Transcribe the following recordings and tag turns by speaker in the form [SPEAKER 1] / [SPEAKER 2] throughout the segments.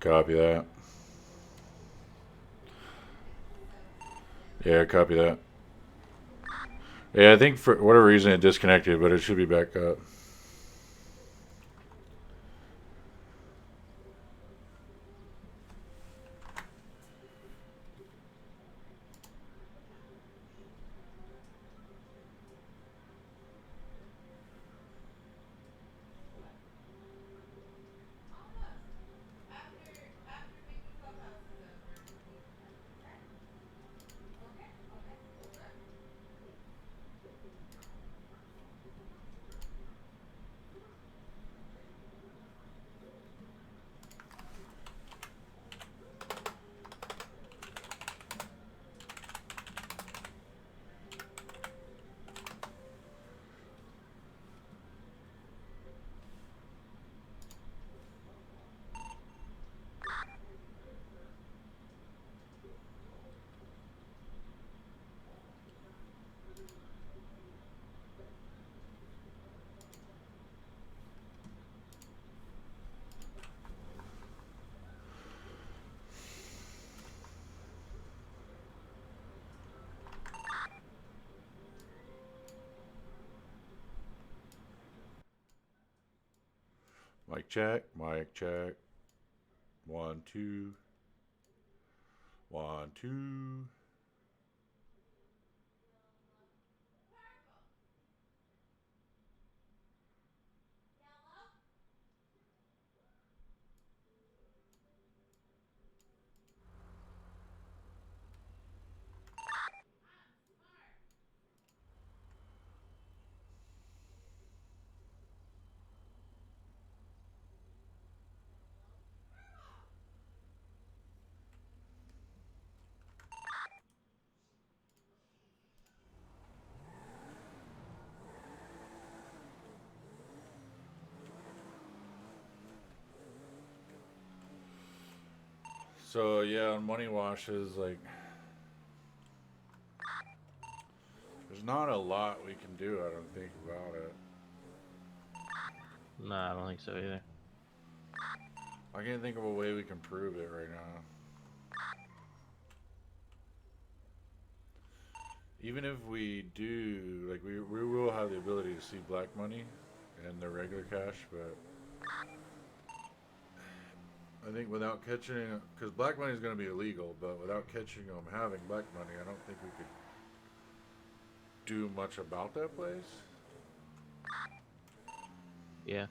[SPEAKER 1] Copy that. Yeah, copy that. Yeah, I think for whatever reason it disconnected, but it should be back up. Mic check, mic check. 1, 2. 1, 2. So yeah, on money washes, like there's not a lot we can do. I don't think about it.
[SPEAKER 2] No, I don't think so either.
[SPEAKER 1] I can't think of a way we can prove it right now. Even if we do, like we will have the ability to see black money and the regular cash, but I think without catching, because black money is going to be illegal, but without catching them having black money, I don't think we could do much about that place.
[SPEAKER 2] Yeah.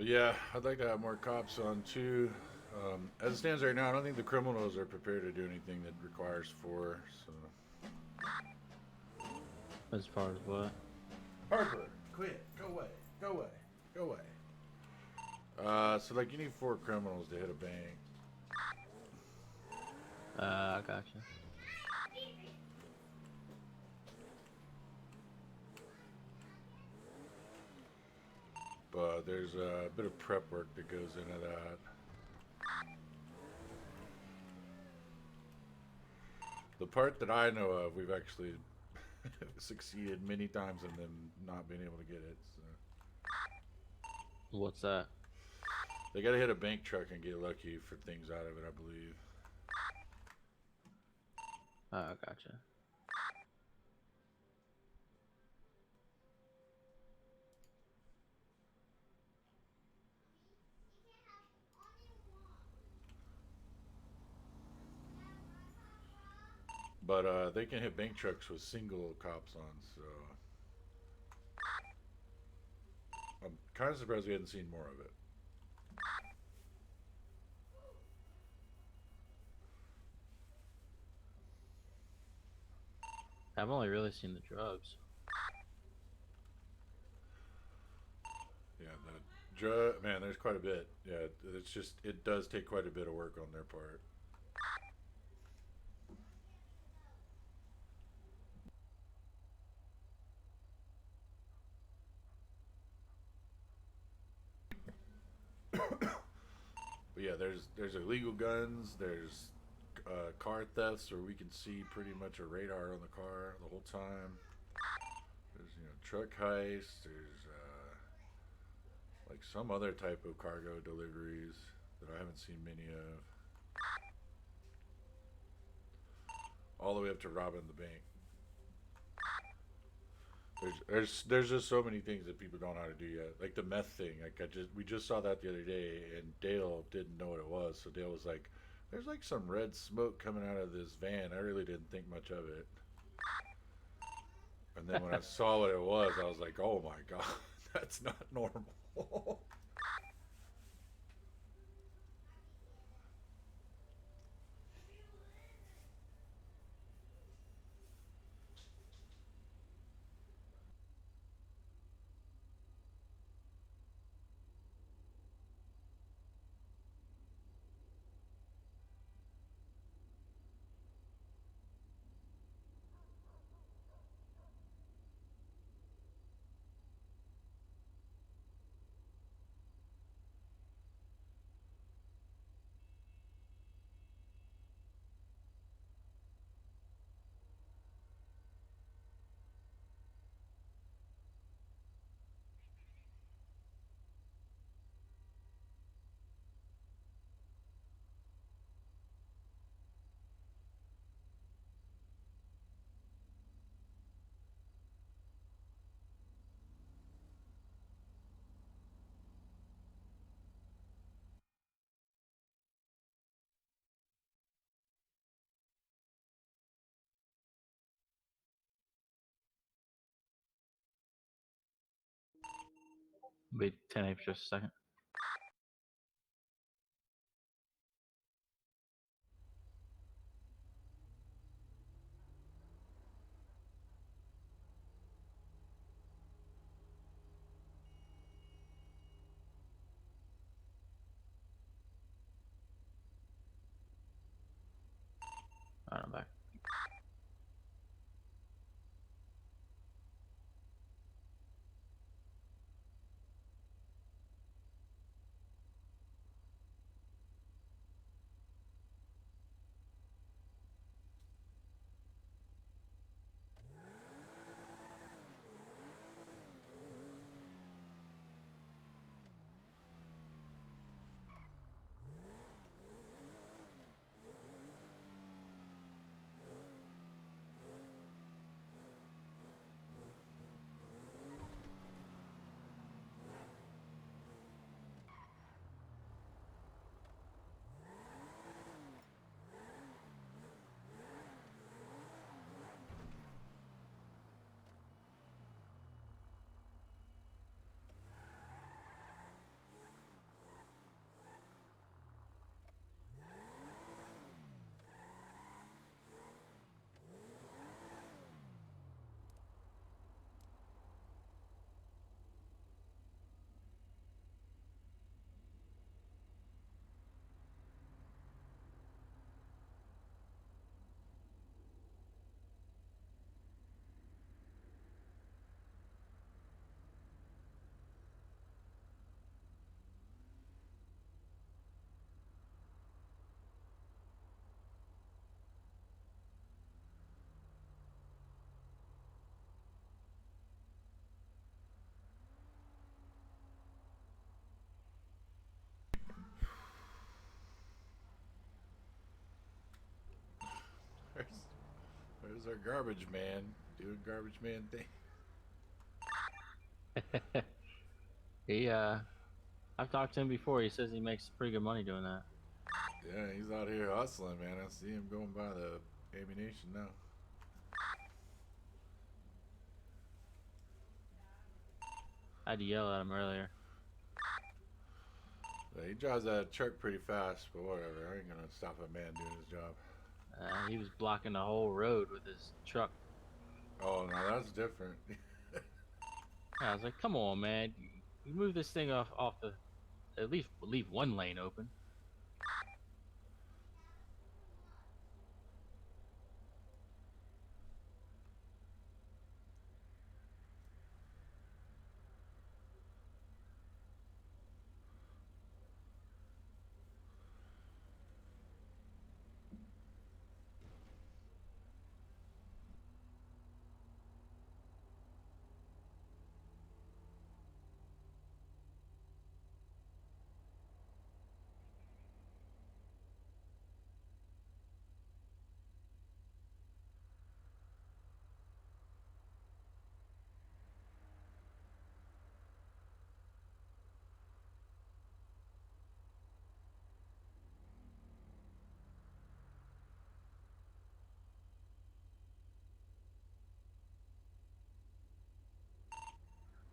[SPEAKER 1] But yeah, I'd like to have more cops on too. As it stands right now, I don't think the criminals are prepared to do anything that requires four. So
[SPEAKER 2] As far as what?
[SPEAKER 1] Harper, quit, go away, go away, go away. So like you need four criminals to hit a bank.
[SPEAKER 2] I gotcha.
[SPEAKER 1] But there's a bit of prep work that goes into that. The part that I know of, we've actually succeeded many times in them not being able to get it. So.
[SPEAKER 2] What's that?
[SPEAKER 1] They gotta hit a bank truck and get lucky for things out of it, I believe.
[SPEAKER 2] I gotcha.
[SPEAKER 1] But they can hit bank trucks with single cops on, so I'm kind of surprised we hadn't seen more of it.
[SPEAKER 2] I've only really seen the drugs.
[SPEAKER 1] Yeah, the drug man, there's quite a bit. Yeah, it's just it does take quite a bit of work on their part. But yeah, there's illegal guns. There's car thefts where we can see pretty much a radar on the car the whole time. There's truck heists. There's like some other type of cargo deliveries that I haven't seen many of. All the way up to robbing the bank. There's just so many things that people don't know how to do yet. Like the meth thing. Like we just saw that the other day, and Dale didn't know what it was. So Dale was like, "There's like some red smoke coming out of this van." I really didn't think much of it. And then when I saw what it was, I was like, "Oh my god, that's not normal."
[SPEAKER 2] Wait 10 for just a second. Alright, I'm back.
[SPEAKER 1] There's our garbage man doing garbage man thing.
[SPEAKER 2] He I've talked to him before. He says he makes pretty good money doing that.
[SPEAKER 1] Yeah, he's out here hustling, man. I see him going by the ammunition now.
[SPEAKER 2] I had to yell at him earlier.
[SPEAKER 1] But he drives that truck pretty fast, but whatever. I ain't gonna stop a man doing his job.
[SPEAKER 2] He was blocking the whole road with his truck.
[SPEAKER 1] Oh, no, that's different.
[SPEAKER 2] I was like, "Come on, man! You move this thing off the. At least leave one lane open."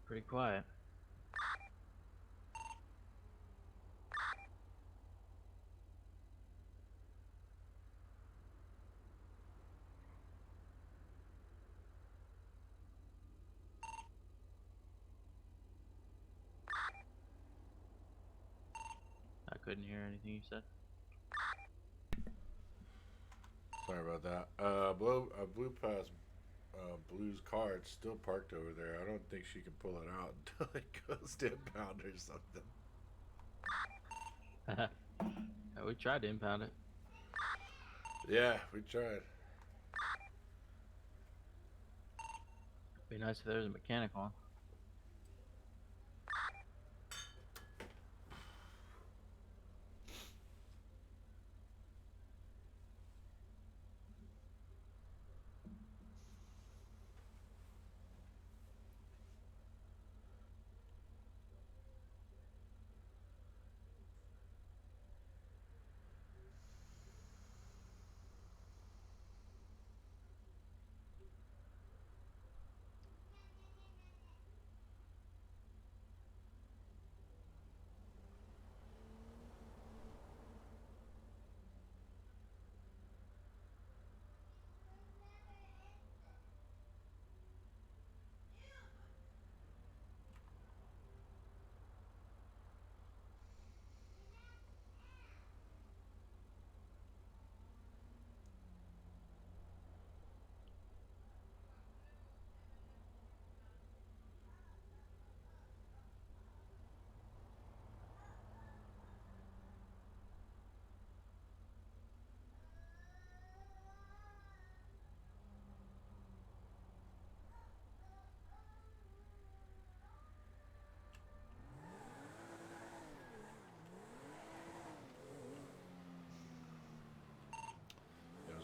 [SPEAKER 2] Pretty quiet. I couldn't hear anything you said.
[SPEAKER 1] Sorry about that. I blew past Blue's car. It's still parked over there. I don't think she can pull it out until it goes to impound or something.
[SPEAKER 2] We tried to impound it.
[SPEAKER 1] Yeah, we tried.
[SPEAKER 2] Be nice if there was a mechanic on.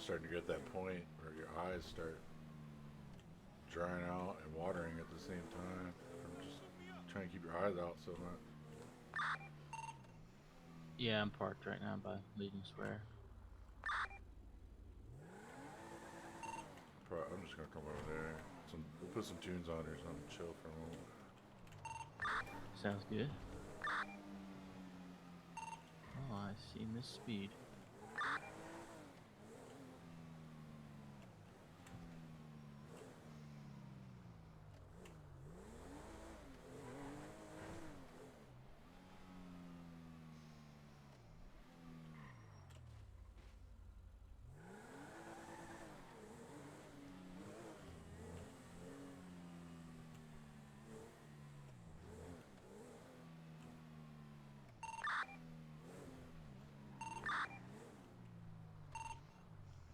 [SPEAKER 1] Starting to get that point where your eyes start drying out and watering at the same time. I'm just trying to keep your eyes out so much.
[SPEAKER 2] Yeah, I'm parked right now by Legion Square.
[SPEAKER 1] I'm just gonna come over there. We'll put some tunes on or something, chill for a moment.
[SPEAKER 2] Sounds good. Oh, I see Miss Speed.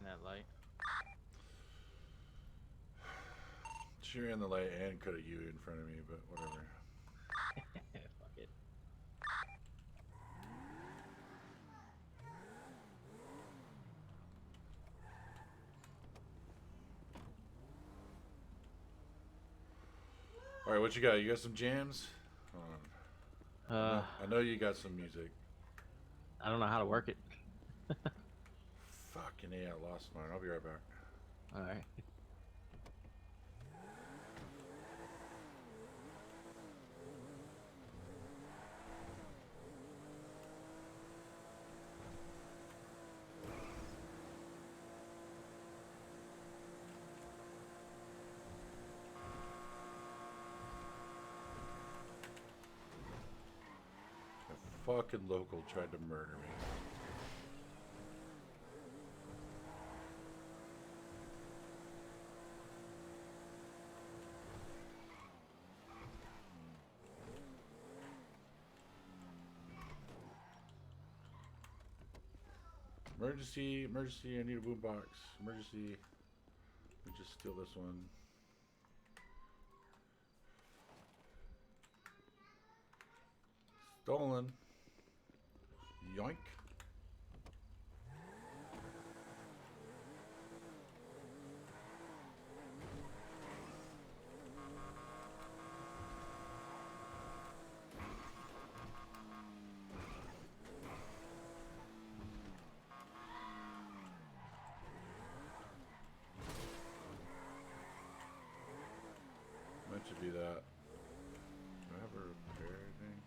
[SPEAKER 2] That light.
[SPEAKER 1] She ran the light and could have you in front of me, but whatever.
[SPEAKER 2] Fuck it.
[SPEAKER 1] All right, what you got? You got some jams? Hold on. I know you got some music.
[SPEAKER 2] I don't know how to work it.
[SPEAKER 1] Fucking yeah, I lost mine. I'll be right back.
[SPEAKER 2] All right.
[SPEAKER 1] A fucking local tried to murder me. Emergency, emergency, I need a boombox. Emergency. Let me just steal this one. Stolen. Yoink. Meant to be that. Do I have a repair thing?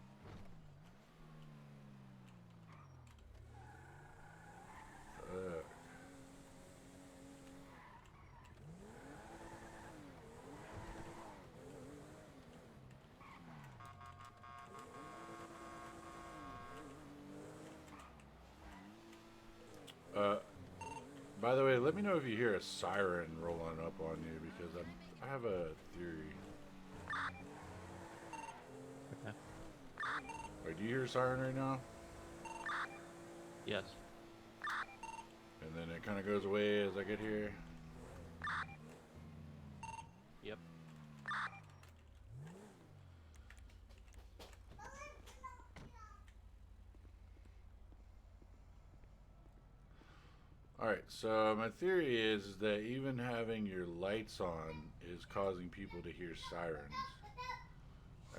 [SPEAKER 1] By the way, let me know if you hear a siren rolling up on you because I have a theory.
[SPEAKER 2] Okay.
[SPEAKER 1] Wait, do you hear a siren right now?
[SPEAKER 2] Yes.
[SPEAKER 1] And then it kind of goes away as I get here.
[SPEAKER 2] Yep.
[SPEAKER 1] Alright, so my theory is that even having your lights on is causing people to hear sirens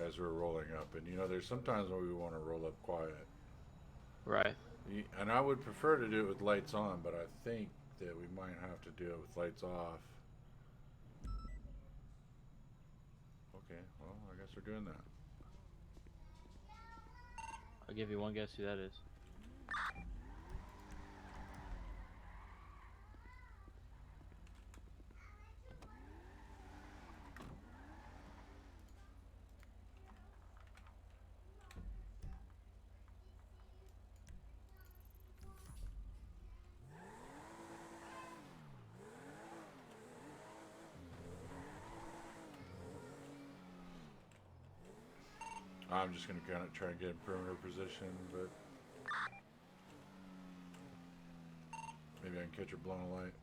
[SPEAKER 1] as we're rolling up. And you know, there's sometimes when we want to roll up quiet.
[SPEAKER 2] Right.
[SPEAKER 1] And I would prefer to do it with lights on, but I think that we might have to do it with lights off. Okay, well, I guess we're doing that.
[SPEAKER 2] I'll give you one guess who that is.
[SPEAKER 1] I'm just going to kind of try and get in perimeter position, but maybe I can catch her blowing a light.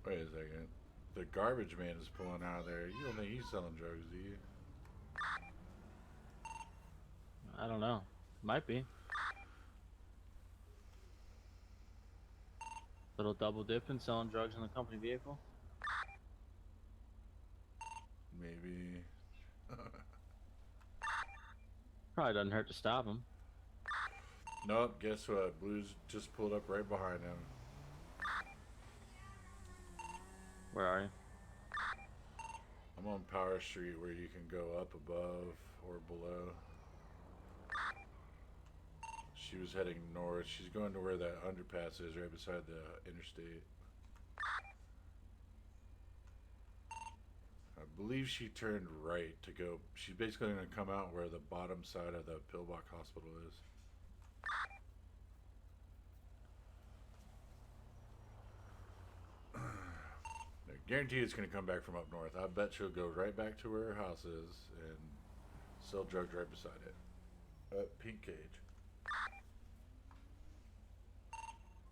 [SPEAKER 1] Wait a second. The garbage man is pulling out of there. You don't think he's selling drugs, do you?
[SPEAKER 2] I don't know. Might be. Little double dipping, selling drugs in the company vehicle.
[SPEAKER 1] Maybe.
[SPEAKER 2] Probably doesn't hurt to stop him.
[SPEAKER 1] Nope, guess what? Blue's just pulled up right behind him.
[SPEAKER 2] Where are you?
[SPEAKER 1] I'm on Power Street where you can go up above or below. She was heading north. She's going to where that underpass is right beside the interstate. I believe she turned right to go. She's basically going to come out where the bottom side of the Pillbox Hospital is. I guarantee it's going to come back from up north. I bet she'll go right back to where her house is and sell drugs right beside it. Pink cage.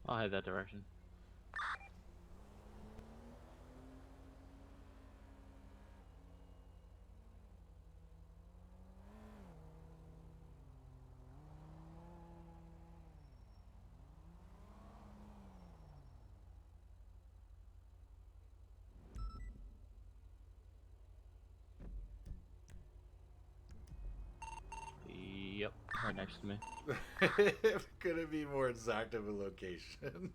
[SPEAKER 2] I'll head that direction. Yep, right next to me.
[SPEAKER 1] Couldn't be more exact of a location.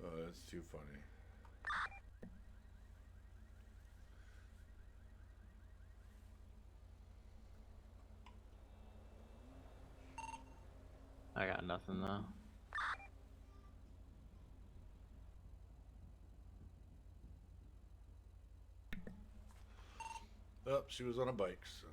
[SPEAKER 1] Oh, that's too funny.
[SPEAKER 2] I got nothing though.
[SPEAKER 1] Oh, she was on a bike, so.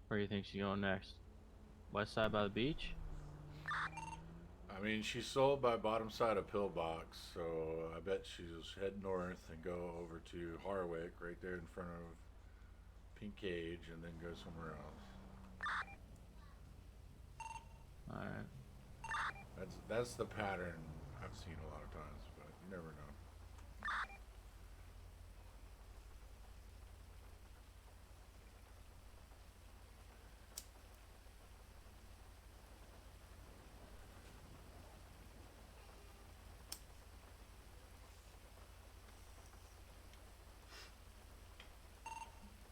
[SPEAKER 2] Where do you think she's going next? West side by the beach?
[SPEAKER 1] I mean, she's sold by bottom side of Pillbox, so I bet she'll head north and go over to Harwick, right there in front of Pink Cage, and then go somewhere else.
[SPEAKER 2] Alright.
[SPEAKER 1] That's the pattern I've seen a lot of times, but you never know.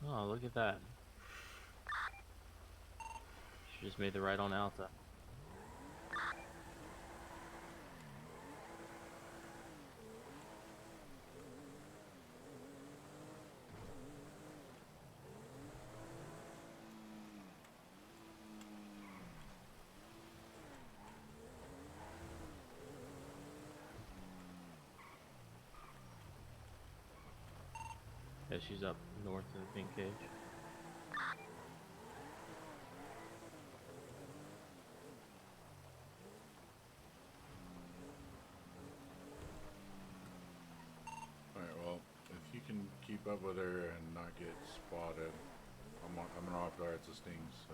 [SPEAKER 2] Oh, look at that. She just made the right on Alta. Yeah, she's up north of the Pink Cage.
[SPEAKER 1] Alright, well, if you can keep up with her and not get spotted, I'm gonna off guards to stings, so.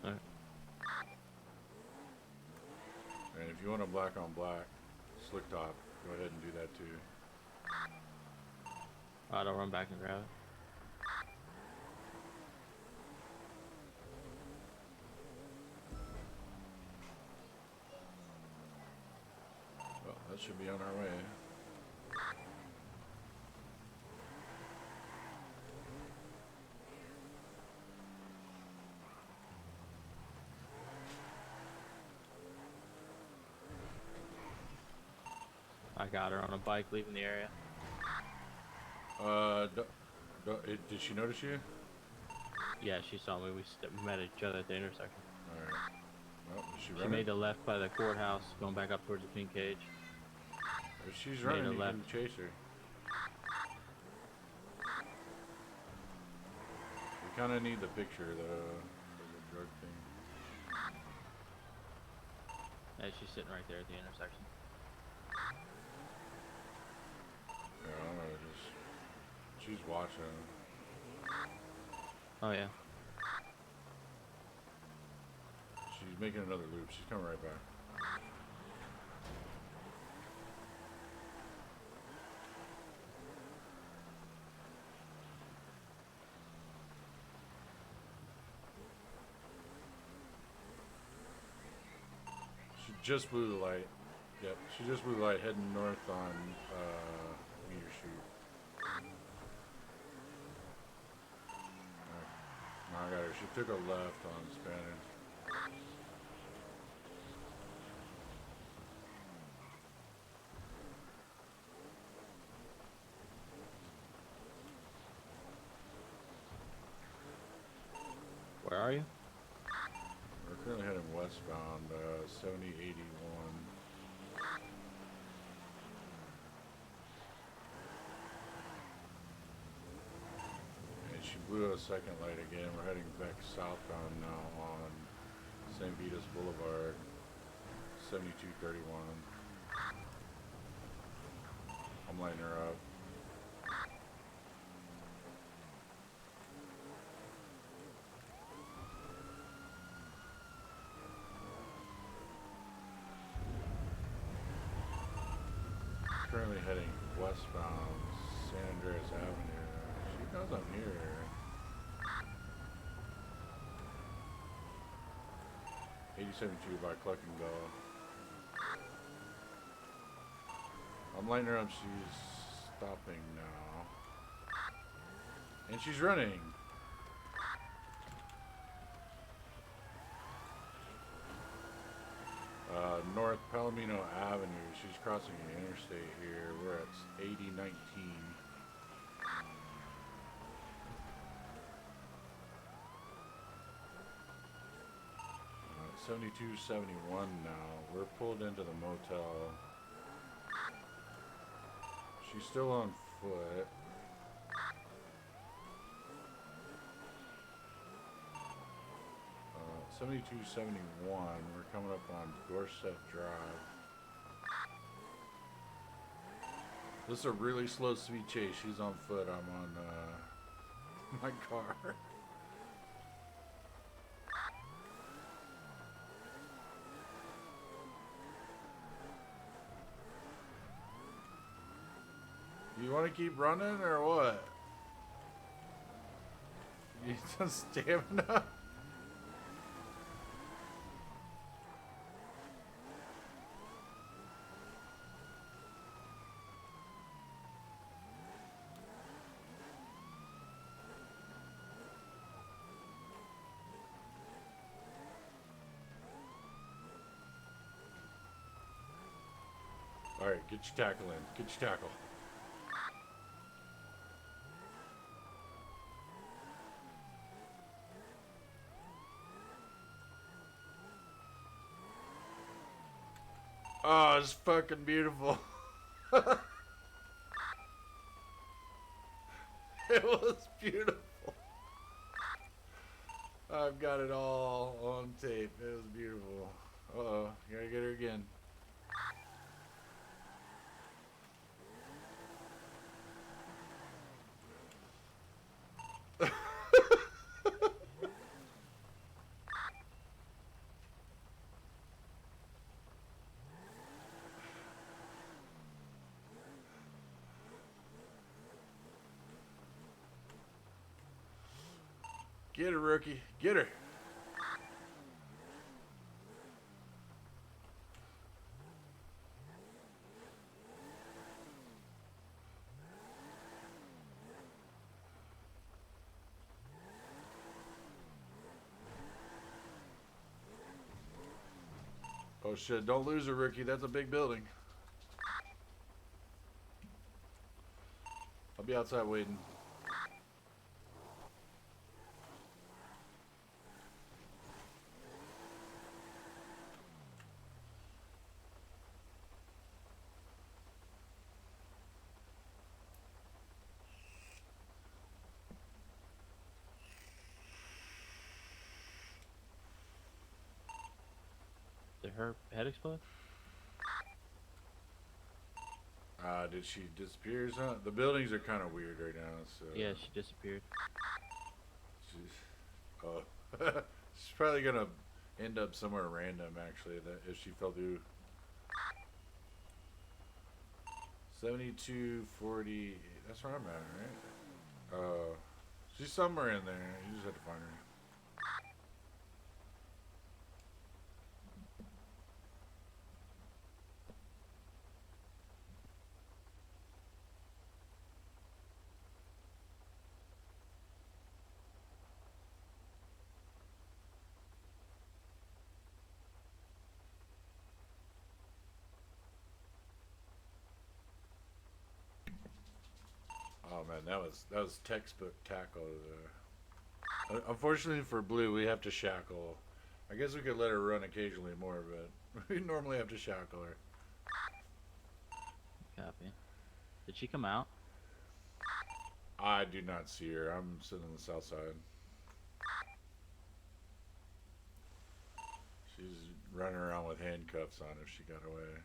[SPEAKER 2] Alright.
[SPEAKER 1] And if you want a black on black slick top, go ahead and do that too.
[SPEAKER 2] Alright, I'll run back and grab it.
[SPEAKER 1] Well, that should be on our way.
[SPEAKER 2] I got her on a bike leaving the area.
[SPEAKER 1] Did she notice you?
[SPEAKER 2] Yeah, she saw me. We met each other at the intersection.
[SPEAKER 1] Alright. Well, is she
[SPEAKER 2] She
[SPEAKER 1] running?
[SPEAKER 2] made the left by the courthouse, going back up towards the Pink Cage.
[SPEAKER 1] If she's
[SPEAKER 2] made
[SPEAKER 1] running,
[SPEAKER 2] a
[SPEAKER 1] you
[SPEAKER 2] left.
[SPEAKER 1] can chase her. We kind of need the picture, though, for the drug thing.
[SPEAKER 2] Yeah, she's sitting right there at the intersection.
[SPEAKER 1] Yeah, I don't know, just she's watching.
[SPEAKER 2] Oh yeah.
[SPEAKER 1] She's making another loop. She's coming right back. She just blew the light. Yep, she just blew the light heading north on Meteor Shoot. No, I got her. She took a left on Spanish.
[SPEAKER 2] Where are you?
[SPEAKER 1] We're currently heading westbound, 7081. And she blew a second light again. We're heading back southbound now on St. Vitus Boulevard, 7231. I'm lighting her up. Currently heading westbound San Andreas Avenue. She knows I'm here. $87.2 by Cluckingbell. I'm lighting her up. She's stopping now. And she's running. North Palomino Avenue. She's crossing the interstate here. We're at 8019. 7271 now. We're pulled into the motel. She's still on foot. Uh, 7271. We're coming up on Dorset Drive. This is a really slow speed chase. She's on foot. I'm on my car. You want to keep running or what? You need some stamina? Alright, get your tackle in. Get your tackle. Oh, it's fucking beautiful. It was beautiful. I've got it all on tape. It was beautiful. Uh-oh, you gotta get her again. Get her, rookie. Get her. Oh shit, don't lose her, rookie. That's a big building. I'll be outside waiting.
[SPEAKER 2] Did her head explode?
[SPEAKER 1] Did she disappear or something? The buildings are kind of weird right now, so.
[SPEAKER 2] Yeah, she disappeared.
[SPEAKER 1] She's, oh. She's probably gonna end up somewhere random, actually, that if she fell through. 7240. That's where I'm at, right? She's somewhere in there. You just have to find her. Oh man, that was textbook tackle. Unfortunately for Blue, we have to shackle. I guess we could let her run occasionally more, but we normally have to shackle her.
[SPEAKER 2] Copy. Did she come out?
[SPEAKER 1] I do not see her. I'm sitting on the south side. She's running around with handcuffs on if she got away.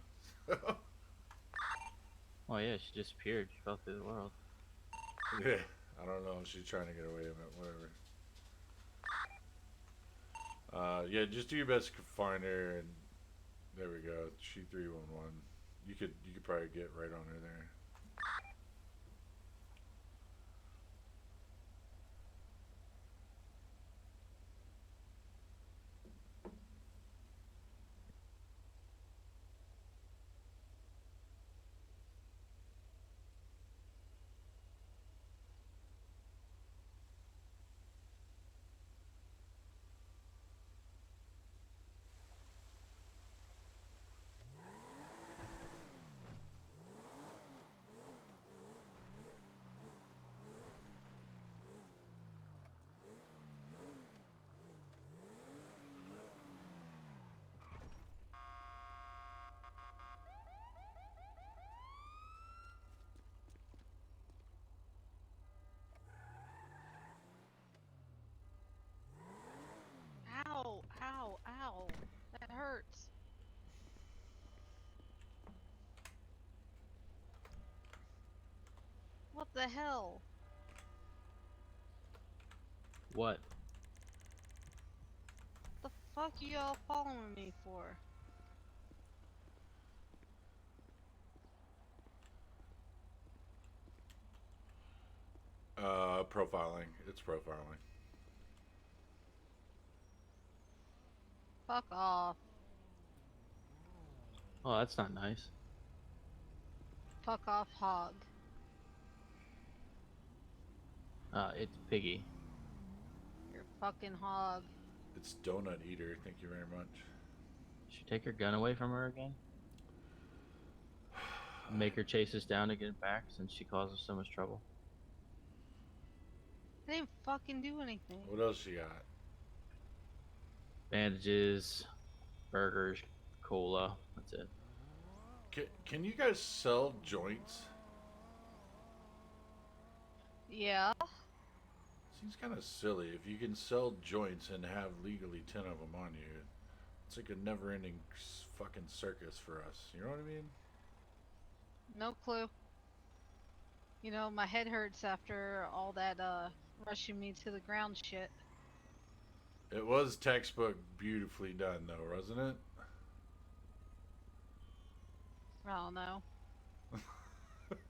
[SPEAKER 2] Oh yeah, she disappeared. She fell through the world.
[SPEAKER 1] Yeah, I don't know if she's trying to get away, but whatever. Yeah, just do your best to find her, and there we go. She 311. You could probably get right on her there.
[SPEAKER 3] Ow, ow, ow. That hurts. What the hell?
[SPEAKER 2] What?
[SPEAKER 3] The fuck you all following me for?
[SPEAKER 1] Profiling. It's profiling.
[SPEAKER 3] Fuck off.
[SPEAKER 2] Oh, that's not nice.
[SPEAKER 3] Fuck off, hog.
[SPEAKER 2] It's Piggy.
[SPEAKER 3] You're a fucking hog.
[SPEAKER 1] It's Donut Eater. Thank you very much.
[SPEAKER 2] Should she take her gun away from her again? Make her chase us down to get it back since she causes so much trouble?
[SPEAKER 3] I didn't fucking do anything.
[SPEAKER 1] What else she got?
[SPEAKER 2] Bandages, burgers, cola. That's it.
[SPEAKER 1] Can you guys sell joints?
[SPEAKER 3] Yeah.
[SPEAKER 1] Seems kind of silly. If you can sell joints and have legally 10 of them on you, it's like a never-ending fucking circus for us. You know what I mean?
[SPEAKER 3] No clue. You know, my head hurts after all that, rushing me to the ground shit.
[SPEAKER 1] It was textbook beautifully done, though, wasn't it?
[SPEAKER 3] I don't know.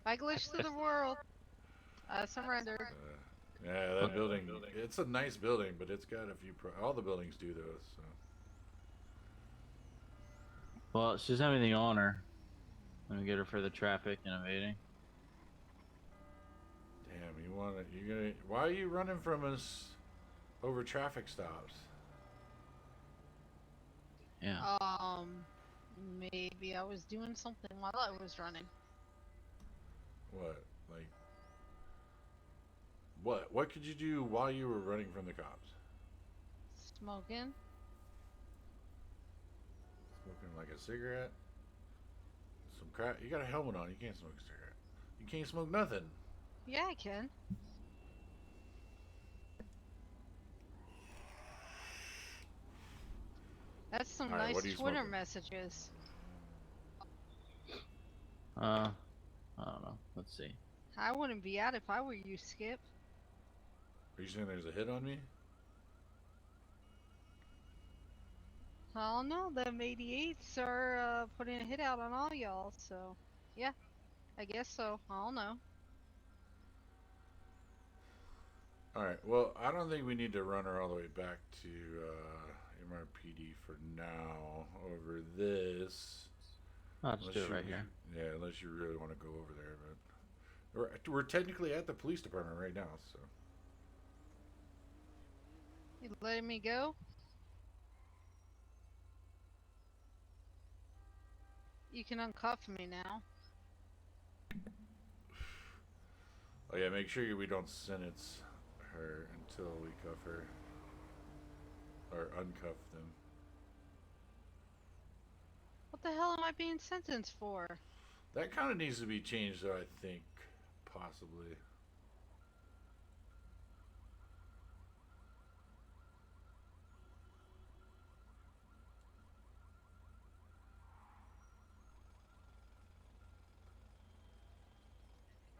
[SPEAKER 3] I glitched through the world. I surrendered.
[SPEAKER 1] Yeah, that building. It's a nice building, but it's got a few. All the buildings do those. So.
[SPEAKER 2] Well, she doesn't have anything on her. Let me get her for the traffic and evading.
[SPEAKER 1] Damn, you want it? You gonna? Why are you running from us over traffic stops?
[SPEAKER 2] Yeah.
[SPEAKER 3] Maybe I was doing something while I was running.
[SPEAKER 1] What? Like. What could you do while you were running from the cops?
[SPEAKER 3] Smoking.
[SPEAKER 1] Smoking like a cigarette? Some crap? You got a helmet on. You can't smoke a cigarette. You can't smoke nothing.
[SPEAKER 3] Yeah, I can. That's some
[SPEAKER 1] Alright,
[SPEAKER 3] nice
[SPEAKER 1] what are you
[SPEAKER 3] Twitter
[SPEAKER 1] smoking?
[SPEAKER 3] messages.
[SPEAKER 2] Let's see.
[SPEAKER 3] I wouldn't be out if I were you, Skip.
[SPEAKER 1] Are you saying there's a hit on me?
[SPEAKER 3] I don't know. Them 88s are putting a hit out on all y'all, so yeah, I guess so. I don't know.
[SPEAKER 1] Alright, well, I don't think we need to run her all the way back to MRPD for now over this.
[SPEAKER 2] I'll just do it right here.
[SPEAKER 1] Yeah, unless you really want to go over there. But we're technically at the police department right now, so.
[SPEAKER 3] You letting me go? You can uncuff me now.
[SPEAKER 1] Oh yeah, make sure we don't sentence her until we cuff her. Or uncuff them.
[SPEAKER 3] What the hell am I being sentenced for?
[SPEAKER 1] That kind of needs to be changed, though, I think. Possibly.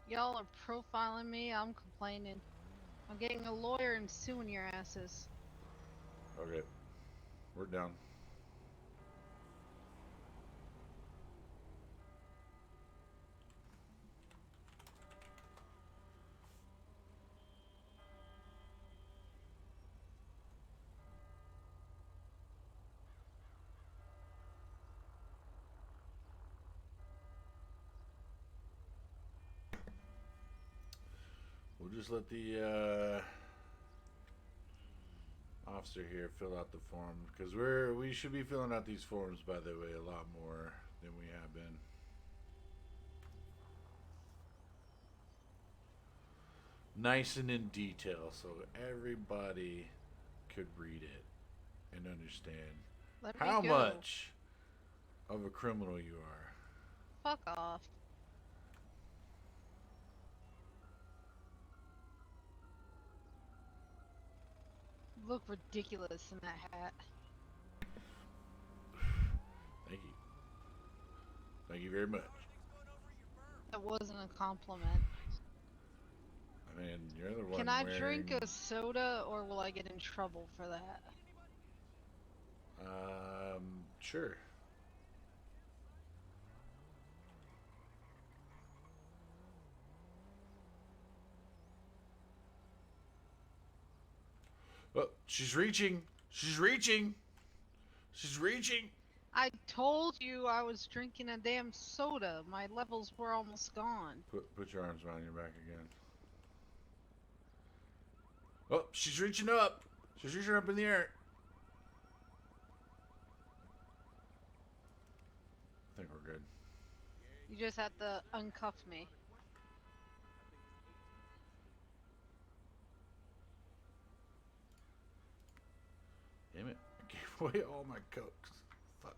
[SPEAKER 3] Y'all are profiling me. I'm complaining. I'm getting a lawyer and suing your asses.
[SPEAKER 1] Okay. We're down. We'll just let the officer here fill out the form, because we should be filling out these forms, by the way, a lot more than we have been. Nice and in detail, so everybody could read it and understand
[SPEAKER 3] Let me
[SPEAKER 1] how
[SPEAKER 3] go.
[SPEAKER 1] much of a criminal you are.
[SPEAKER 3] Fuck off. You look ridiculous in that hat.
[SPEAKER 1] Thank you. Thank you very much.
[SPEAKER 3] That wasn't a compliment.
[SPEAKER 1] I mean, you're the one
[SPEAKER 3] Can I
[SPEAKER 1] wearing...
[SPEAKER 3] drink a soda or will I get in trouble for that?
[SPEAKER 1] Sure. Oh, she's reaching. She's reaching. She's reaching.
[SPEAKER 3] I told you I was drinking a damn soda. My levels were almost gone.
[SPEAKER 1] Put your arms around your back again. Oh, she's reaching up. She's reaching up in the air. I think we're good.
[SPEAKER 3] You just have to uncuff me.
[SPEAKER 1] Damn it. I gave away all my cokes. Fuck.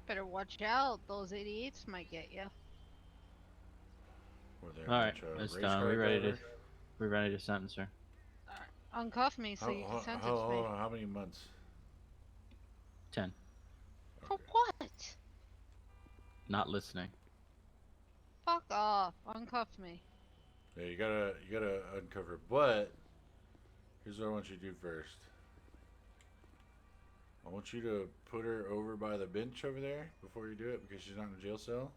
[SPEAKER 3] Better watch out. Those 88s might get you.
[SPEAKER 2] All right, it's done. We ready to sentence her.
[SPEAKER 3] Uncuff me so you can sentence me.
[SPEAKER 1] How many months?
[SPEAKER 2] 10.
[SPEAKER 3] For what?
[SPEAKER 2] Not listening.
[SPEAKER 3] Fuck off. Uncuff me.
[SPEAKER 1] Yeah, you gotta uncover. But here's what I want you to do first. I want you to put her over by the bench over there before you do it, because she's not in a jail cell.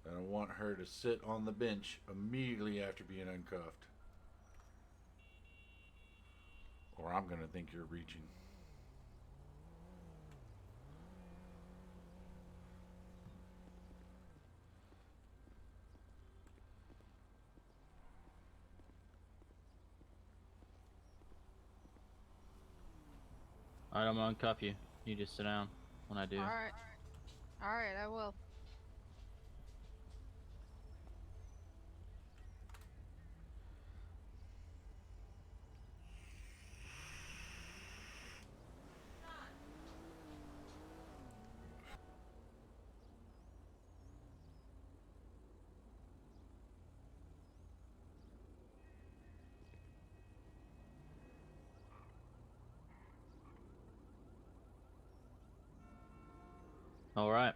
[SPEAKER 1] And I want her to sit on the bench immediately after being uncuffed. Or I'm gonna think you're reaching.
[SPEAKER 2] All right, I'm gonna uncuff you. You just sit down when I do.
[SPEAKER 3] Alright. Alright, I will.
[SPEAKER 2] All right.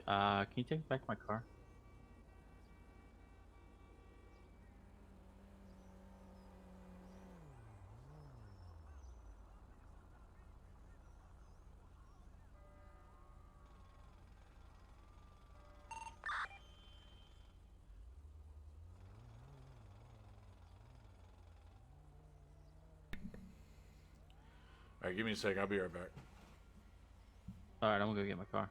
[SPEAKER 2] Can you take back my car?
[SPEAKER 1] All right, give me a sec. I'll be right back.
[SPEAKER 2] All right, I'm gonna go get my car.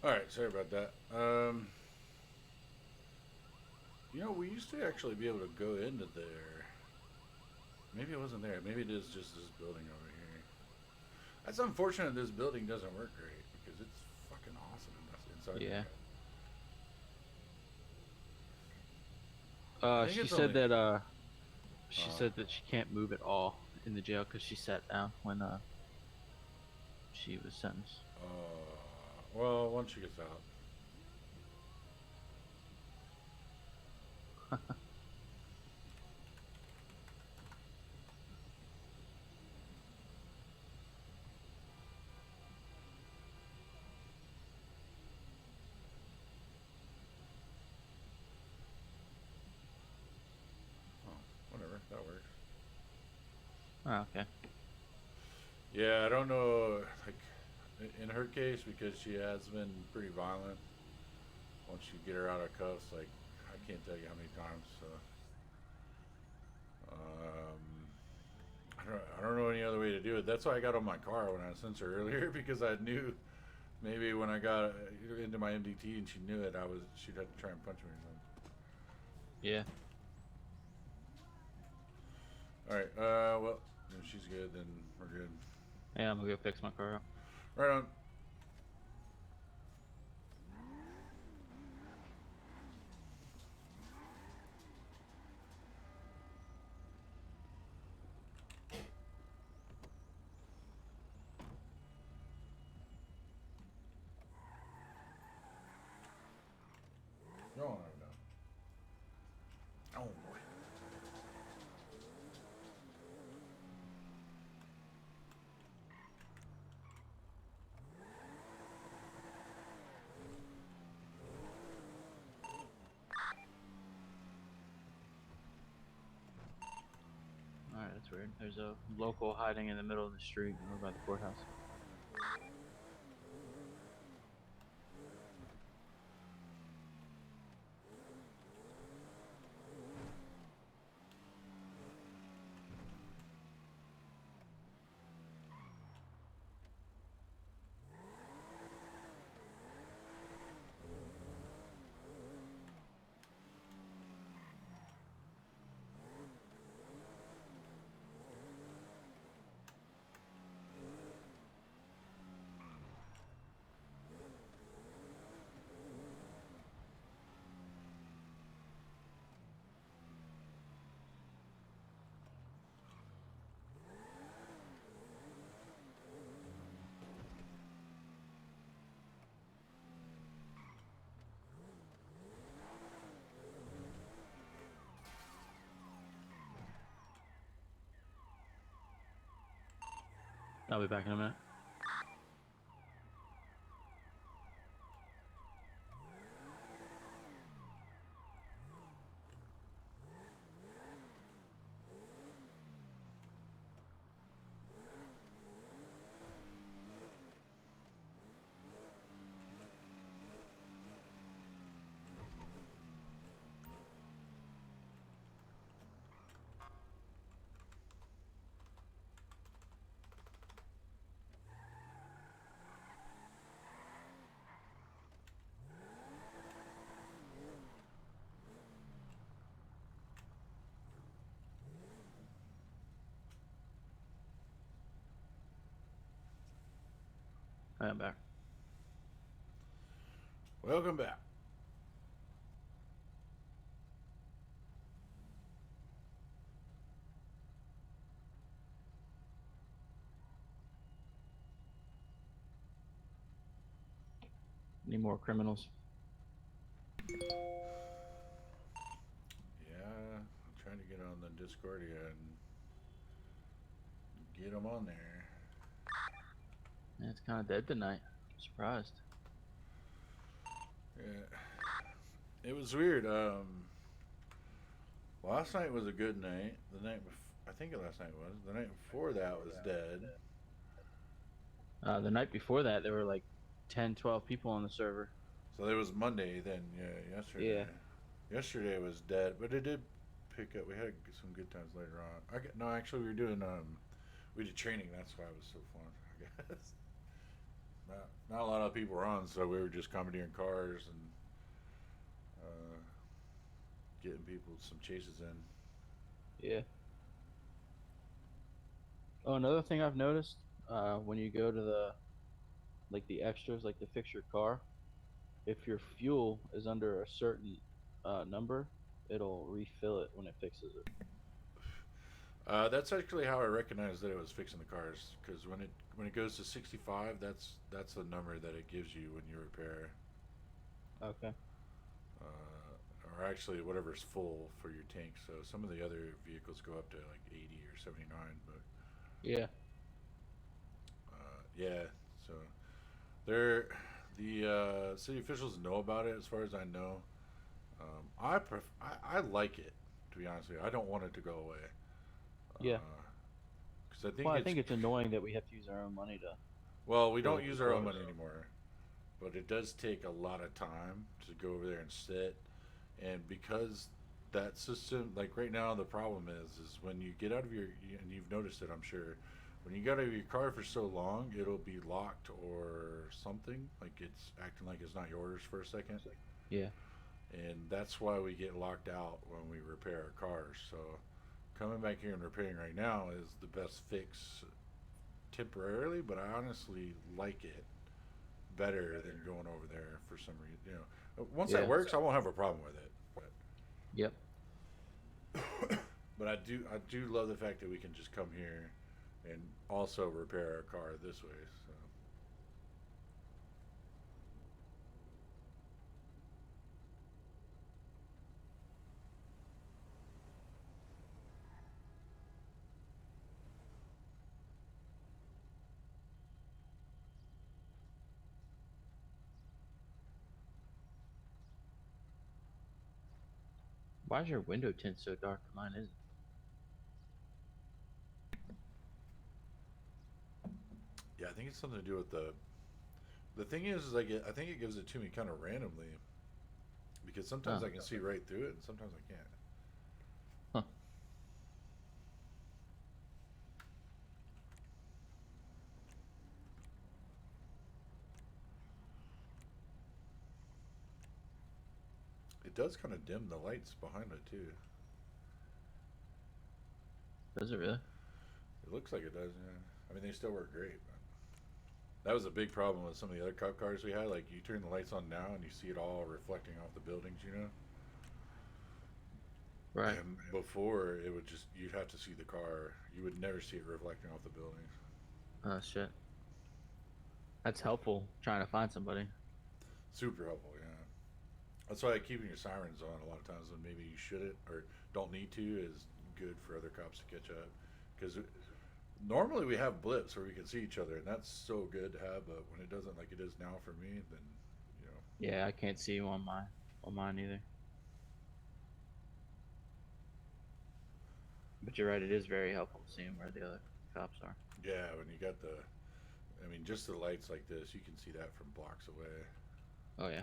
[SPEAKER 1] All right, sorry about that. You know, we used to actually be able to go into there. Maybe it wasn't there. Maybe it is just this building over here. That's unfortunate this building doesn't work great because it's fucking awesome inside.
[SPEAKER 2] Yeah.
[SPEAKER 1] I think
[SPEAKER 2] She
[SPEAKER 1] it's
[SPEAKER 2] said
[SPEAKER 1] only-
[SPEAKER 2] that she said that she can't move at all in the jail because she sat down when she was sentenced.
[SPEAKER 1] Well, once she gets out. Oh, whatever, that works.
[SPEAKER 2] Oh, okay.
[SPEAKER 1] Yeah, I don't know, like, in her case, because she has been pretty violent, once you get her out of cuffs, like, I can't tell you how many times, I don't know any other way to do it. That's why I got on my car when I sent her earlier, because I knew maybe when I got into my MDT and she knew it, she'd have to try and punch me or something.
[SPEAKER 2] Yeah.
[SPEAKER 1] Alright, well, if she's good, then we're good.
[SPEAKER 2] Yeah, I'm gonna go fix my car up.
[SPEAKER 1] Right on. Go on, oh boy.
[SPEAKER 2] weird. There's a local hiding in the middle of the street over by the courthouse. I'll be back in a minute. I am back.
[SPEAKER 1] Welcome back.
[SPEAKER 2] Any more criminals?
[SPEAKER 1] Yeah, I'm trying to get on the Discord here and get them on there.
[SPEAKER 2] Yeah, it's kind of dead tonight. I'm surprised.
[SPEAKER 1] Yeah, it was weird. Last night was a good night. The night I think last night was. The night before that was dead.
[SPEAKER 2] The night before that, there were like 10, 12 people on the server.
[SPEAKER 1] So there was Monday then. Yeah, yesterday.
[SPEAKER 2] Yeah.
[SPEAKER 1] Yesterday was dead, but it did pick up. We had some good times later on. No, actually, we were doing we did training. That's why it was so fun. I guess. Not a lot of people were on, so we were just commandeering cars and getting people some chases in.
[SPEAKER 2] Yeah. Oh, another thing I've noticed, when you go to the extras, like to fix your car, if your fuel is under a certain number, it'll refill it when it fixes it.
[SPEAKER 1] That's actually how I recognized that it was fixing the cars, because when it goes to 65, that's the number that it gives you when you repair.
[SPEAKER 2] Okay.
[SPEAKER 1] Or actually, whatever's full for your tank. So some of the other vehicles go up to like 80 or 79, but
[SPEAKER 2] Yeah.
[SPEAKER 1] yeah. So the city officials know about it, as far as I know. I like it, to be honest with you. I don't want it to go away.
[SPEAKER 2] Yeah.
[SPEAKER 1] Because
[SPEAKER 2] I think it's annoying that we have to use our own money to.
[SPEAKER 1] Well, we don't
[SPEAKER 2] Well,
[SPEAKER 1] use our own
[SPEAKER 2] cars.
[SPEAKER 1] money anymore, but it does take a lot of time to go over there and sit. And because that system, like right now, the problem is when you get out of and you've noticed it, I'm sure, when you get out of your car for so long, it'll be locked or something, like it's acting like it's not yours for a second.
[SPEAKER 2] Yeah.
[SPEAKER 1] And that's why we get locked out when we repair our cars. So coming back here and repairing right now is the best fix temporarily, but I honestly like it better than going over there for some reason. Once that
[SPEAKER 2] Yeah.
[SPEAKER 1] works, I won't have a problem with it.
[SPEAKER 2] Yep.
[SPEAKER 1] But I do love the fact that we can just come here and also repair our car this way. So.
[SPEAKER 2] Why is your window tint so dark? Mine isn't.
[SPEAKER 1] Yeah, I think it's something to do with the. The thing is like I think it gives it to me kind of randomly because sometimes
[SPEAKER 2] Oh,
[SPEAKER 1] I can see right through it and sometimes I can't.
[SPEAKER 2] huh.
[SPEAKER 1] It does kind of dim the lights behind it too.
[SPEAKER 2] Does it really?
[SPEAKER 1] It looks like it does. Yeah. I mean, they still work great. But that was a big problem with some of the other cop cars we had. Like you turn the lights on now and you see it all reflecting off the buildings. You know.
[SPEAKER 2] Right.
[SPEAKER 1] And before it would just you'd have to see the car. You would never see it reflecting off the buildings.
[SPEAKER 2] Oh shit. That's helpful trying to find somebody.
[SPEAKER 1] Super helpful. Yeah. That's why keeping your sirens on a lot of times when maybe you shouldn't or don't need to is good for other cops to catch up. Because normally we have blips where we can see each other, and that's so good to have. But when it doesn't, like it is now for me, then you know,
[SPEAKER 2] Yeah, I can't see you on mine either. But you're right, it is very helpful seeing where the other cops are.
[SPEAKER 1] yeah, when you got the, I mean, just the lights like this, you can see that from blocks away.
[SPEAKER 2] Oh yeah.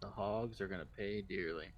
[SPEAKER 2] The hogs are gonna pay dearly.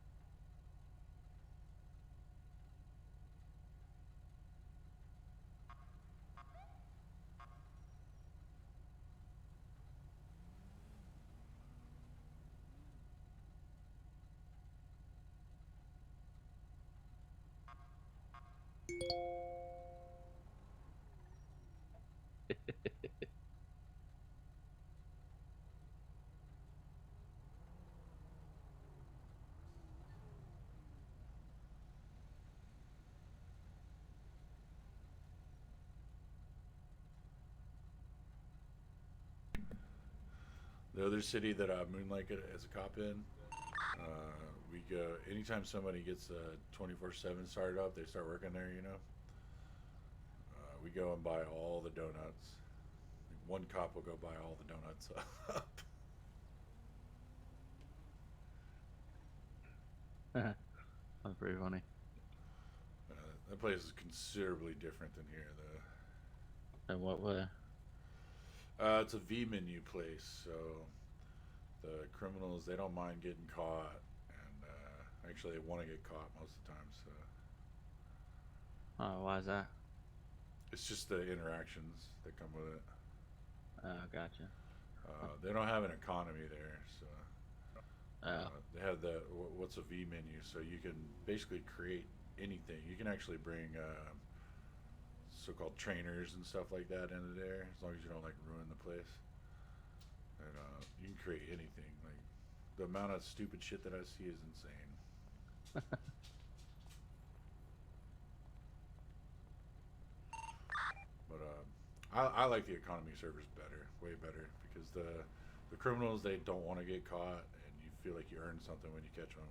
[SPEAKER 1] The other city that I moonlighted as a cop in, we go anytime somebody gets a 24/7 started up, they start working there. You know, we go and buy all the donuts. One cop will go buy all the donuts up.
[SPEAKER 2] That's pretty funny.
[SPEAKER 1] That place is considerably different than here, though.
[SPEAKER 2] And what way?
[SPEAKER 1] It's a V menu place, so the criminals they don't mind getting caught, and actually they want to get caught most of the time. So
[SPEAKER 2] Oh, why is that?
[SPEAKER 1] it's just the interactions that come with it.
[SPEAKER 2] Oh, gotcha.
[SPEAKER 1] They don't have an economy there, so
[SPEAKER 2] Oh,
[SPEAKER 1] they have the what's a V menu, so you can basically create anything. You can actually bring so-called trainers and stuff like that into there, as long as you don't like ruin the place. And you can create anything. Like the amount of stupid shit that I see is insane. But I like the economy servers better, way better, because the criminals they don't want to get caught, and you feel like you earn something when you catch them.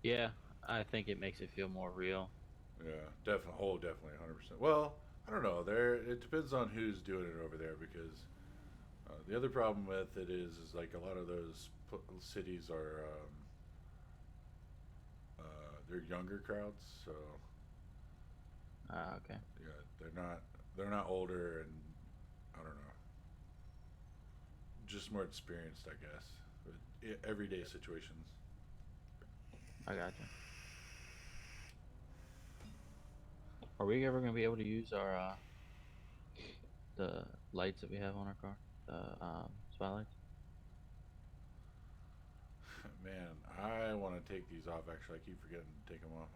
[SPEAKER 2] yeah. I think it makes it feel more real.
[SPEAKER 1] Yeah, definitely. Oh, definitely, 100%. Well, I don't know. There, it depends on who's doing it over there because the other problem with it is like a lot of those cities are they're younger crowds, so
[SPEAKER 2] Ah, okay.
[SPEAKER 1] yeah, they're not older and I don't know, just more experienced, I guess. But everyday situations.
[SPEAKER 2] I gotcha. Are we ever gonna be able to use our the lights that we have on our car? The spotlights?
[SPEAKER 1] Man, I want to take these off. Actually, I keep forgetting to take them off.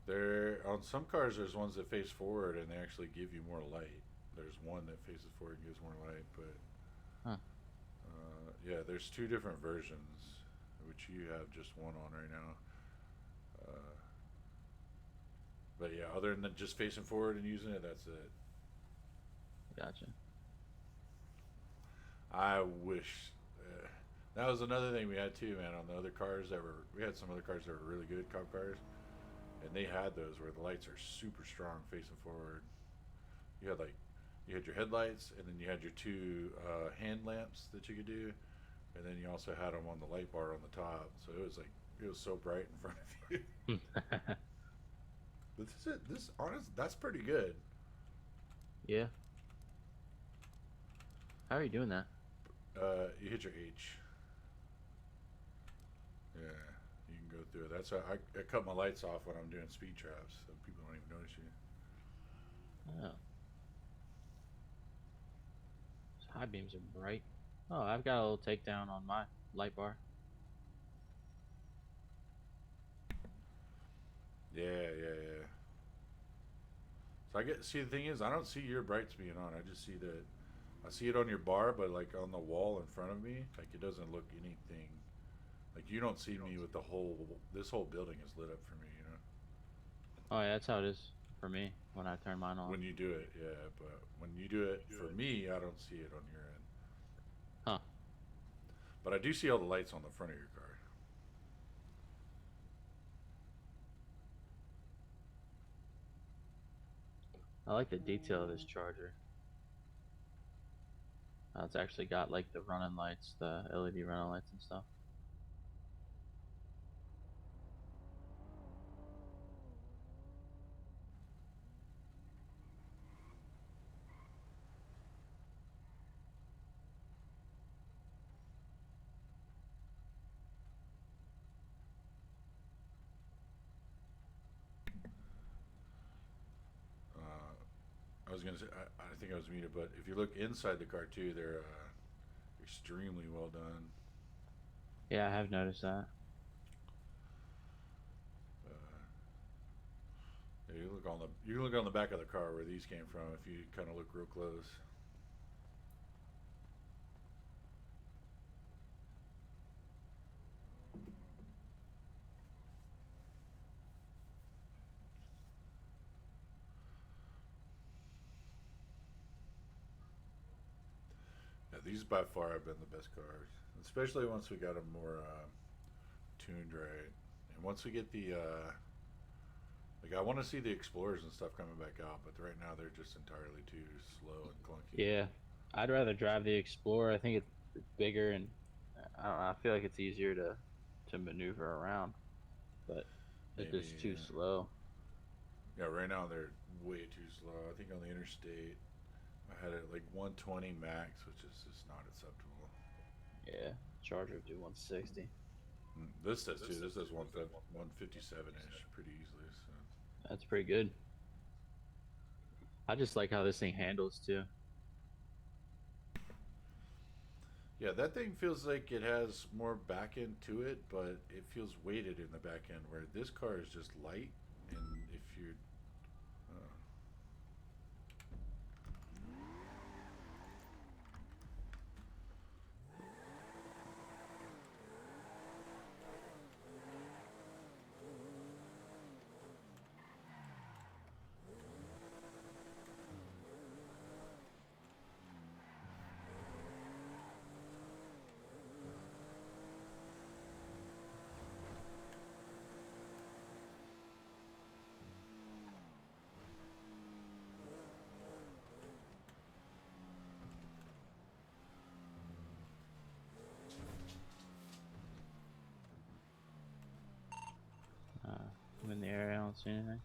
[SPEAKER 1] There on some cars, there's ones that face forward and they actually give you more light. there's one that faces forward and gives more light, but
[SPEAKER 2] Huh.
[SPEAKER 1] yeah, there's two different versions, which you have just one on right now. But yeah, other than just facing forward and using it, that's it.
[SPEAKER 2] Gotcha.
[SPEAKER 1] I wish that was another thing we had too, man. On the other cars we had some other cars that were really good cop cars, and they had those where the lights are super strong facing forward. You had your headlights, and then you had your two hand lamps that you could do, and then you also had them on the light bar on the top. So it was so bright in front of you. But that's pretty good.
[SPEAKER 2] Yeah. How are you doing that?
[SPEAKER 1] You hit your H. Yeah, you can go through it. That's why I cut my lights off when I'm doing speed traps, so people don't even notice you.
[SPEAKER 2] Oh. Those high beams are bright. Oh, I've got a little takedown on my light bar.
[SPEAKER 1] Yeah. So see, the thing is, I don't see your brights being on. I just see that I see it on your bar, but like on the wall in front of me, like it doesn't look anything. Like you don't see me with this whole building is lit up for me, you know.
[SPEAKER 2] Oh yeah, that's how it is for me when I turn mine on.
[SPEAKER 1] When you do it, yeah, but when you do it for me, I don't see it on your end.
[SPEAKER 2] Huh.
[SPEAKER 1] But I do see all the lights on the front of your car.
[SPEAKER 2] I like the detail of this charger. It's actually got like the running lights, the LED running lights and stuff.
[SPEAKER 1] I was gonna say I think I was muted, but if you look inside the car too, they're extremely well done.
[SPEAKER 2] Yeah, I have noticed that.
[SPEAKER 1] Yeah, you look on the back of the car where these came from if you kind of look real close. Yeah, these by far have been the best cars, especially once we got them more tuned right, and once we get the like I want to see the Explorers and stuff coming back out, but right now they're just entirely too slow and clunky.
[SPEAKER 2] Yeah, I'd rather drive the Explorer. I think it's bigger and I don't know, I feel like it's easier to maneuver around, but it's
[SPEAKER 1] Maybe
[SPEAKER 2] just too slow.
[SPEAKER 1] yeah. Right now they're way too slow. I think on the interstate I had it like 120 max, which is just not acceptable.
[SPEAKER 2] Yeah, Charger would do 160.
[SPEAKER 1] This does too. This does 157 ish pretty easily. So.
[SPEAKER 2] That's pretty good. I just like how this thing handles too.
[SPEAKER 1] Yeah, that thing feels like it has more back end to it, but it feels weighted in the back end. Where this car is just light, and if you're
[SPEAKER 2] I'm in the area, I don't see anything.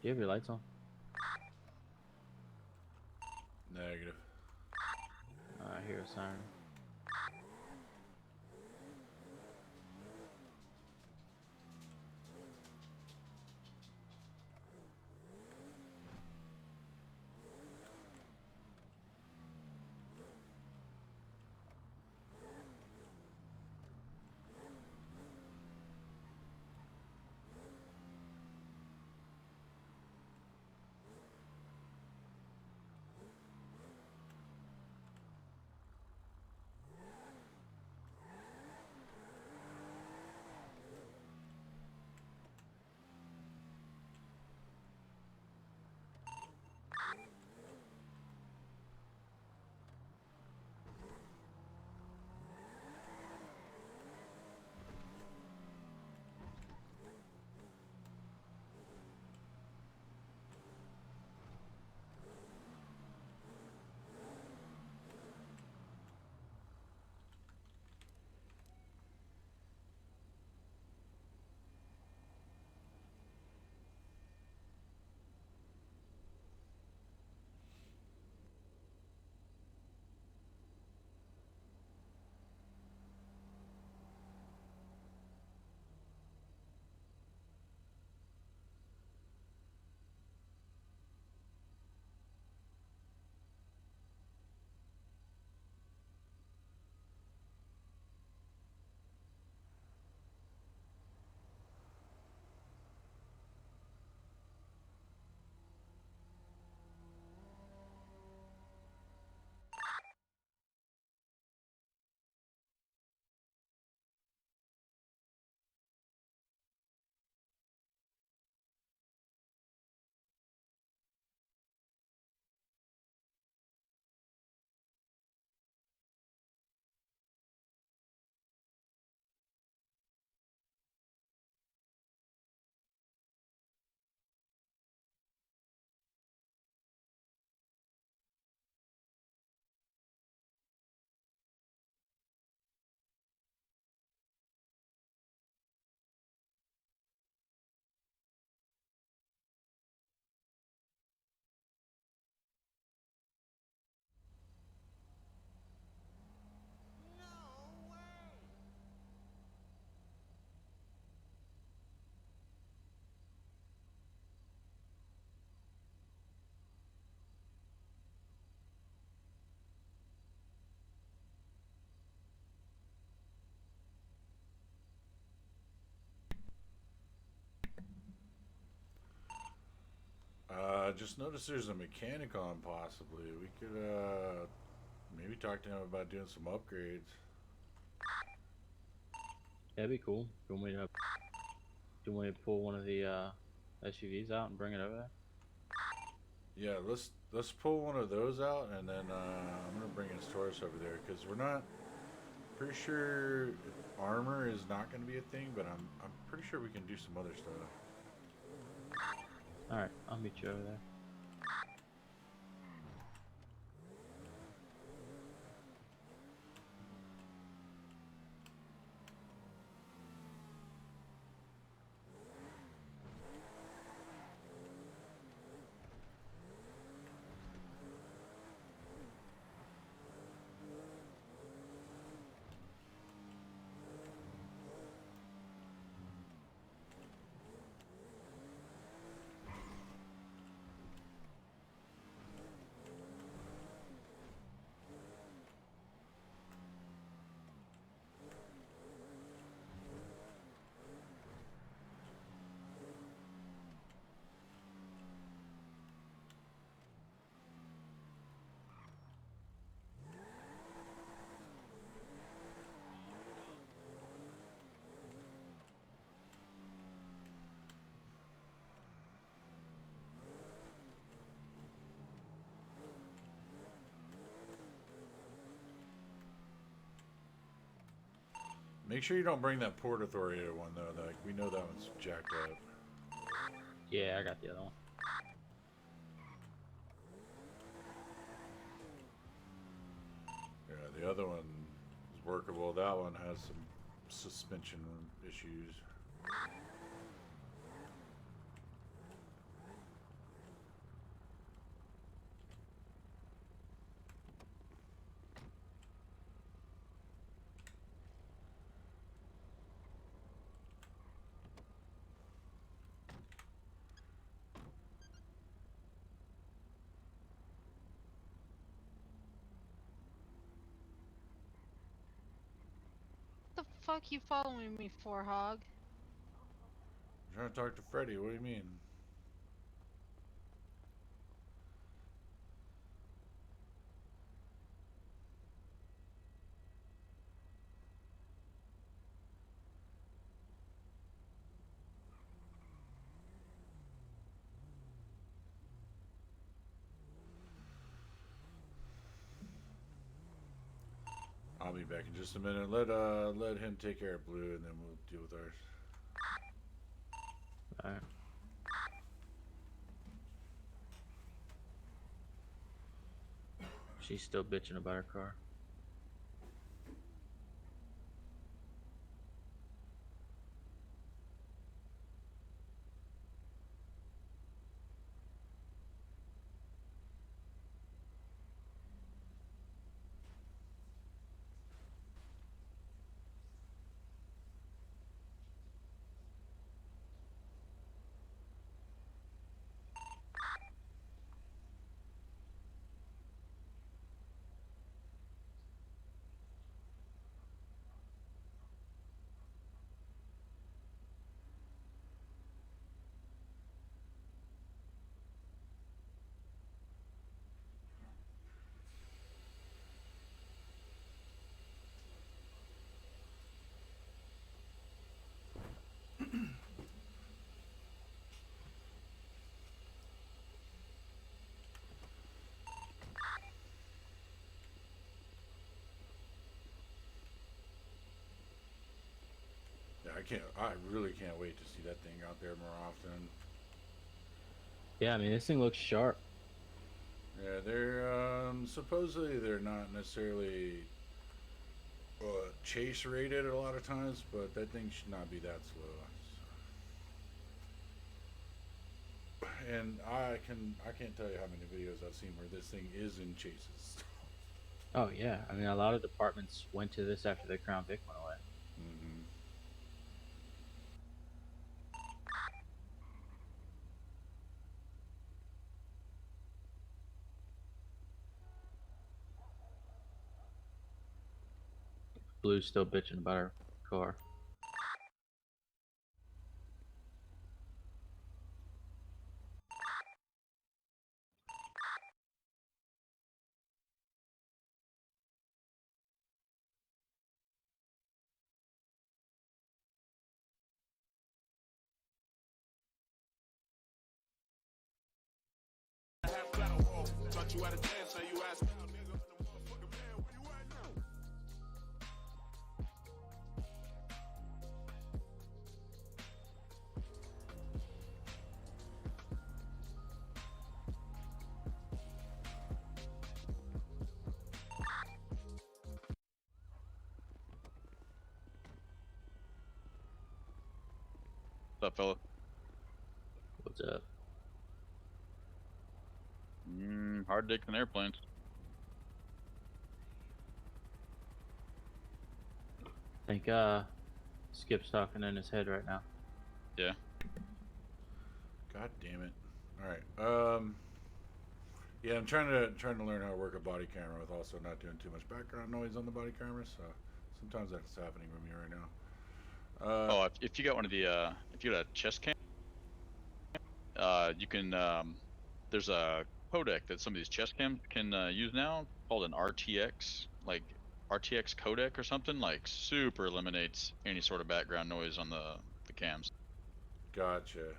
[SPEAKER 2] you have your lights on?
[SPEAKER 1] Negative.
[SPEAKER 2] I hear a siren.
[SPEAKER 1] Just noticed there's a mechanic on possibly. We could maybe talk to him about doing some upgrades.
[SPEAKER 2] That'd be cool. Do you want me to pull one of the SUVs out and bring it over there?
[SPEAKER 1] Yeah, let's pull one of those out, and then I'm gonna bring his Taurus over there because we're not pretty sure armor is not gonna be a thing, but I'm pretty sure we can do some other stuff.
[SPEAKER 2] All right, I'll meet you over there.
[SPEAKER 1] Make sure you don't bring that Port Authority one though. Like we know that one's jacked up.
[SPEAKER 2] Yeah, I got the other one.
[SPEAKER 1] Yeah, the other one is workable. That one has some suspension issues.
[SPEAKER 3] fuck you following me for, Hog?
[SPEAKER 1] I'm trying to talk to Freddy. What do you mean? I'll be back in just a minute. Let him take care of Blue, and then we'll deal with ours.
[SPEAKER 2] Alright. She's still bitching about her car. Yeah, I really can't wait to see that thing out there more often. Yeah, I mean, this thing looks sharp.
[SPEAKER 1] Yeah, they're supposedly they're not necessarily chase rated a lot of times, but that thing should not be that slow. And I can't tell you how many videos I've seen where this thing is in chases.
[SPEAKER 2] Oh yeah, I mean, a lot of departments went to this after the Crown Vic went away.
[SPEAKER 1] Mm-hmm.
[SPEAKER 2] Blue's still bitching about her car.
[SPEAKER 4] What's up, fella?
[SPEAKER 2] What's up?
[SPEAKER 4] Hard dicks and airplanes.
[SPEAKER 2] I think Skip's talking in his head right now.
[SPEAKER 4] Yeah.
[SPEAKER 1] God damn it! All right. Yeah, I'm trying to learn how to work a body camera with also not doing too much background noise on the body camera. So sometimes that's happening with me right now.
[SPEAKER 4] Oh, if you got one of the if you got a chest cam, you can there's a codec that some of these chest cams can use now called an RTX, like RTX codec or something. Like super eliminates any sort of background noise on the cams.
[SPEAKER 1] Gotcha.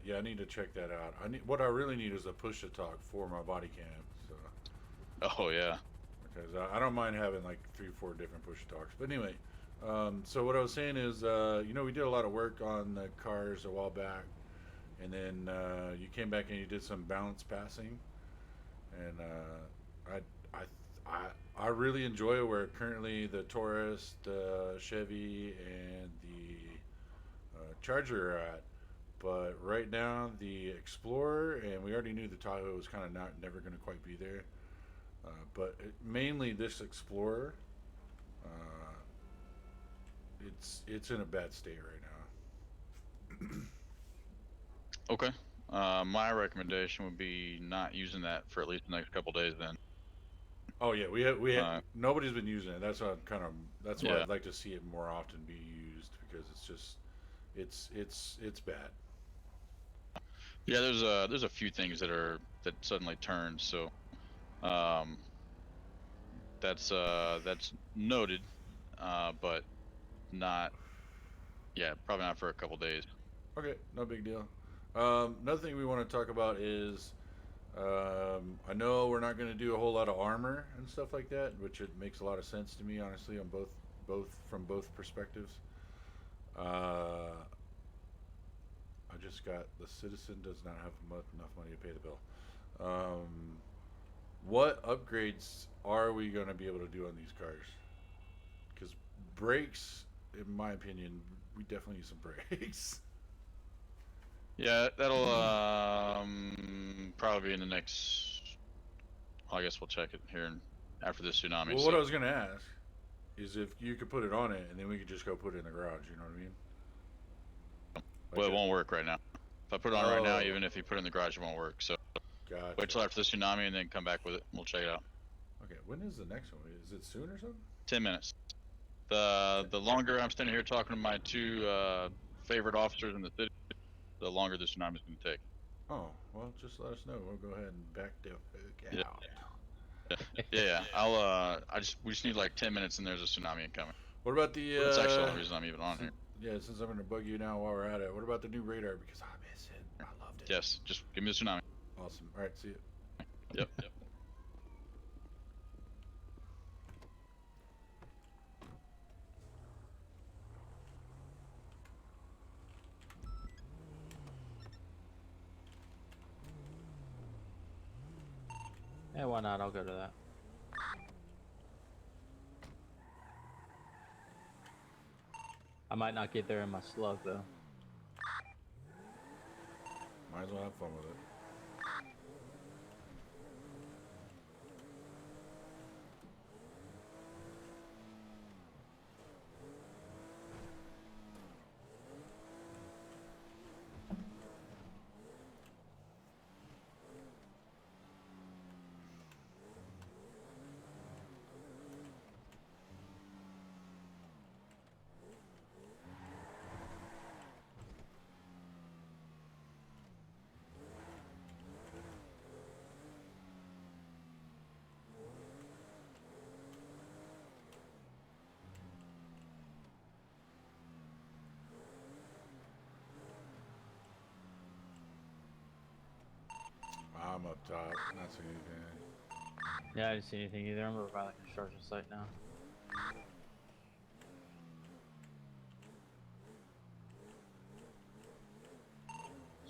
[SPEAKER 1] Yeah, I need to check that out. What I really need is a push to talk for my body cam. So
[SPEAKER 4] Oh yeah.
[SPEAKER 1] because I don't mind having like 3-4 different push to talks. But anyway, so what I was saying is, we did a lot of work on the cars a while back, and then you came back and you did some balance passing, and I really enjoy it. Where currently the Taurus, the Chevy, and the Charger are at. But right now, the Explorer, and we already knew the Tahoe was kind of never going to quite be there. Mainly this Explorer, uh, it's in a bad state right now.
[SPEAKER 4] Okay. My recommendation would be not using that for at least the next couple days then.
[SPEAKER 1] Oh yeah, we have
[SPEAKER 4] Uh,
[SPEAKER 1] nobody's been using it. That's why
[SPEAKER 4] yeah.
[SPEAKER 1] I'd like to see it more often be used because it's just it's bad.
[SPEAKER 4] Yeah, there's a few things that suddenly turned, so um, that's noted, but not, yeah, probably not for a couple days.
[SPEAKER 1] Okay, no big deal. Another thing we want to talk about is I know we're not going to do a whole lot of armor and stuff like that, which it makes a lot of sense to me, honestly, on both from both perspectives. I just got the citizen does not have enough money to pay the bill. What upgrades are we going to be able to do on these cars? Because brakes, in my opinion, we definitely need some brakes.
[SPEAKER 4] Yeah, that'll probably be in the next. Well, I guess we'll check it here after this tsunami.
[SPEAKER 1] Well, what
[SPEAKER 4] So
[SPEAKER 1] I was going to ask is if you could put it on it and then we could just go put it in the garage. You know what I mean?
[SPEAKER 4] well,
[SPEAKER 1] Like
[SPEAKER 4] it won't work right now. If I put it on right now,
[SPEAKER 1] oh,
[SPEAKER 4] even if you put it in the garage, it won't work. So wait
[SPEAKER 1] gotcha.
[SPEAKER 4] till after the tsunami and then come back with it. We'll check it out.
[SPEAKER 1] Okay, when is the next one? Is it soon or something?
[SPEAKER 4] 10 minutes. The longer I'm standing here talking to my two favorite officers in the city, the longer the tsunami is going to take.
[SPEAKER 1] Oh, well, just let us know. We'll go ahead and back the fuck
[SPEAKER 4] Yeah,
[SPEAKER 1] out.
[SPEAKER 4] yeah. We just need like 10 minutes and there's a tsunami incoming.
[SPEAKER 1] What about the
[SPEAKER 4] That's actually the only reason I'm even on here.
[SPEAKER 1] yeah, since I'm gonna bug you now while we're at it, what about the new radar? Because I miss it. I loved it.
[SPEAKER 4] Yes, just give me the tsunami.
[SPEAKER 1] Awesome. All right, see you.
[SPEAKER 4] Yep.
[SPEAKER 2] Yeah, why not? I'll go to that. I might not get there in my slug though.
[SPEAKER 1] Might as well have fun with it. I'm up top, not seeing anything.
[SPEAKER 2] Yeah, I didn't see anything either. I'm over by the construction site now.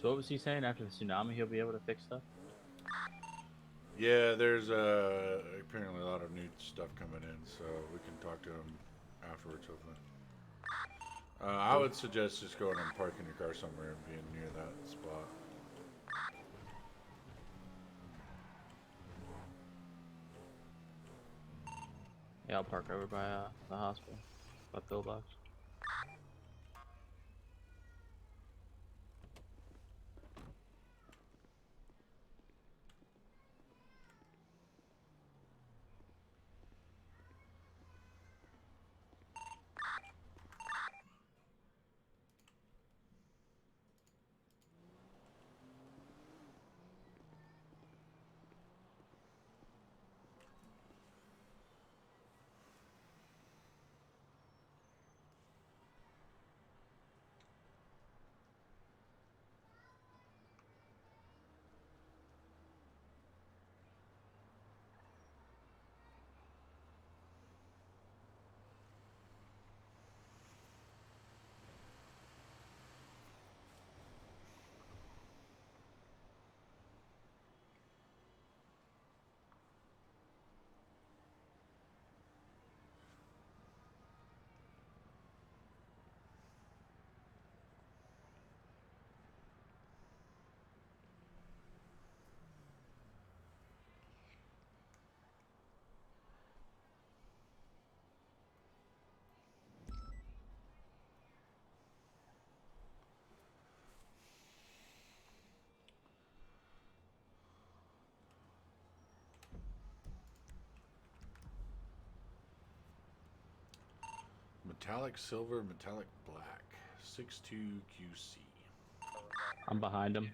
[SPEAKER 2] So what was he saying? After the tsunami, he'll be able to fix stuff?
[SPEAKER 1] Yeah, there's apparently a lot of new stuff coming in, so we can talk to him afterwards, hopefully. I would suggest just going and parking your car somewhere and being near that spot.
[SPEAKER 2] Yeah, I'll park over by the hospital, by pillbox.
[SPEAKER 1] Metallic silver, metallic black. 62 QC.
[SPEAKER 2] I'm behind him.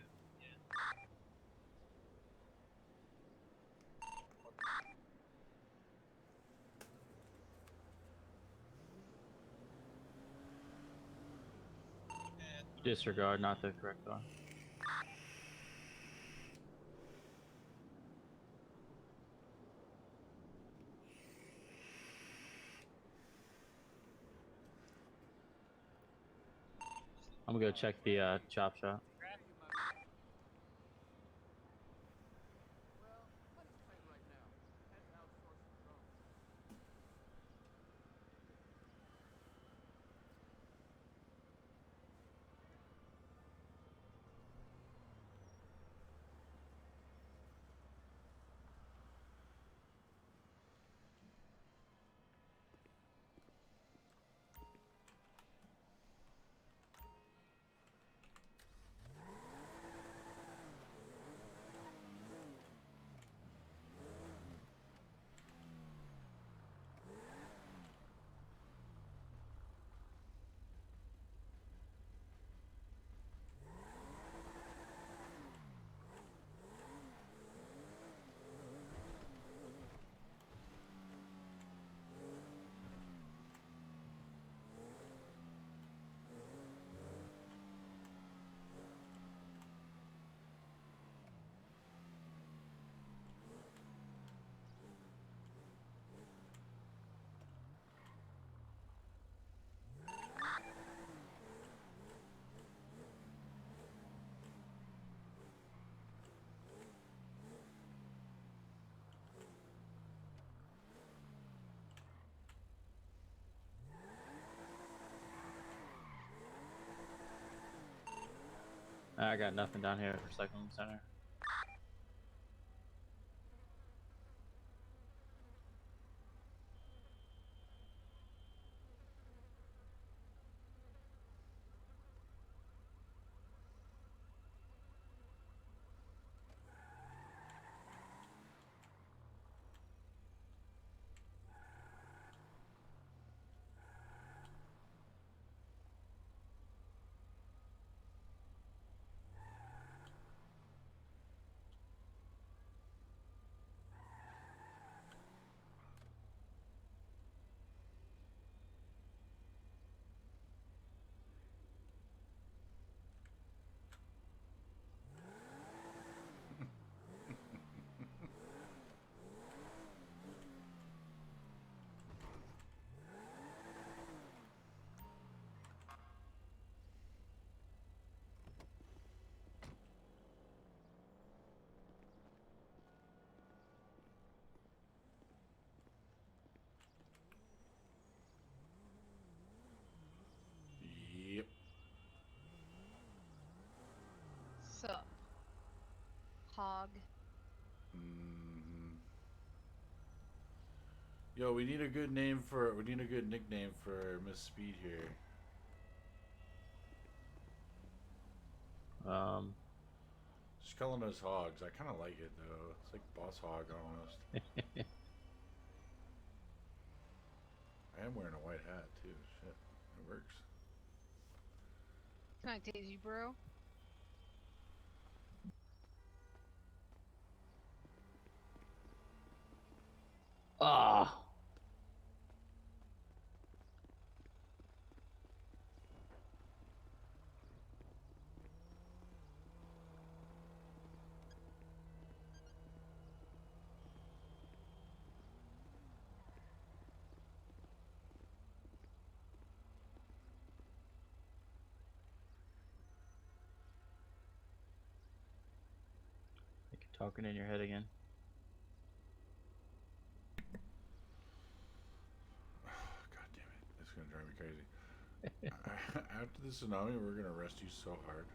[SPEAKER 2] Disregard, not the correct one. I'm gonna go check the chop shop. I got nothing down here for recycling center.
[SPEAKER 1] Yep.
[SPEAKER 3] Sup, hog.
[SPEAKER 1] Mm-hmm. Yo, we need a good name for. We need a good nickname for Miss Speed here. Just calling us hogs. I kind of like it though. It's like Boss Hog almost. I am wearing a white hat too. Shit, it works.
[SPEAKER 3] Can I tase you, bro?
[SPEAKER 2] Ah. Like you're talking in your head again.
[SPEAKER 1] God damn it. It's gonna drive me crazy. After the tsunami, we're gonna arrest you so hard.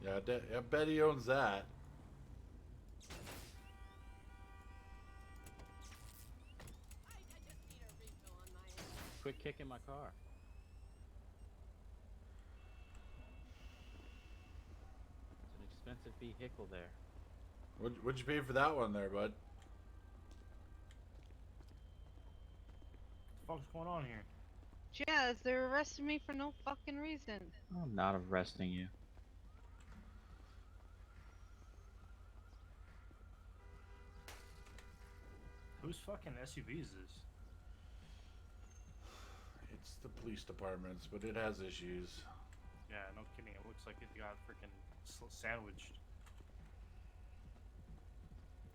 [SPEAKER 1] Yeah, I bet he owns that.
[SPEAKER 2] Quit kicking my car. expensive vehicle there.
[SPEAKER 1] What'd you pay for that one there, bud?
[SPEAKER 5] What the fuck's going on here?
[SPEAKER 3] Jazz, they're arresting me for no fucking reason.
[SPEAKER 2] I'm not arresting you.
[SPEAKER 5] Whose fucking SUV is this?
[SPEAKER 1] It's the police department's, but it has issues.
[SPEAKER 5] Yeah, no kidding. It looks like it got freaking sandwiched.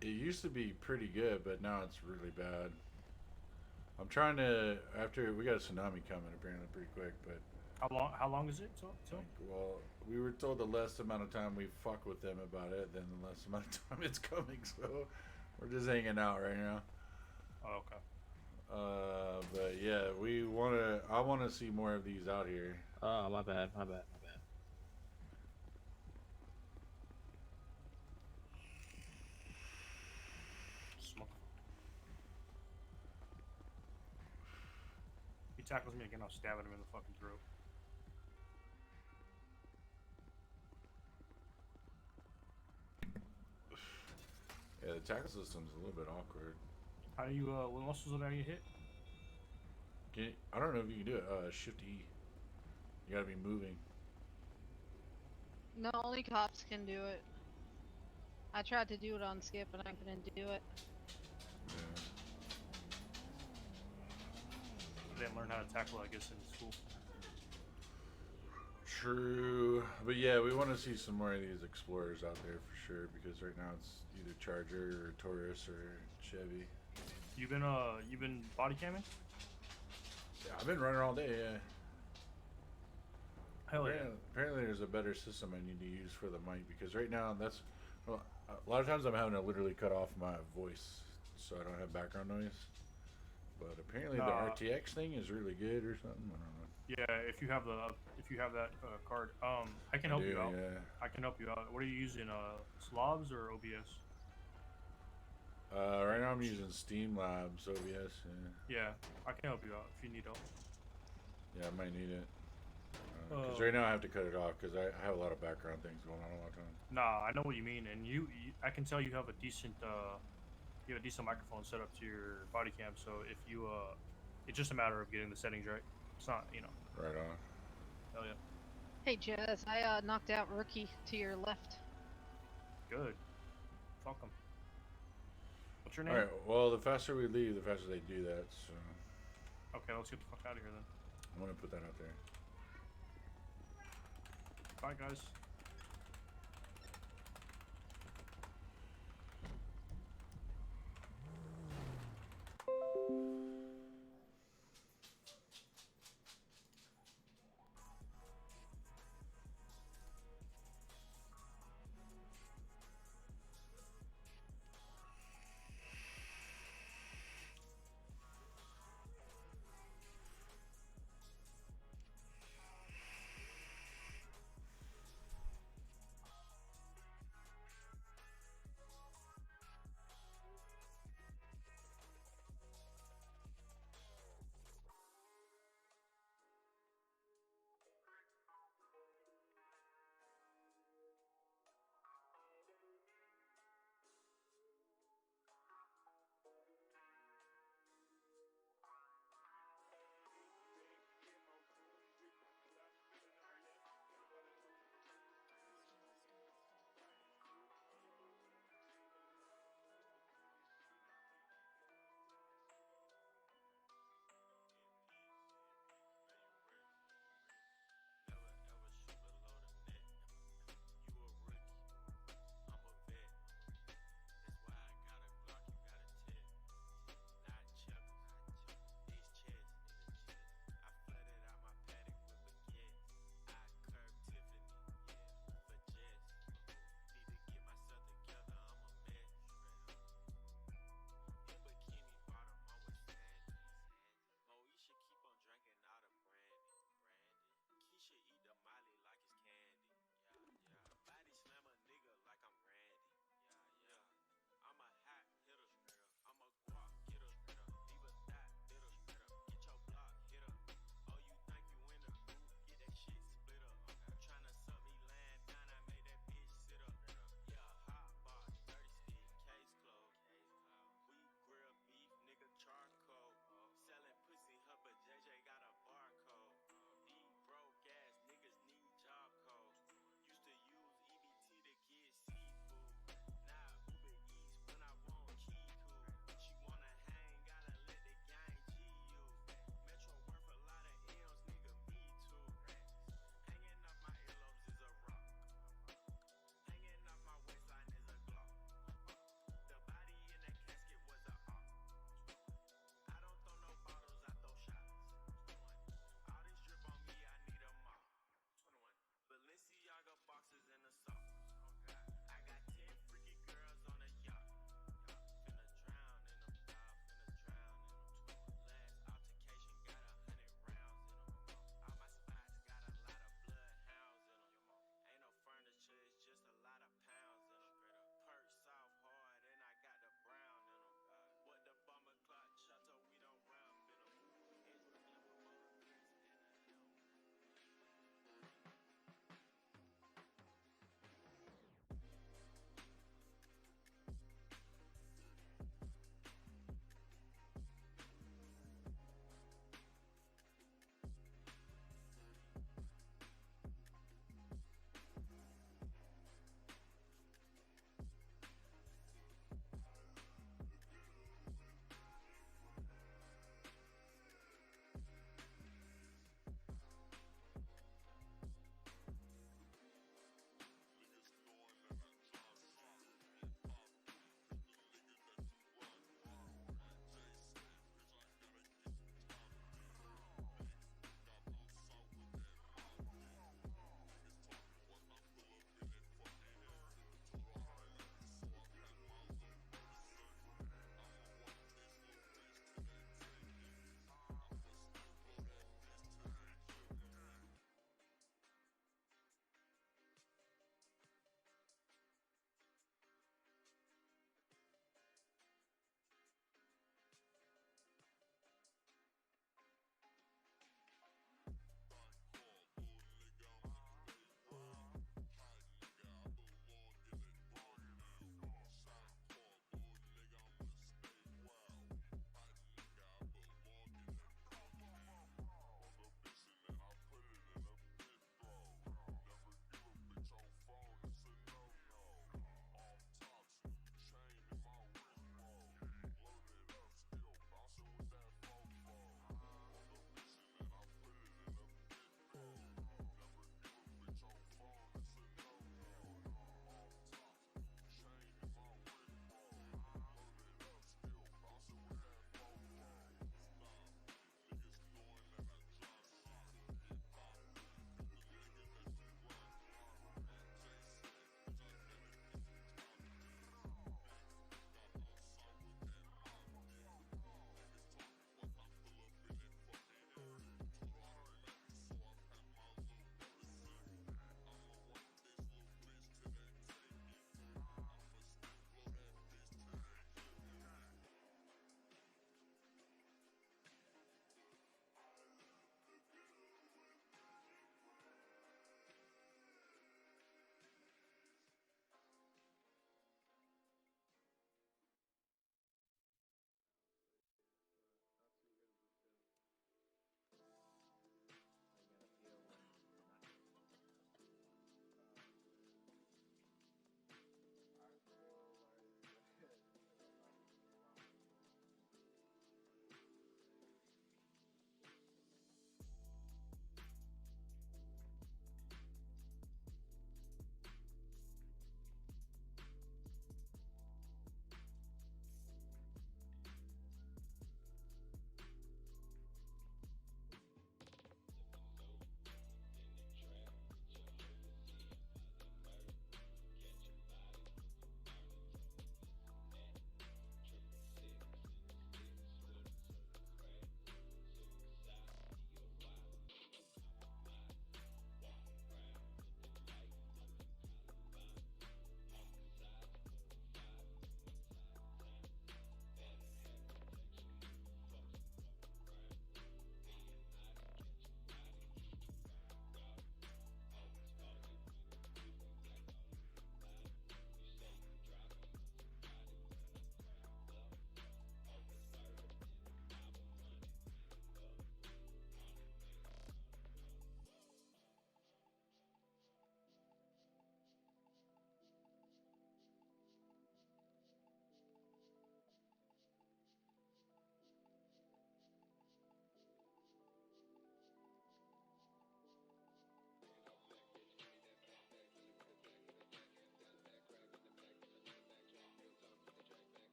[SPEAKER 1] It used to be pretty good, but now it's really bad. I'm trying to, after we got a tsunami coming apparently pretty quick, but
[SPEAKER 5] How long is it till?
[SPEAKER 1] well, we were told the less amount of time we fuck with them about it, then the less amount of time it's coming. So we're just hanging out right now.
[SPEAKER 5] Oh, okay.
[SPEAKER 1] But yeah, I wanna see more of these out here.
[SPEAKER 2] Oh, my bad.
[SPEAKER 5] Smoke. He tackles me again, I'll stab him in the fucking throat.
[SPEAKER 1] Yeah, the tackle system's a little bit awkward.
[SPEAKER 5] How do you, what muscles are you hit?
[SPEAKER 1] I don't know if you can do it. Shift E. You gotta be moving.
[SPEAKER 3] No, only cops can do it. I tried to do it on Skip and I couldn't do it.
[SPEAKER 1] Yeah.
[SPEAKER 5] I didn't learn how to tackle, I guess, in school.
[SPEAKER 1] True, but yeah, we want to see some more of these Explorers out there for sure, because right now it's either Charger or Taurus or Chevy.
[SPEAKER 5] You been body camming?
[SPEAKER 1] Yeah, I've been running all day. Yeah.
[SPEAKER 5] Hell yeah.
[SPEAKER 1] Apparently, there's a better system I need to use for the mic, because right now well, a lot of times I'm having to literally cut off my voice so I don't have background noise. But apparently the RTX thing is really good or something. I don't know.
[SPEAKER 5] Yeah, if you have that card, I can help you out.
[SPEAKER 1] Yeah.
[SPEAKER 5] I can help you out. What are you using? Slobs or OBS?
[SPEAKER 1] Right now I'm using Steamlabs OBS.
[SPEAKER 5] Yeah, I can help you out if you need help.
[SPEAKER 1] Yeah, I might need it. Because right now I have to cut it off because I have a lot of background things going on a lot of times.
[SPEAKER 5] Nah, I know what you mean, and I can tell you have a decent microphone set up to your body cam. So if you it's just a matter of getting the settings right. It's not,
[SPEAKER 1] Right on.
[SPEAKER 5] Hell yeah.
[SPEAKER 3] Hey Jazz, I knocked out Rookie to your left.
[SPEAKER 5] Good. Fuck 'em. What's your name?
[SPEAKER 1] Alright, well, the faster we leave, the faster they do that, so
[SPEAKER 5] Okay, let's get the fuck out of here then.
[SPEAKER 1] I'm gonna put that out there.
[SPEAKER 5] Bye, guys.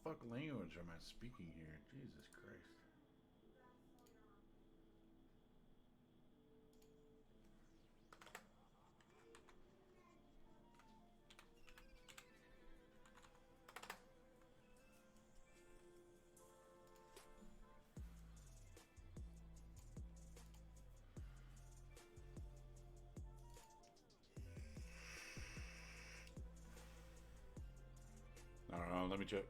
[SPEAKER 1] fuck language am I speaking here? Jesus Christ. I don't know. Let me check.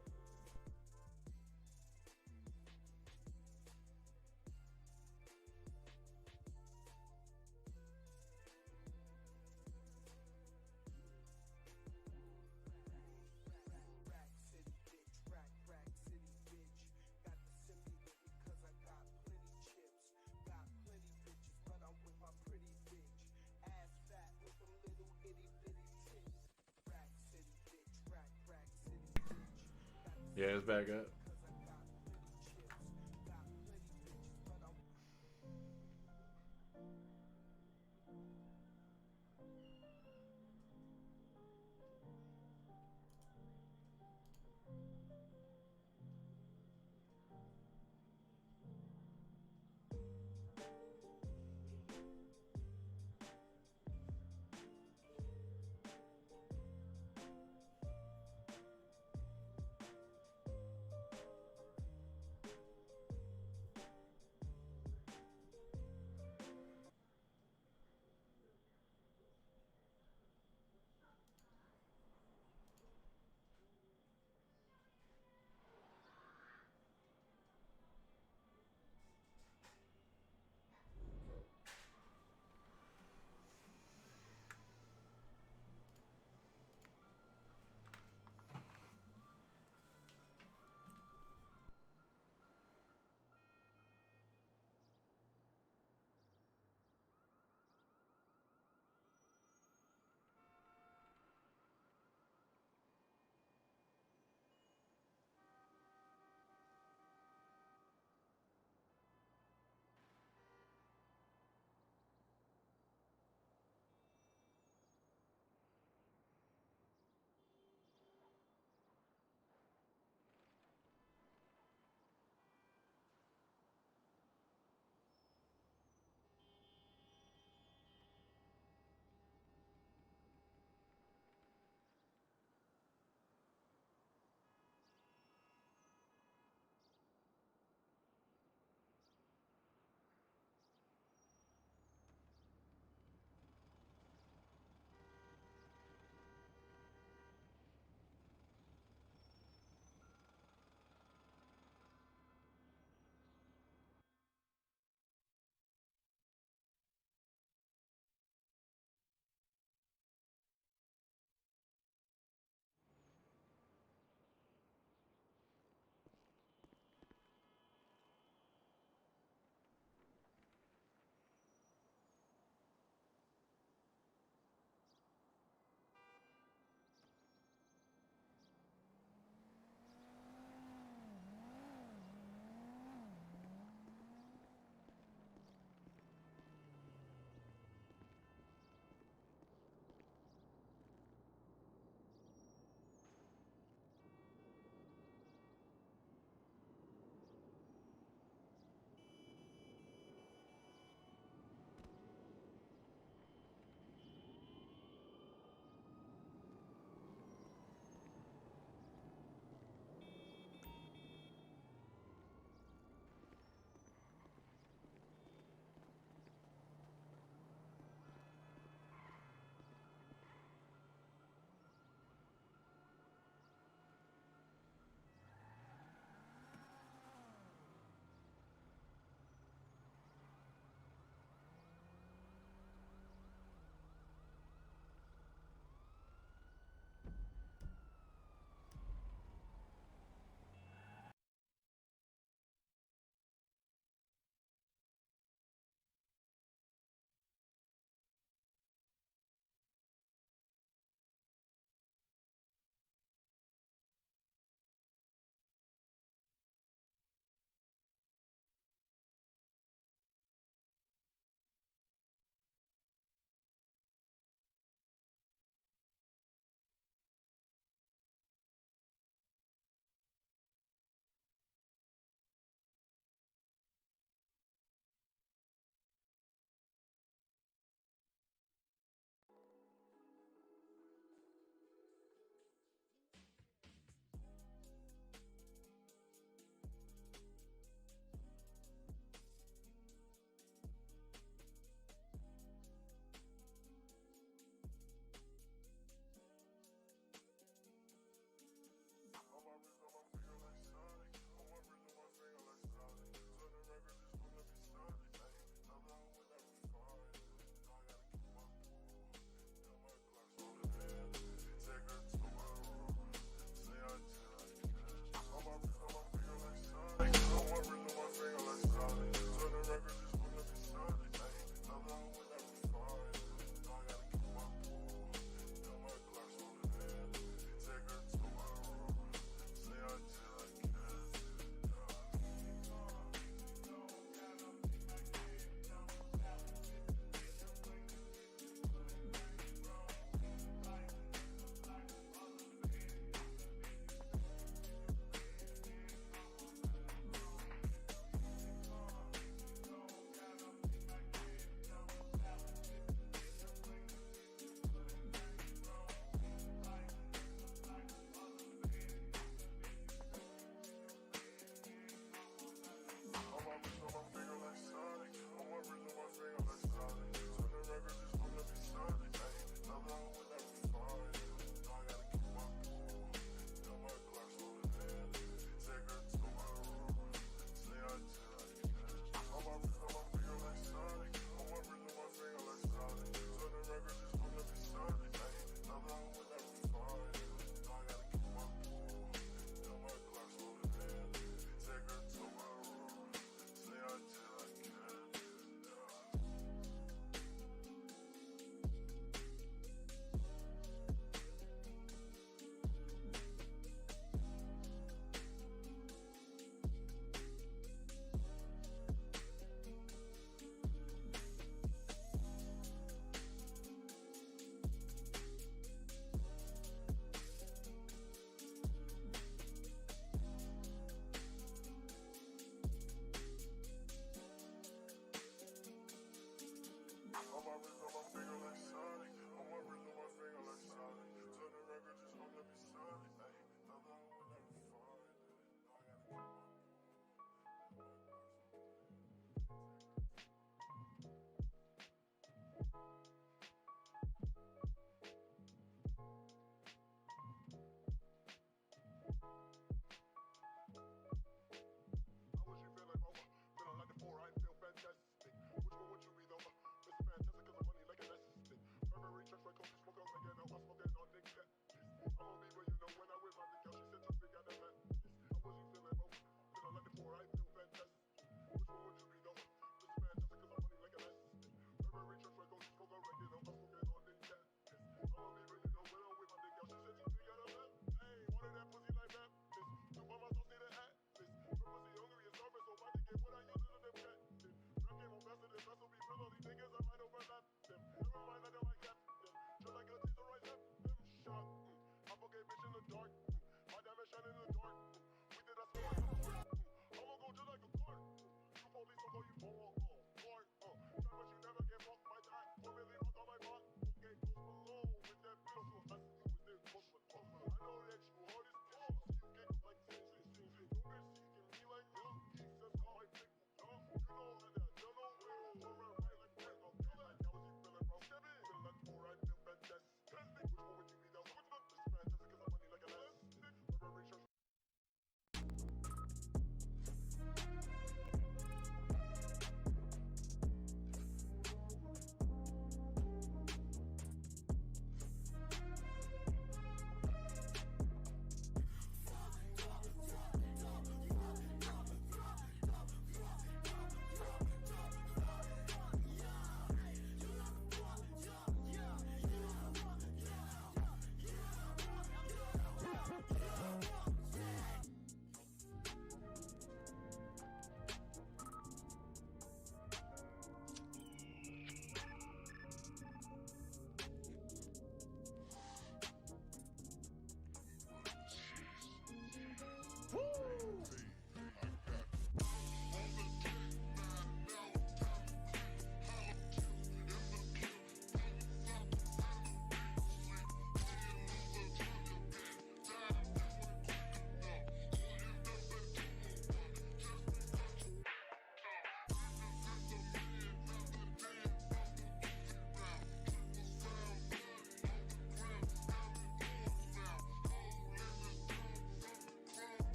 [SPEAKER 1] Yeah, it's back up.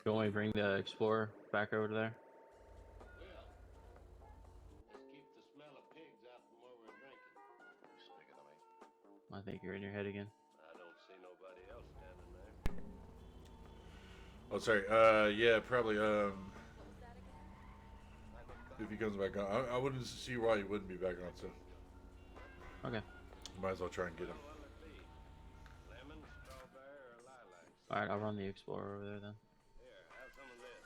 [SPEAKER 2] You want me to bring the Explorer back over there?
[SPEAKER 6] Let's keep the smell of pigs out from where we're drinking.
[SPEAKER 7] Speaking of me,
[SPEAKER 2] I think you're in your head again.
[SPEAKER 6] I don't see nobody else standing there.
[SPEAKER 1] Oh, sorry. Yeah, probably. If he comes back on, I wouldn't see why he wouldn't be back on. So,
[SPEAKER 2] Okay.
[SPEAKER 1] might as well try and get him.
[SPEAKER 6] What'll it be? Lemon, strawberry, or lilac?
[SPEAKER 2] All right, I'll run the Explorer over there then.
[SPEAKER 6] Here, have some of this.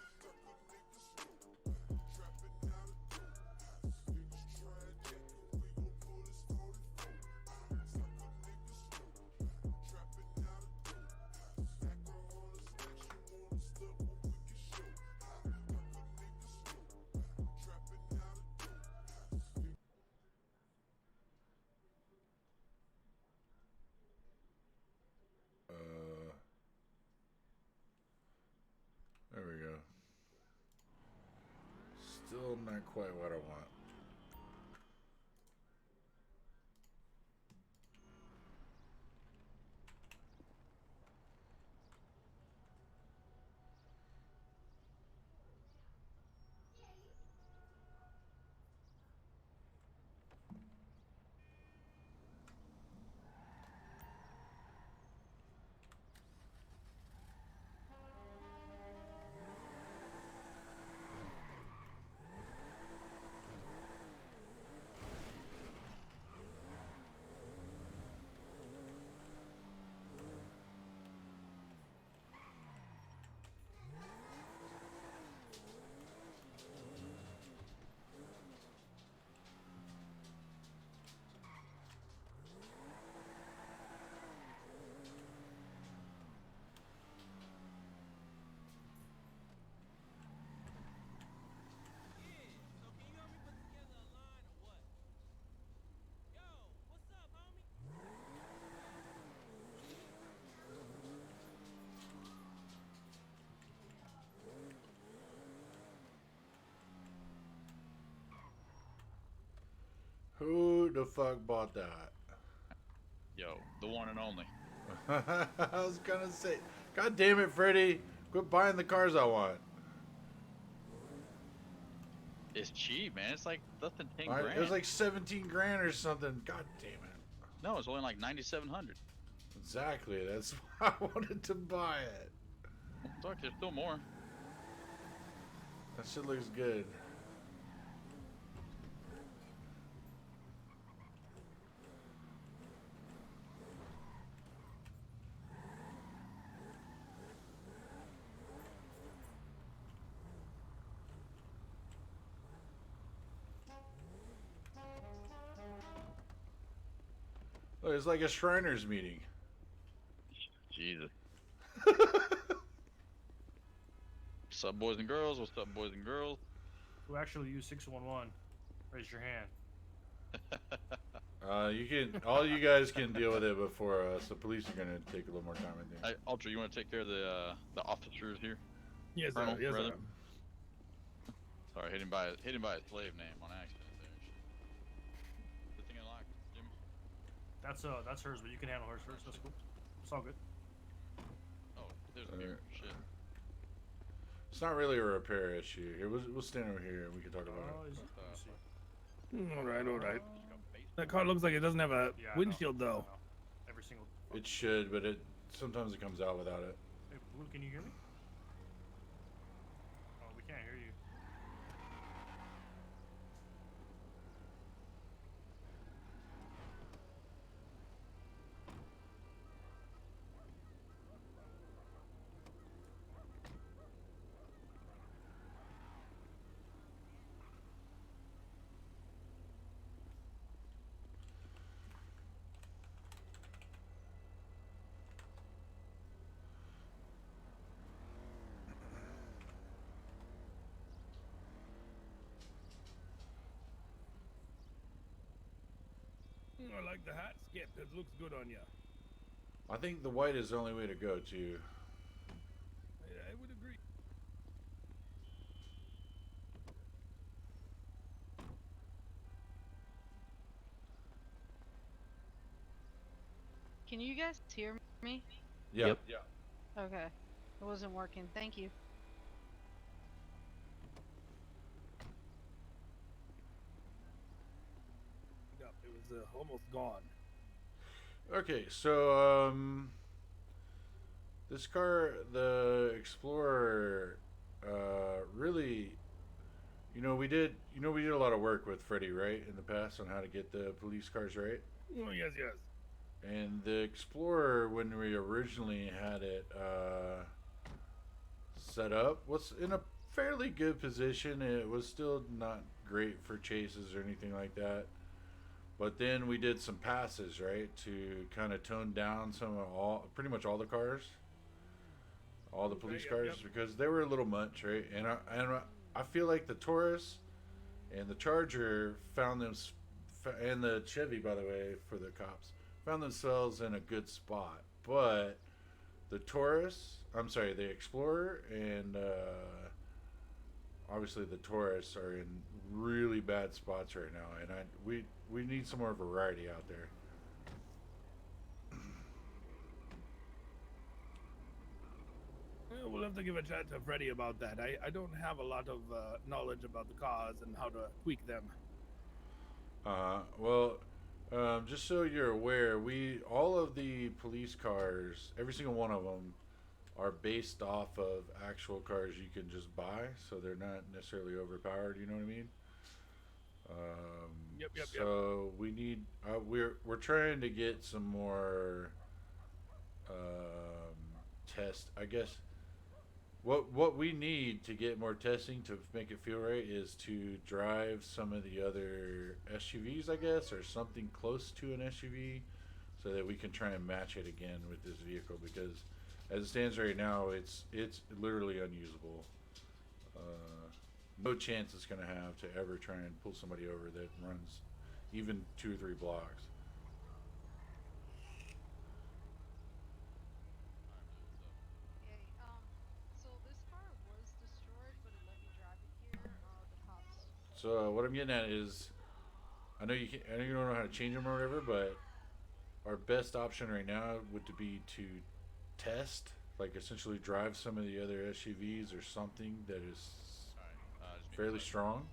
[SPEAKER 1] There we go. Still not quite what I want. the fuck bought that?
[SPEAKER 4] Yo, the one and only.
[SPEAKER 1] I was gonna say, God damn it, Freddy! Quit buying the cars I want.
[SPEAKER 4] It's cheap, man. It's like less than 10
[SPEAKER 1] It
[SPEAKER 4] grand.
[SPEAKER 1] was like 17 grand or something. God damn it.
[SPEAKER 4] No, it's only like 9,700.
[SPEAKER 1] Exactly. That's why I wanted to buy it.
[SPEAKER 4] Fuck, there's still more.
[SPEAKER 1] That shit looks good. Look, it's like a Shriners meeting.
[SPEAKER 4] Jesus. What's up, boys and girls? What's up, boys and girls?
[SPEAKER 5] Who actually used 611? Raise your hand.
[SPEAKER 1] You can, all you guys can deal with it before us. The police are gonna take a little more time, I think.
[SPEAKER 4] Hey, Ultra, you want to take care of the officers here?
[SPEAKER 7] Yes,
[SPEAKER 4] Colonel,
[SPEAKER 7] sir. Yes,
[SPEAKER 4] brother.
[SPEAKER 7] sir.
[SPEAKER 4] Sorry, hit him by a slave name on accident there. Good thing I locked, Jimmy.
[SPEAKER 5] That's hers, but you can handle hers first. That's cool. It's all good.
[SPEAKER 4] Oh, there's a mirror. Shit.
[SPEAKER 1] It's not really a repair issue. Here, we'll stand over here and we can talk about
[SPEAKER 5] Oh,
[SPEAKER 1] it.
[SPEAKER 5] is it? Let me see.
[SPEAKER 7] All right, all right. That car looks like it doesn't have a
[SPEAKER 5] Yeah, I know,
[SPEAKER 7] windshield,
[SPEAKER 5] I
[SPEAKER 7] though.
[SPEAKER 5] know. Every single.
[SPEAKER 1] It should, but sometimes it comes out without it.
[SPEAKER 5] Hey, Blue, can you hear me? Oh, we can't hear you.
[SPEAKER 7] I like the hat, Skip. It looks good on you.
[SPEAKER 1] I think the white is the only way to go, too.
[SPEAKER 7] I would agree.
[SPEAKER 3] Can you guys hear me?
[SPEAKER 1] Yeah.
[SPEAKER 2] Yep.
[SPEAKER 1] Yeah.
[SPEAKER 3] Okay. It wasn't working. Thank you.
[SPEAKER 7] Yep, it was almost gone.
[SPEAKER 1] Okay, so this car, the Explorer, really, we did a lot of work with Freddie, right, in the past on how to get the police cars right.
[SPEAKER 7] Oh, yes, yes.
[SPEAKER 1] And the Explorer, when we originally had it set up, was in a fairly good position. It was still not great for chases or anything like that. But then we did some passes, right, to kind of tone down pretty much all the cars, all the police cars, because they were a little much, right? And I feel like the Taurus and the Charger found them, and the Chevy, by the way, for the cops, found themselves in a good spot. But the the Explorer and obviously the Taurus are in really bad spots right now, and we need some more variety out there.
[SPEAKER 7] Yeah, we'll have to give a chat to Freddy about that. I don't have a lot of knowledge about the cars and how to tweak them.
[SPEAKER 1] Well, just so you're aware, all of the police cars, every single one of them, are based off of actual cars you can just buy, so they're not necessarily overpowered. You know what I mean?
[SPEAKER 7] Yep.
[SPEAKER 1] So we need we're trying to get some more test. I guess what we need to get more testing to make it feel right is to drive some of the other SUVs, I guess, or something close to an SUV, so that we can try and match it again with this vehicle, because as it stands right now, it's literally unusable. No chance it's going to have to ever try and pull somebody over that runs even 2 or 3 blocks.
[SPEAKER 3] Okay, so this car was destroyed, but it let me drive it here. The cops.
[SPEAKER 1] So what I'm getting at is, I know you can. I know you don't know how to change them or whatever, but our best option right now would to be to test, like essentially drive some of the other SUVs or something that is
[SPEAKER 4] Just be
[SPEAKER 1] fairly
[SPEAKER 4] quiet.
[SPEAKER 1] strong,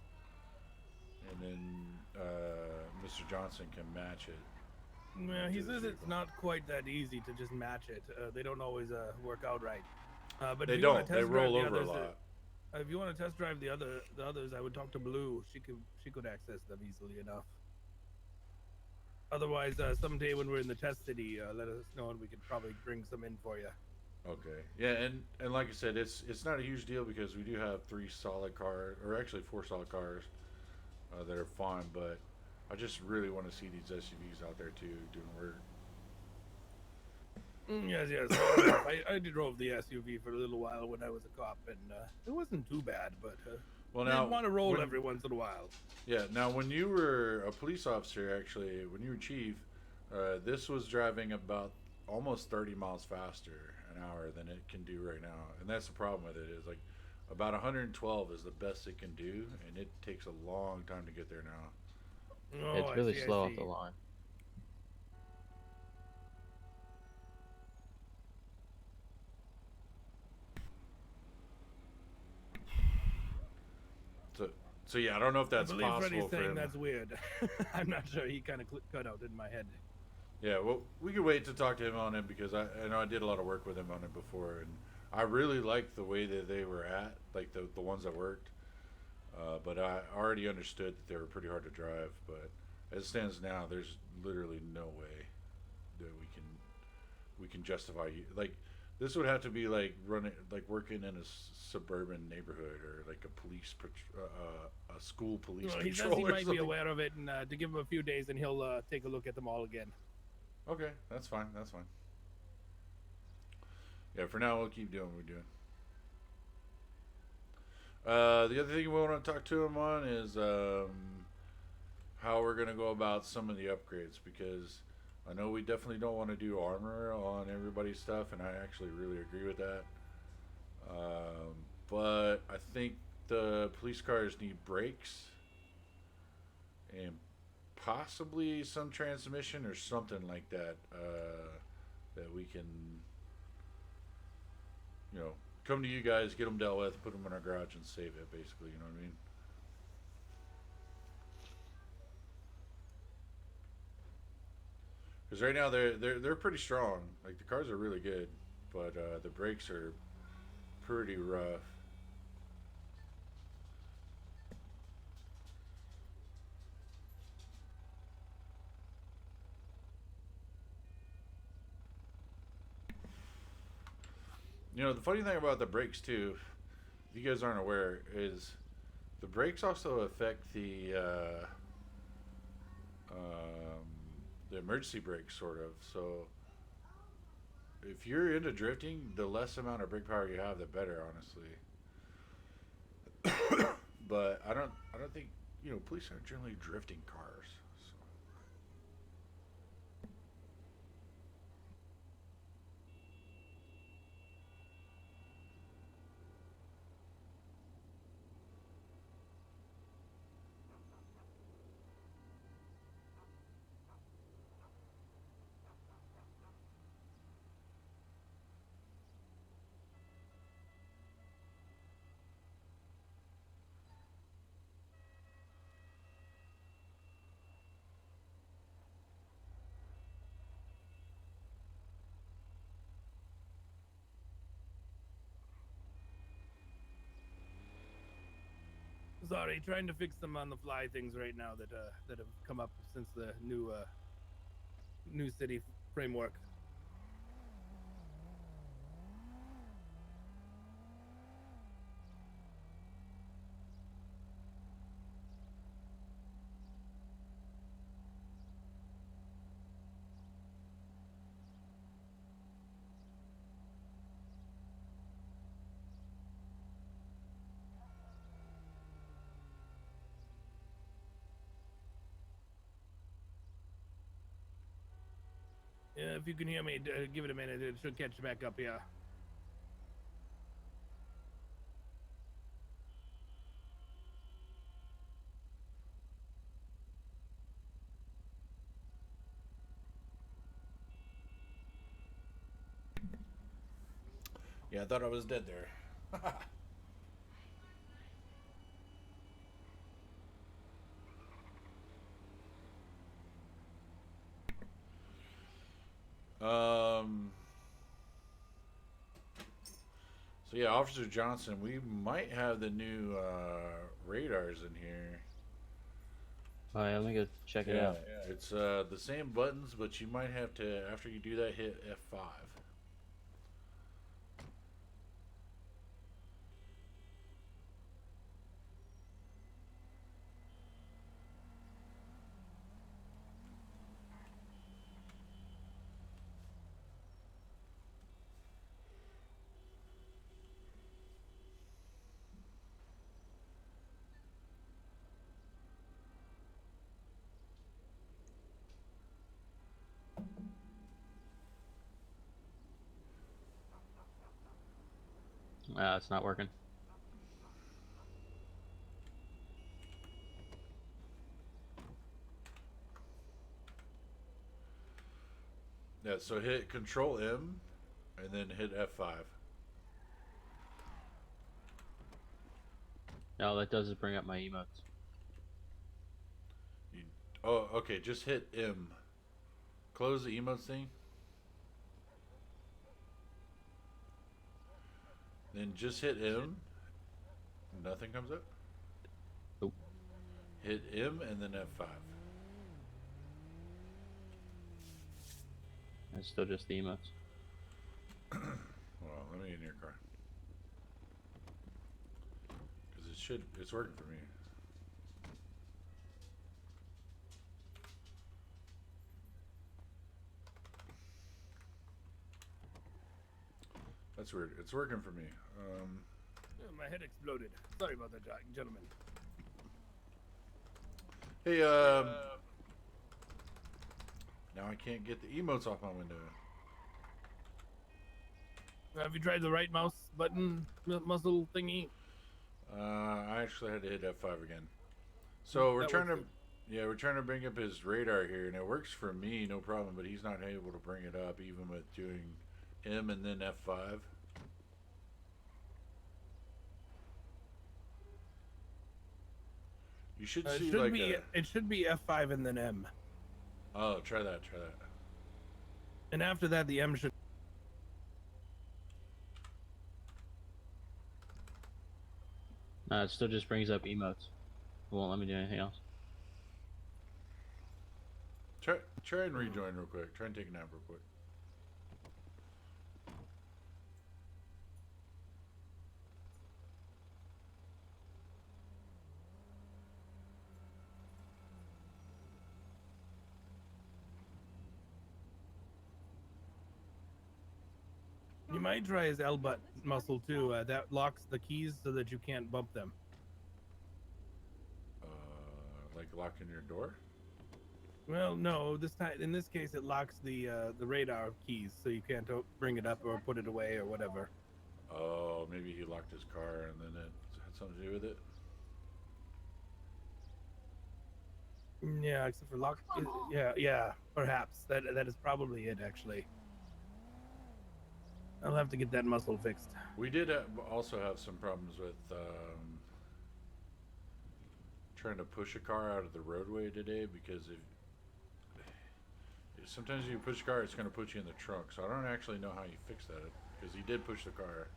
[SPEAKER 1] and then Mr. Johnson can match it.
[SPEAKER 7] Yeah, he
[SPEAKER 1] to the
[SPEAKER 7] says it's
[SPEAKER 1] vehicle.
[SPEAKER 7] not quite that easy to just match it. They don't always work out right. But
[SPEAKER 1] They
[SPEAKER 7] if you want
[SPEAKER 1] don't.
[SPEAKER 7] to
[SPEAKER 1] They
[SPEAKER 7] test drive
[SPEAKER 1] roll
[SPEAKER 7] the
[SPEAKER 1] over a
[SPEAKER 7] others,
[SPEAKER 1] lot.
[SPEAKER 7] if you want to test drive the others, I would talk to Blue. She could access them easily enough. Otherwise, someday when we're in the test city, let us know and we could probably bring some in for you.
[SPEAKER 1] Okay. Yeah, and like I said, it's not a huge deal because we do have 3 solid cars, or actually 4 solid cars that are fine. But I just really want to see these SUVs out there too doing work.
[SPEAKER 7] Yes. I drove the SUV for a little while when I was a cop, and it wasn't too bad. But
[SPEAKER 1] Well,
[SPEAKER 7] I
[SPEAKER 1] now
[SPEAKER 7] want to roll
[SPEAKER 1] when,
[SPEAKER 7] every once in a while.
[SPEAKER 1] yeah, now when you were a police officer, actually, when you were chief, this was driving about almost 30 miles faster an hour than it can do right now, and that's the problem with it is like about 112 is the best it can do, and it takes a long time to get there now.
[SPEAKER 7] Oh,
[SPEAKER 2] It's
[SPEAKER 7] I
[SPEAKER 2] really
[SPEAKER 7] see, I
[SPEAKER 2] slow off
[SPEAKER 7] see.
[SPEAKER 2] the line.
[SPEAKER 1] So, so yeah, I don't know if
[SPEAKER 7] I
[SPEAKER 1] that's
[SPEAKER 7] believe
[SPEAKER 1] possible
[SPEAKER 7] Freddy's
[SPEAKER 1] for
[SPEAKER 7] saying
[SPEAKER 1] him.
[SPEAKER 7] that's weird. I'm not sure. He kind of cut out in my head.
[SPEAKER 1] Yeah, well, we could wait to talk to him on it because I know I did a lot of work with him on it before, and I really liked the way that they were at, like the ones that worked. But I already understood that they were pretty hard to drive. But as it stands now, there's literally no way that we can justify you. Like this would have to be like running, like working in a suburban neighborhood or like a school police
[SPEAKER 7] Well, he says
[SPEAKER 1] patrol
[SPEAKER 7] he
[SPEAKER 1] or
[SPEAKER 7] might be
[SPEAKER 1] something.
[SPEAKER 7] aware of it, and to give him a few days, and he'll take a look at them all again.
[SPEAKER 1] Okay, that's fine. That's fine. Yeah, for now we'll keep doing what we're doing. The other thing we want to talk to him on is how we're gonna go about some of the upgrades because I know we definitely don't want to do armor on everybody's stuff, and I actually really agree with that. But I think the police cars need brakes and possibly some transmission or something like that that we can, come to you guys, get them dealt with, put them in our garage, and save it. Basically, you know what I mean? Because right now they're pretty strong. Like the cars are really good, but the brakes are pretty rough. The funny thing about the brakes too, if you guys aren't aware, is the brakes also affect the emergency brakes, sort of. So if you're into drifting, the less amount of brake power you have, the better, honestly. But I don't think police aren't generally drifting cars. So.
[SPEAKER 7] Sorry, trying to fix some on the fly things right now that have come up since the new city framework. Yeah, if you can hear me, give it a minute. It should catch back up here.
[SPEAKER 1] Yeah, I thought I was dead there. So yeah, Officer Johnson, we might have the new radars in here.
[SPEAKER 2] Oh yeah, let me go check it out.
[SPEAKER 1] It's the same buttons, but you might have to, after you do that, hit F5.
[SPEAKER 2] It's not working.
[SPEAKER 1] Yeah, so hit Control M, and then hit F5.
[SPEAKER 2] All that does is bring up my emotes.
[SPEAKER 1] Oh, okay, just hit M. Close the emotes thing. Then just hit M. Nothing comes up.
[SPEAKER 2] Nope.
[SPEAKER 1] Hit M and then F5.
[SPEAKER 2] It's still just the emotes.
[SPEAKER 1] Well, let me get in your car. Because it's working for me. That's weird. It's working for me.
[SPEAKER 7] My head exploded. Sorry about that, gentlemen.
[SPEAKER 1] Hey, now I can't get the emotes off my window.
[SPEAKER 7] Have you tried the right mouse button muscle thingy?
[SPEAKER 1] I actually had to hit F5 again. So we're
[SPEAKER 7] That
[SPEAKER 1] trying to,
[SPEAKER 7] works
[SPEAKER 1] yeah, we're trying to bring up his radar here, and it works for me, no problem. But he's not able to bring it up, even with doing M and then F5. You should see
[SPEAKER 7] It should
[SPEAKER 1] like
[SPEAKER 7] be,
[SPEAKER 1] a.
[SPEAKER 7] it should be F5 and then M.
[SPEAKER 1] Oh, try that. Try that.
[SPEAKER 7] And after that, the M should.
[SPEAKER 2] It still just brings up emotes. It won't let me do anything else.
[SPEAKER 1] Try and rejoin real quick. Try and take a nap real quick.
[SPEAKER 7] You might try his L button muscle too. That locks the keys so that you can't bump them.
[SPEAKER 1] Like locking your door.
[SPEAKER 7] Well, no. This time, in this case, it locks the radar keys, so you can't bring it up or put it away or whatever.
[SPEAKER 1] Oh, maybe he locked his car and then it had something to do with it.
[SPEAKER 7] Yeah, except for lock. Yeah, perhaps that is probably it. Actually, I'll have to get that muscle fixed.
[SPEAKER 1] We did also have some problems with trying to push a car out of the roadway today, because if sometimes you push a car, it's going to put you in the trunk. So I don't actually know how you fix that, because he did push the car.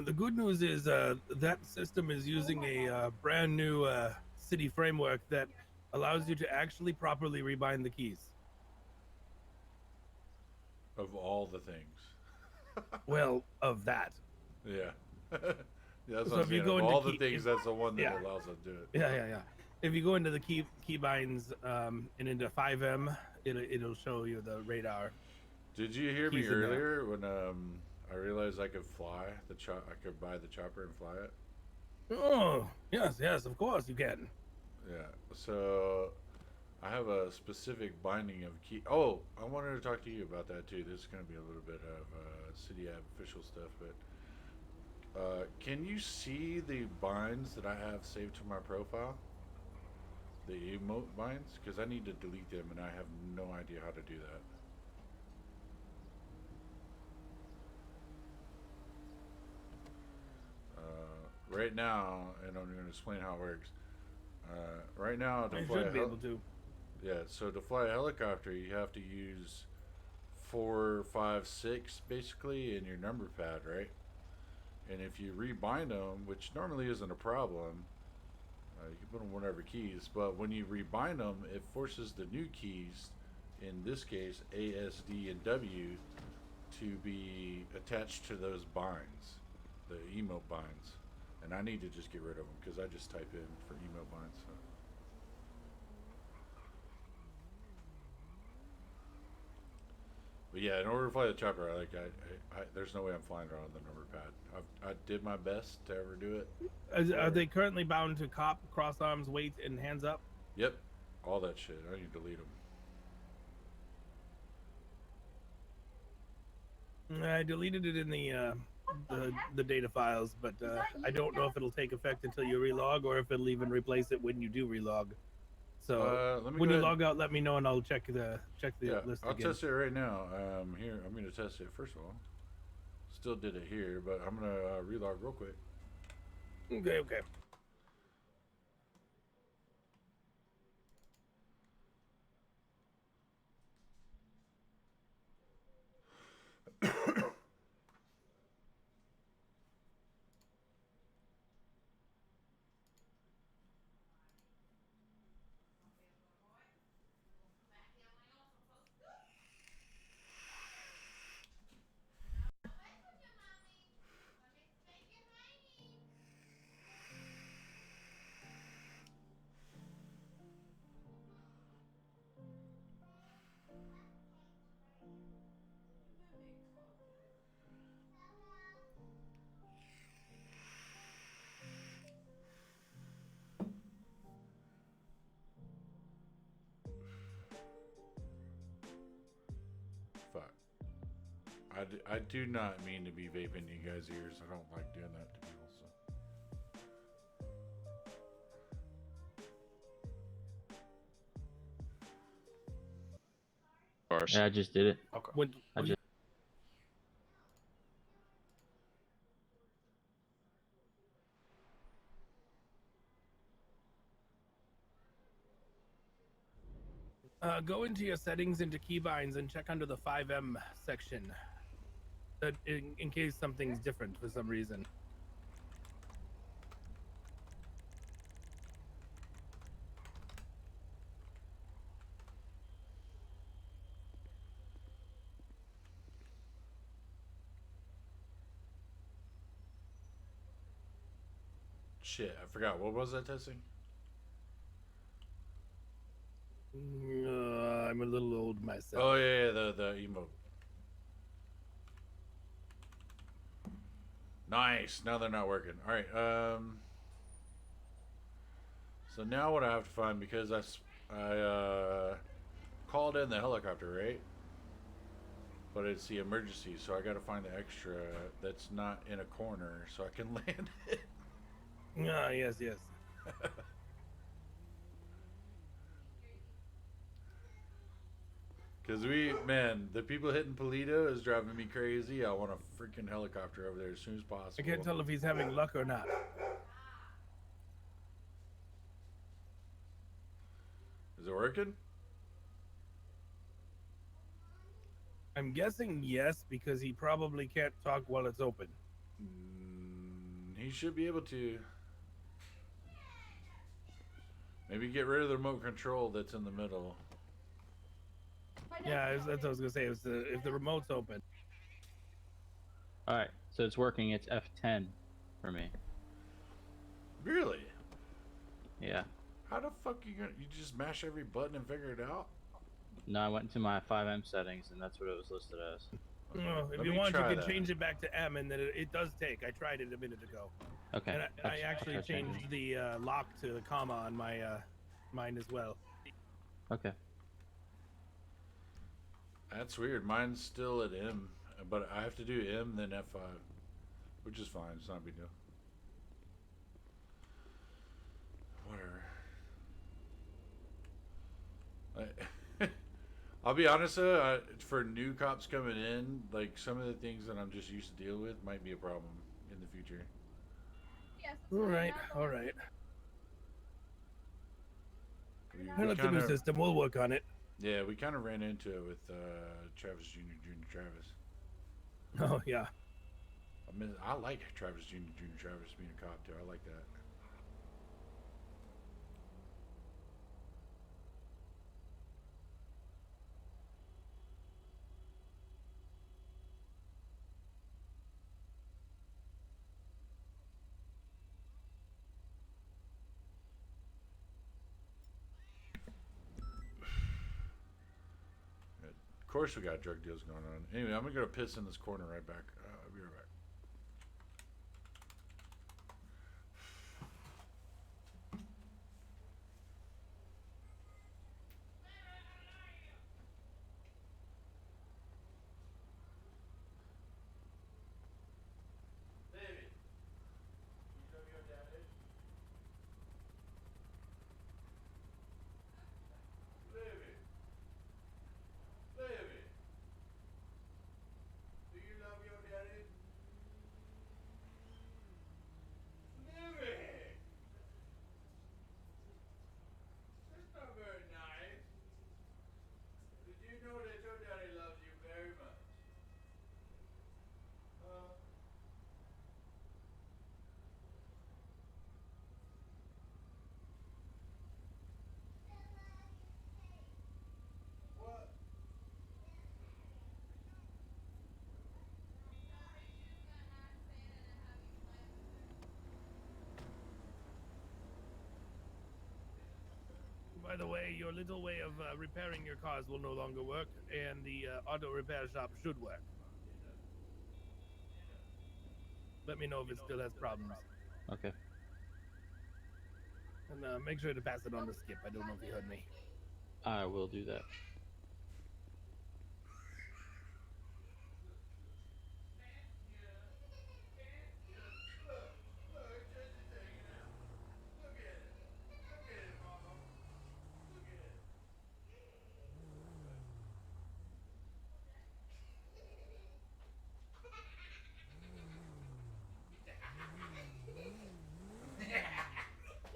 [SPEAKER 7] The good news is that system is using a brand new city framework that allows you to actually properly rebind the keys.
[SPEAKER 1] Of all the things.
[SPEAKER 7] Well, of that.
[SPEAKER 1] Yeah. Yeah, that's
[SPEAKER 7] So
[SPEAKER 1] what I'm
[SPEAKER 7] if you
[SPEAKER 1] saying.
[SPEAKER 7] go
[SPEAKER 1] Of
[SPEAKER 7] into
[SPEAKER 1] all the
[SPEAKER 7] key-
[SPEAKER 1] things,
[SPEAKER 7] if-
[SPEAKER 1] that's the one that
[SPEAKER 7] yeah.
[SPEAKER 1] allows us to do it.
[SPEAKER 7] Yeah. If you go into the keybinds and into FiveM, it'll show you the radar.
[SPEAKER 1] Did you hear me
[SPEAKER 7] Keys in there.
[SPEAKER 1] earlier when I realized I could fly I could buy the chopper and fly it?
[SPEAKER 7] Oh, yes, of course you can.
[SPEAKER 1] Yeah. So I have a specific binding of key. Oh, I wanted to talk to you about that too. This is going to be a little bit of city app official stuff, but can you see the binds that I have saved to my profile? The emote binds? Because I need to delete them and I have no idea how to do that. Right now, and I'm going to explain how it works. Right now, to
[SPEAKER 7] I
[SPEAKER 1] fly
[SPEAKER 7] should be able to.
[SPEAKER 1] yeah, so to fly a helicopter, you have to use 4, 5, 6 basically in your number pad, right? And if you rebind them, which normally isn't a problem, you can put them whatever keys, but when you rebind them, it forces the new keys, in this case A, S, D, and W, to be attached to those binds, the emote binds. And I need to just get rid of them because I just type in for emote binds. So. But yeah, in order to fly the chopper, there's no way I'm flying around the number pad. I did my best to ever do it.
[SPEAKER 7] Are they currently bound to cop, cross arms, weight, and hands up?
[SPEAKER 1] Yep, all that shit. I need to delete them.
[SPEAKER 7] I deleted it in the data files, but I don't know if it'll take effect until you relog or if it'll even replace it when you do relog. So
[SPEAKER 1] Let me
[SPEAKER 7] when
[SPEAKER 1] go
[SPEAKER 7] you
[SPEAKER 1] ahead.
[SPEAKER 7] log out, let me know and I'll check the
[SPEAKER 1] Yeah,
[SPEAKER 7] list
[SPEAKER 1] I'll
[SPEAKER 7] again.
[SPEAKER 1] test it right now. Here, I'm going to test it first of all. Still did it here, but I'm going to relog real quick.
[SPEAKER 7] Okay.
[SPEAKER 1] Fuck. I do not mean to be vaping in you guys' ears. I don't like doing that to people. So.
[SPEAKER 4] Bars.
[SPEAKER 2] Yeah, I just did it.
[SPEAKER 5] Okay.
[SPEAKER 7] When,
[SPEAKER 2] I just
[SPEAKER 7] go into your settings into keybinds and check under the FiveM section. That in case something's different for some reason.
[SPEAKER 1] Shit, I forgot. What was that testing?
[SPEAKER 7] I'm a little old myself.
[SPEAKER 1] Oh yeah, the emote. Nice. Now they're not working. All right. So now what I have to find, because I called in the helicopter, right? But it's the emergency, so I got to find the extra that's not in a corner so I can land it.
[SPEAKER 7] Yes.
[SPEAKER 1] Because the people hitting Polito is driving me crazy. I want a freaking helicopter over there as soon as possible.
[SPEAKER 7] I can't tell if he's having luck or not.
[SPEAKER 1] Is it working?
[SPEAKER 7] I'm guessing yes, because he probably can't talk while it's open.
[SPEAKER 1] He should be able to. Maybe get rid of the remote control that's in the middle.
[SPEAKER 7] Yeah, that's what I was gonna say. It was if the remote's open.
[SPEAKER 2] All right, so it's working. It's F10 for me.
[SPEAKER 1] Really?
[SPEAKER 2] Yeah.
[SPEAKER 1] How the fuck you just mash every button and figure it out?
[SPEAKER 2] No, I went into my FiveM settings, and that's what it was listed as.
[SPEAKER 1] Okay,
[SPEAKER 7] Well, if
[SPEAKER 1] let
[SPEAKER 7] you
[SPEAKER 1] me
[SPEAKER 7] want, you
[SPEAKER 1] try
[SPEAKER 7] can
[SPEAKER 1] that.
[SPEAKER 7] change it back to M, and then it does take. I tried it a minute ago.
[SPEAKER 2] Okay.
[SPEAKER 7] And I
[SPEAKER 2] I'll
[SPEAKER 7] actually
[SPEAKER 2] try changing
[SPEAKER 7] changed the lock to the comma on my mine as well.
[SPEAKER 2] it. Okay.
[SPEAKER 1] That's weird. Mine's still at M, but I have to do M then F5, which is fine. It's not a big deal. Whatever. I'll be honest though, for new cops coming in, like some of the things that I'm just used to deal with might be a problem in the future.
[SPEAKER 7] All right, all right.
[SPEAKER 1] We
[SPEAKER 7] It's a new system. We'll work on it.
[SPEAKER 1] Yeah, we kind of ran into it with Travis Jr. Travis.
[SPEAKER 7] Oh yeah.
[SPEAKER 1] I like Travis Jr. Travis being a cop too. I like that. Of course we got drug deals going on. Anyway, I'm gonna go piss in this corner right back. I'll be right back.
[SPEAKER 7] By the way, your little way of repairing your cars will no longer work, and the auto repair shop should work. Let me know if it still has problems.
[SPEAKER 2] Okay.
[SPEAKER 7] And make sure to pass it on to Skip. I don't know if he heard me.
[SPEAKER 2] I will do that.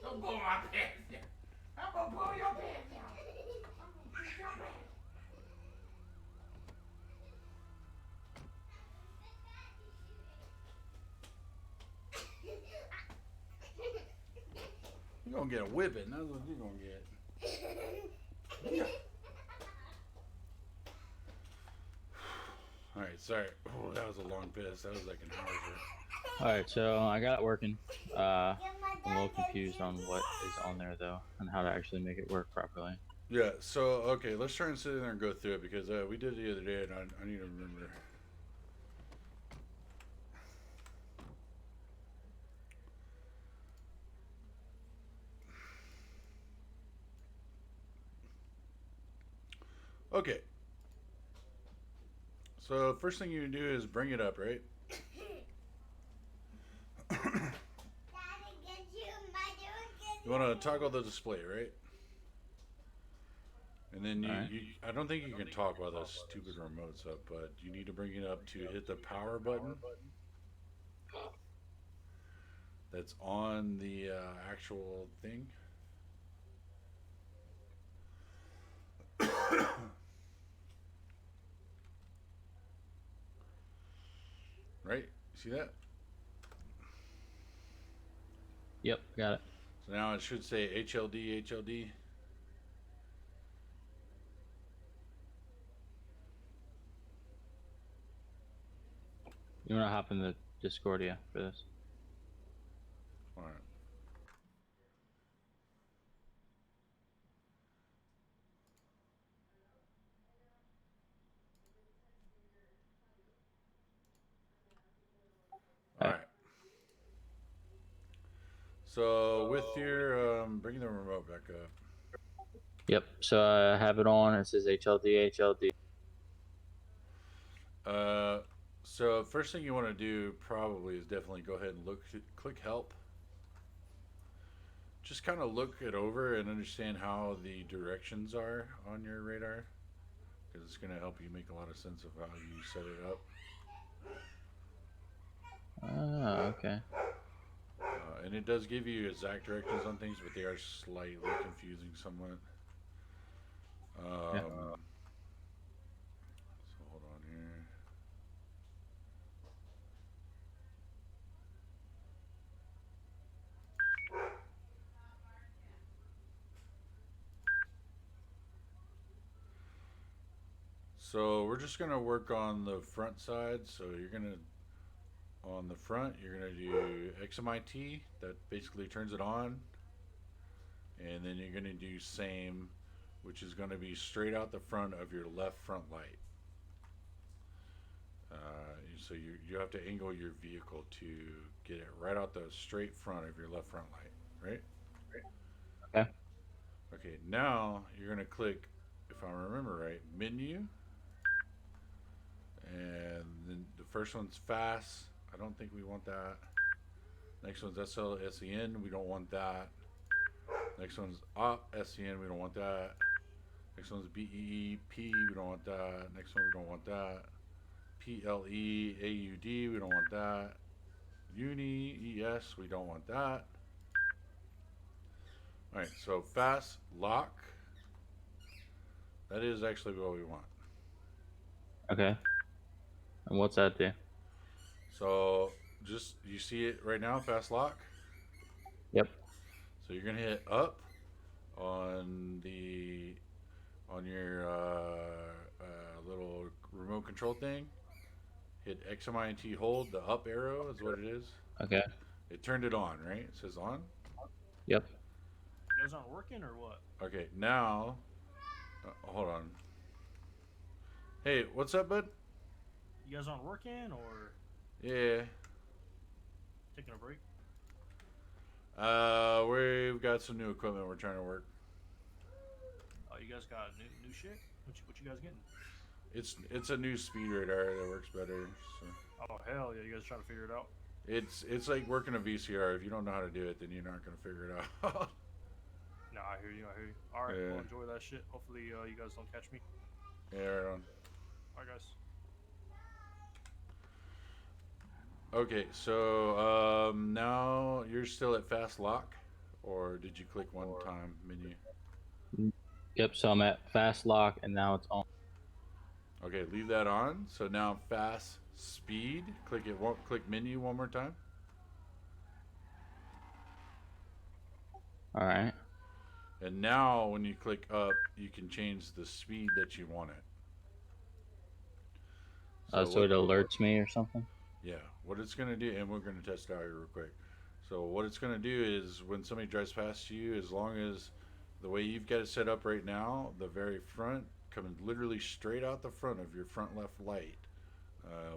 [SPEAKER 1] Don't pull my pants down. I'm gonna pull your pants down. I'm gonna push your pants. You're gonna get a whipping. That's what you're gonna get. All right, sorry. Oh, that was a long piss. That was like an hour.
[SPEAKER 2] All right, so I got it working. I'm a little confused on what is on there though, and how to actually make it work properly.
[SPEAKER 1] Yeah. So okay, let's try and sit in there and go through it because we did it the other day, and I need to remember. Okay. So first thing you do is bring it up, right? You want to toggle the display, right? And then I don't think you can talk while the stupid remote's up, but you need to bring it up to hit the power button. That's on the actual thing. Right? See that?
[SPEAKER 2] Yep, got it.
[SPEAKER 1] So now it should say HLD, HLD.
[SPEAKER 2] You wanna hop in the Discordia for this?
[SPEAKER 1] All right. All
[SPEAKER 2] Alright.
[SPEAKER 1] right. So with your bring the remote back up.
[SPEAKER 2] Yep. So I have it on. It says HLD.
[SPEAKER 1] So first thing you want to do probably is definitely go ahead and click help. Just kind of look it over and understand how the directions are on your radar, because it's going to help you make a lot of sense of how you set it up.
[SPEAKER 2] Ah, okay.
[SPEAKER 1] And it does give you exact directions on things, but they are slightly confusing somewhat.
[SPEAKER 2] Yeah.
[SPEAKER 1] So hold on here. So we're just gonna work on the front side. So you're gonna, on the front, you're gonna do XMIT. That basically turns it on. And then you're gonna do same, which is gonna be straight out the front of your left front light. So you have to angle your vehicle to get it right out the straight front of your left front light, right?
[SPEAKER 2] Okay.
[SPEAKER 1] Okay, now you're gonna click, if I remember right, menu, and then the first one's fast. I don't think we want that. Next one's SLSEN. We don't want that. Next one's op SEN. We don't want that. Next one's BEEP. We don't want that. Next one, we don't want that. PLEAUD. We don't want that. Uni ES. We don't want that. All right. So fast lock. That is actually what we want.
[SPEAKER 2] Okay. And what's that do?
[SPEAKER 1] So just, you see it right now, fast lock.
[SPEAKER 2] Yep.
[SPEAKER 1] So you're gonna hit up on your little remote control thing. Hit XMIT hold, the up arrow is what it is.
[SPEAKER 2] Okay.
[SPEAKER 1] It turned it on, right? It says on.
[SPEAKER 2] Yep.
[SPEAKER 5] You guys aren't working or what?
[SPEAKER 1] Okay, now hold on. Hey, what's up, bud?
[SPEAKER 5] You guys aren't working or
[SPEAKER 1] Yeah.
[SPEAKER 5] taking a break?
[SPEAKER 1] We've got some new equipment we're trying to work.
[SPEAKER 5] Oh, you guys got new shit? What you guys getting?
[SPEAKER 1] It's a new speed radar that works better. So.
[SPEAKER 5] Oh hell yeah! You guys trying to figure it out?
[SPEAKER 1] It's like working a VCR. If you don't know how to do it, then you're not gonna figure it out.
[SPEAKER 5] No, I hear you. All right,
[SPEAKER 1] Yeah.
[SPEAKER 5] well, enjoy that shit. Hopefully, you guys don't catch me.
[SPEAKER 1] Yeah, right on.
[SPEAKER 5] All right, guys.
[SPEAKER 1] Okay, so now you're still at fast lock, or did you click one time menu?
[SPEAKER 2] Yep. So I'm at fast lock, and now it's on.
[SPEAKER 1] Okay, leave that on. So now fast speed. Click it. Click menu one more time.
[SPEAKER 2] All right.
[SPEAKER 1] And now when you click up, you can change the speed that you want it.
[SPEAKER 2] So it alerts me or something.
[SPEAKER 1] Yeah, what it's gonna do, and we're gonna test it out here real quick. So what it's gonna do is when somebody drives past you, as long as the way you've got it set up right now, the very front, coming literally straight out the front of your front left light,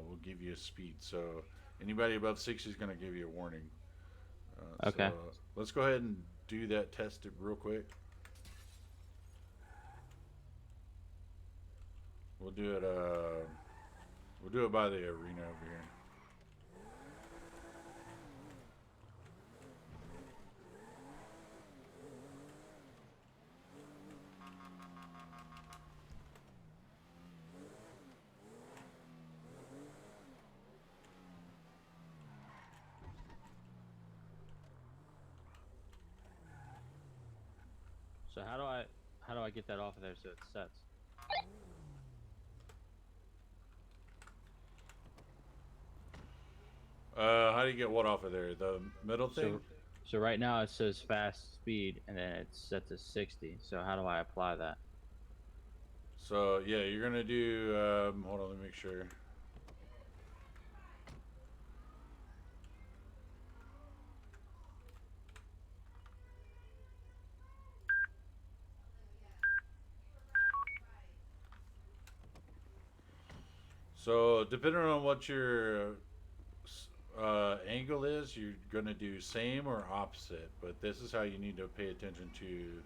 [SPEAKER 1] will give you a speed. So anybody above 60 is gonna give you a warning.
[SPEAKER 2] Okay.
[SPEAKER 1] So let's go ahead and do that test real quick. We'll do it. We'll do it by the arena over here.
[SPEAKER 2] So how do I get that off of there so it sets?
[SPEAKER 1] How do you get what off of there? The middle thing?
[SPEAKER 2] So right now it says fast speed, and then it's set to 60. So how do I apply that?
[SPEAKER 1] So yeah, you're gonna do. Hold on, let me make sure. So depending on what your angle is, you're gonna do same or opposite. But this is how you need to pay attention to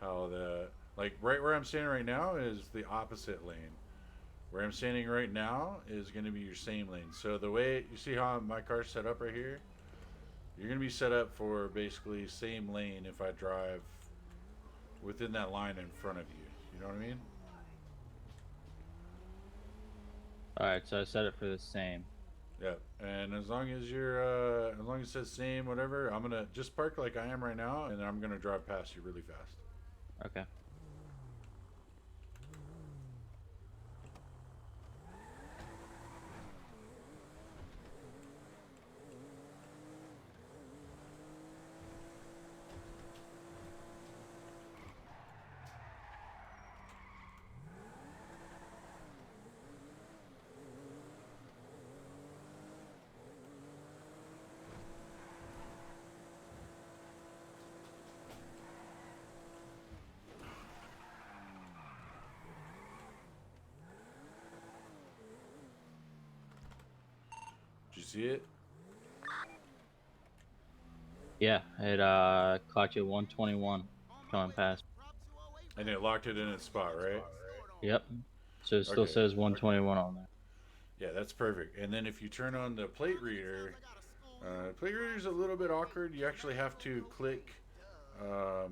[SPEAKER 1] how the right where I'm standing right now is the opposite lane. Where I'm standing right now is going to be your same lane. So the way you see how my car's set up right here, you're going to be set up for basically same lane if I drive within that line in front of you. You know what I mean?
[SPEAKER 2] Alright, so I set it for the same.
[SPEAKER 1] Yeah. And as long as you're, as long as it says same, whatever, I'm gonna just park like I am right now, and I'm gonna drive past you really fast.
[SPEAKER 2] Okay.
[SPEAKER 1] Did you see it?
[SPEAKER 2] Yeah, it clocked you at 121 coming past.
[SPEAKER 1] And it locked it in its spot, right?
[SPEAKER 2] Yep. So it still
[SPEAKER 1] Okay.
[SPEAKER 2] says 121 on there.
[SPEAKER 1] Yeah, that's perfect. And then if you turn on the plate reader, plate reader is a little bit awkward. You actually have to click.
[SPEAKER 2] I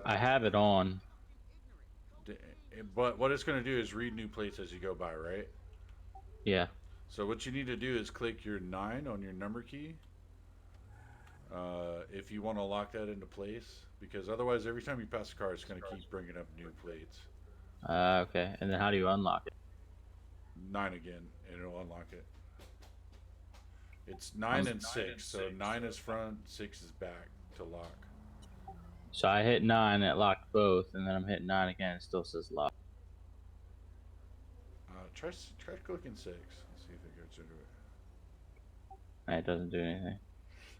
[SPEAKER 2] have it on.
[SPEAKER 1] But what it's going to do is read new plates as you go by, right?
[SPEAKER 2] Yeah.
[SPEAKER 1] So what you need to do is click your 9 on your number key. If you want to lock that into place, because otherwise every time you pass a car, it's going to keep bringing up new plates.
[SPEAKER 2] Okay. And then how do you unlock it?
[SPEAKER 1] 9 again, and it'll unlock it. It's 9 and 6, so 9 is front, 6 is back to lock.
[SPEAKER 2] So I hit 9, it locked both, and then I'm hitting 9 again, it still says lock.
[SPEAKER 1] Try clicking 6 and see if it gets into it.
[SPEAKER 2] It doesn't do anything.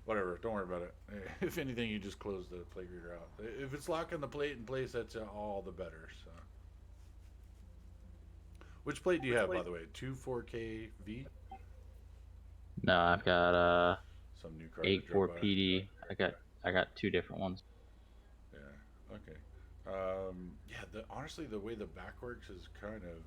[SPEAKER 1] Whatever, don't worry about it. If anything, you just close the plate reader out. If it's locking the plate in place, that's all the better. So, which plate do you have, by the way? 24KV?
[SPEAKER 2] No, I've got
[SPEAKER 1] Some new car.
[SPEAKER 2] 84 PD. I got 2 different ones.
[SPEAKER 1] Yeah. Okay. Yeah. Honestly, the way the back works is kind of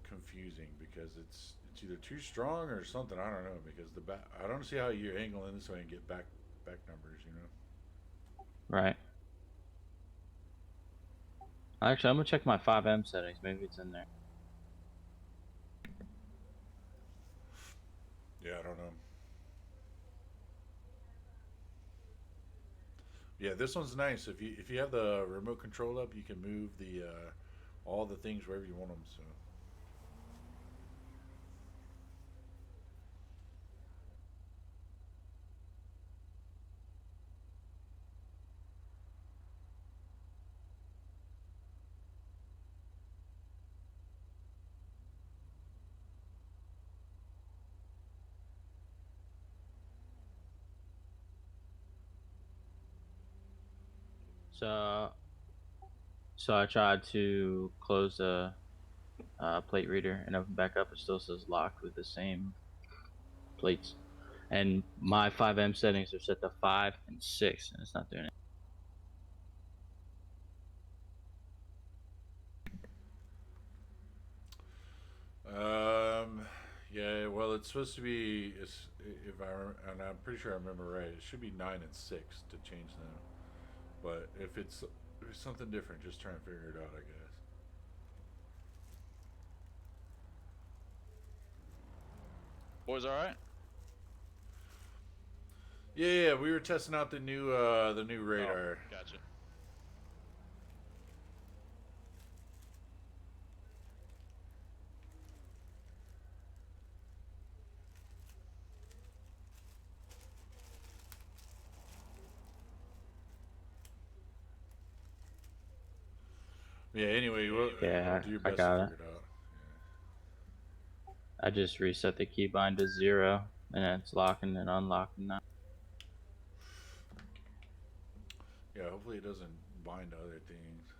[SPEAKER 1] confusing because it's either too strong or something. I don't know, because the back. I don't see how you're angling this way and get back numbers. You know.
[SPEAKER 2] Right. Actually, I'm gonna check my FiveM settings. Maybe it's in there.
[SPEAKER 1] Yeah, I don't know. Yeah, this one's nice. If you have the remote control up, you can move the all the things wherever you want them. So.
[SPEAKER 2] So I tried to close the plate reader and open back up. It still says locked with the same plates. And my FiveM settings are set to 5 and 6, and it's not doing it.
[SPEAKER 1] Yeah. Well, it's supposed to be. And I'm pretty sure I remember right. It should be 9 and 6 to change them. But if it's something different, just try and figure it out, I guess.
[SPEAKER 4] Boys, all right?
[SPEAKER 1] Yeah, we were testing out the new radar.
[SPEAKER 4] Oh, gotcha.
[SPEAKER 1] Yeah. Anyway,
[SPEAKER 2] Yeah,
[SPEAKER 1] we'll do your
[SPEAKER 2] I
[SPEAKER 1] best
[SPEAKER 2] got
[SPEAKER 1] to
[SPEAKER 2] it.
[SPEAKER 1] figure it out.
[SPEAKER 2] I just reset the keybind to 0, and it's locking and unlocking now.
[SPEAKER 1] Yeah. Hopefully, it doesn't bind to other things.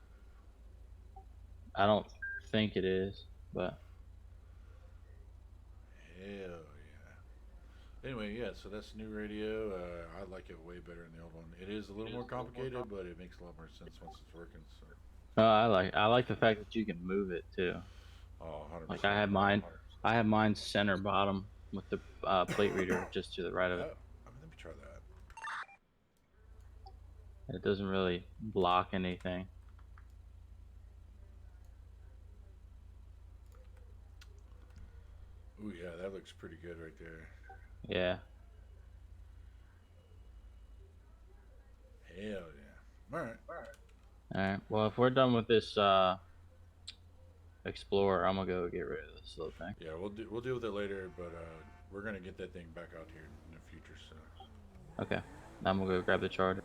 [SPEAKER 2] I don't think it is, but
[SPEAKER 1] Hell yeah. Anyway, yeah, so that's the new radio. I like it way better than the old one. It is a little more complicated, but it makes a lot more sense once it's working. So,
[SPEAKER 2] no, I like the fact that you can move it too.
[SPEAKER 1] oh, 100%.
[SPEAKER 2] Like I have mine center bottom with the plate reader just to the right of
[SPEAKER 1] Oh,
[SPEAKER 2] it.
[SPEAKER 1] let me try that.
[SPEAKER 2] It doesn't really block anything.
[SPEAKER 1] Ooh, yeah, that looks pretty good right there.
[SPEAKER 2] Yeah.
[SPEAKER 1] Hell yeah. All right.
[SPEAKER 2] All right. Well, if we're done with this Explorer, I'm gonna go get rid of this little thing.
[SPEAKER 1] Yeah, we'll deal with it later, but we're gonna get that thing back out here in the future. So.
[SPEAKER 2] Okay. I'm gonna go grab the charger.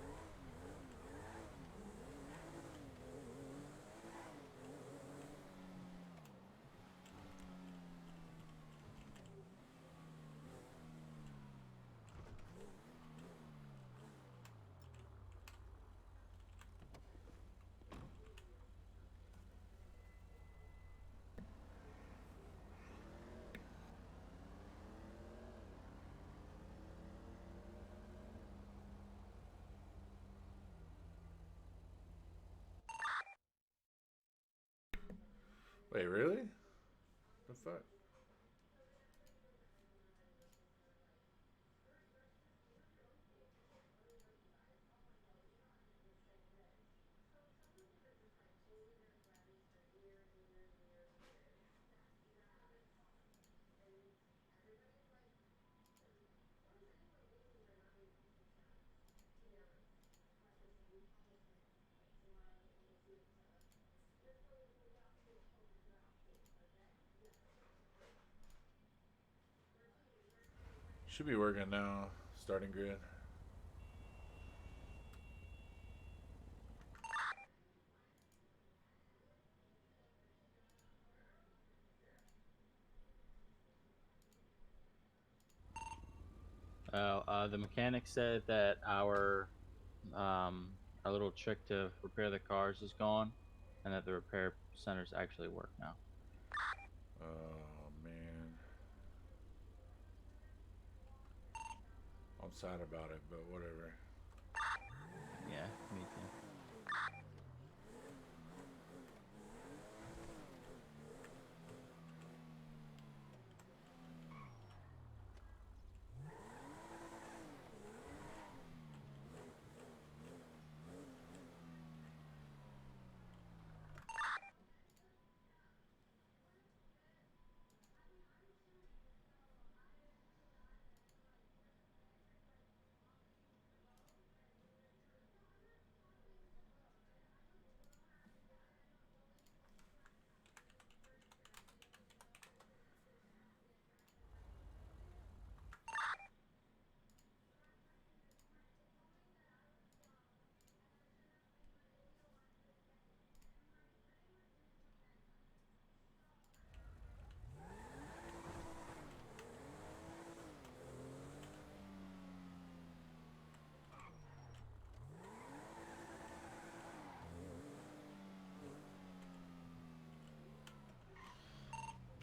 [SPEAKER 1] Wait, really? The fuck? Should be working now. Starting grid.
[SPEAKER 2] The mechanic said that our little trick to repair the cars is gone, and that the repair centers actually work now.
[SPEAKER 1] Oh man. I'm sad about it, but whatever.
[SPEAKER 2] Yeah, me too.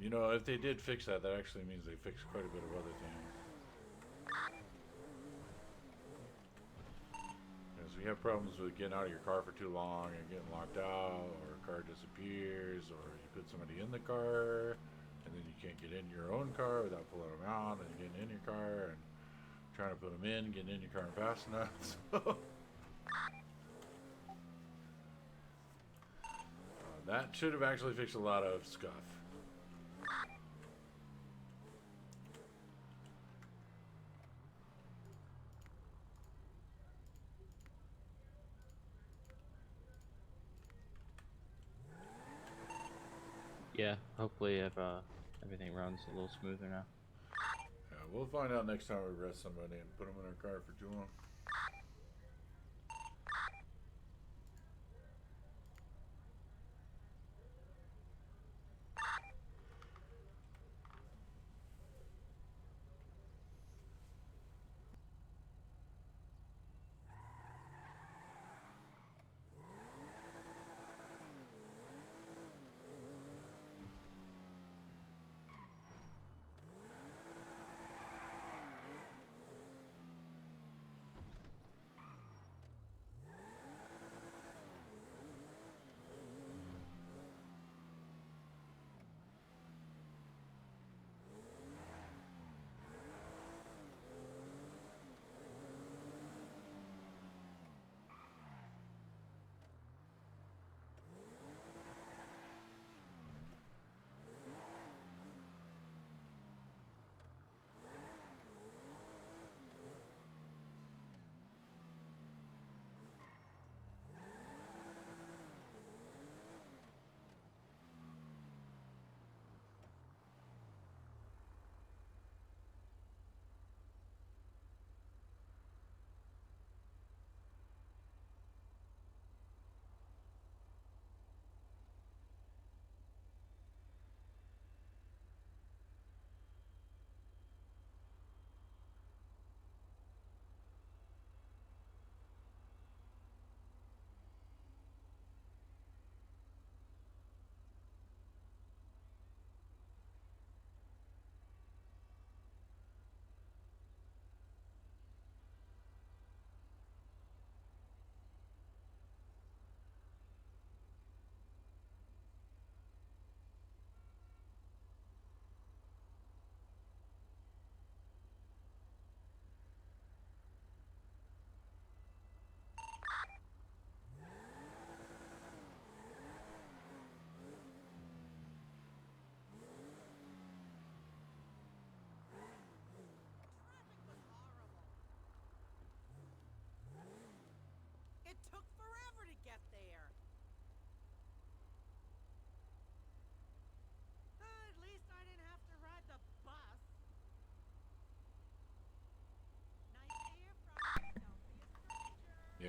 [SPEAKER 1] You know, if they did fix that, that actually means they fixed quite a bit of other things. Because we have problems with getting out of your car for too long and getting locked out, or a car disappears, or you put somebody in the car, and then you can't get in your own car without pulling them out and getting in your car and trying to put them in, getting in your car fast enough. So, that should have actually fixed a lot of scuff.
[SPEAKER 2] Yeah, hopefully if everything runs a little smoother now.
[SPEAKER 1] Yeah, we'll find out next time we arrest somebody and put them in our car for too long.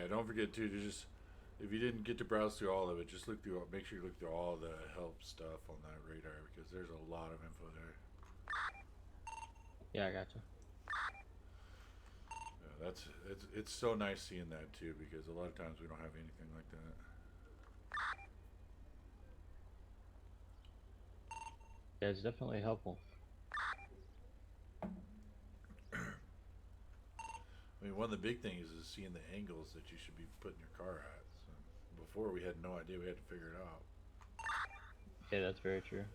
[SPEAKER 1] Yeah, don't forget too to just, if you didn't get to browse through all of it, just look through. Make sure you look through all the help stuff on that radar because there's a lot of info there.
[SPEAKER 2] Yeah, I gotcha.
[SPEAKER 1] Yeah, it's so nice seeing that too because a lot of times we don't have anything like that.
[SPEAKER 2] Yeah, it's definitely helpful.
[SPEAKER 1] I mean, one of the big things is seeing the angles that you should be putting your car at. So before we had no idea, we had to figure it out.
[SPEAKER 2] Yeah, that's very true.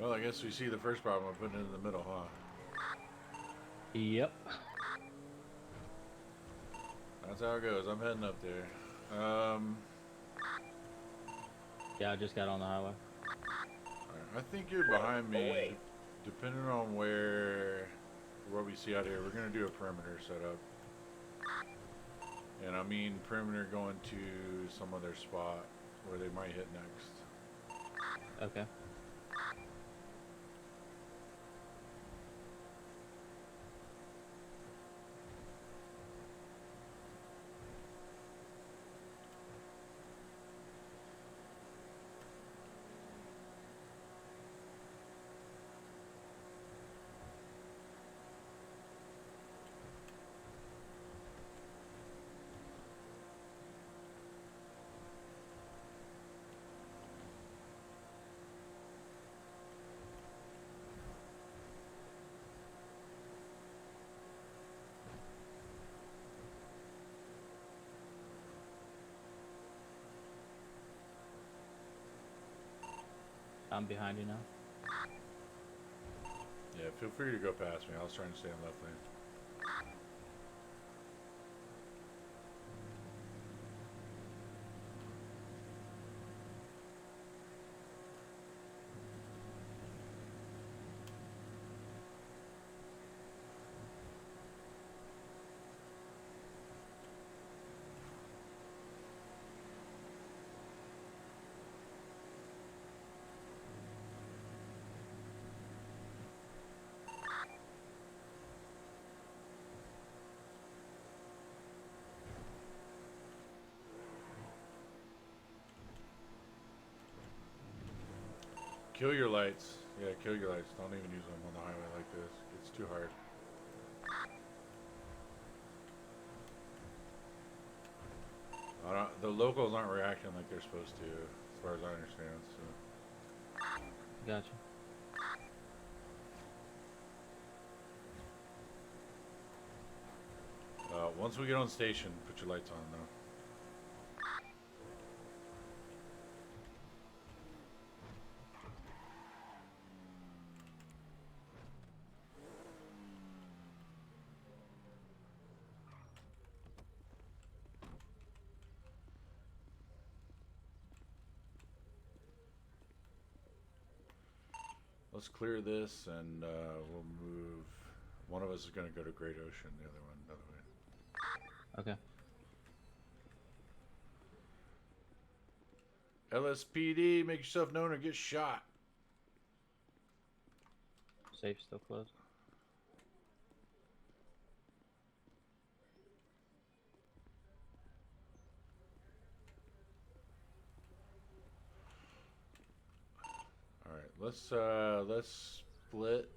[SPEAKER 1] Well, I guess we see the first problem of putting it in the middle, huh?
[SPEAKER 2] Yep.
[SPEAKER 1] That's how it goes. I'm heading up there.
[SPEAKER 2] Yeah, I just got on the highway.
[SPEAKER 1] Alright, I think you're behind me. Depending on what we see out here, we're gonna do a perimeter setup. And I mean perimeter going to some other spot where they might hit next.
[SPEAKER 2] Okay. I'm behind you now.
[SPEAKER 1] Yeah, feel free to go past me. I was trying to stay in left lane. Kill your lights. Yeah, kill your lights. Don't even use them on the highway like this. It's too hard. The locals aren't reacting like they're supposed to, as far as I understand. So.
[SPEAKER 2] Gotcha.
[SPEAKER 1] Once we get on station, put your lights on though. Let's clear this and we'll move. One of us is going to go to Great Ocean, the other one the other way.
[SPEAKER 2] Okay.
[SPEAKER 1] LSPD, make yourself known or get shot.
[SPEAKER 2] Safe still closed.
[SPEAKER 1] All right, let's split.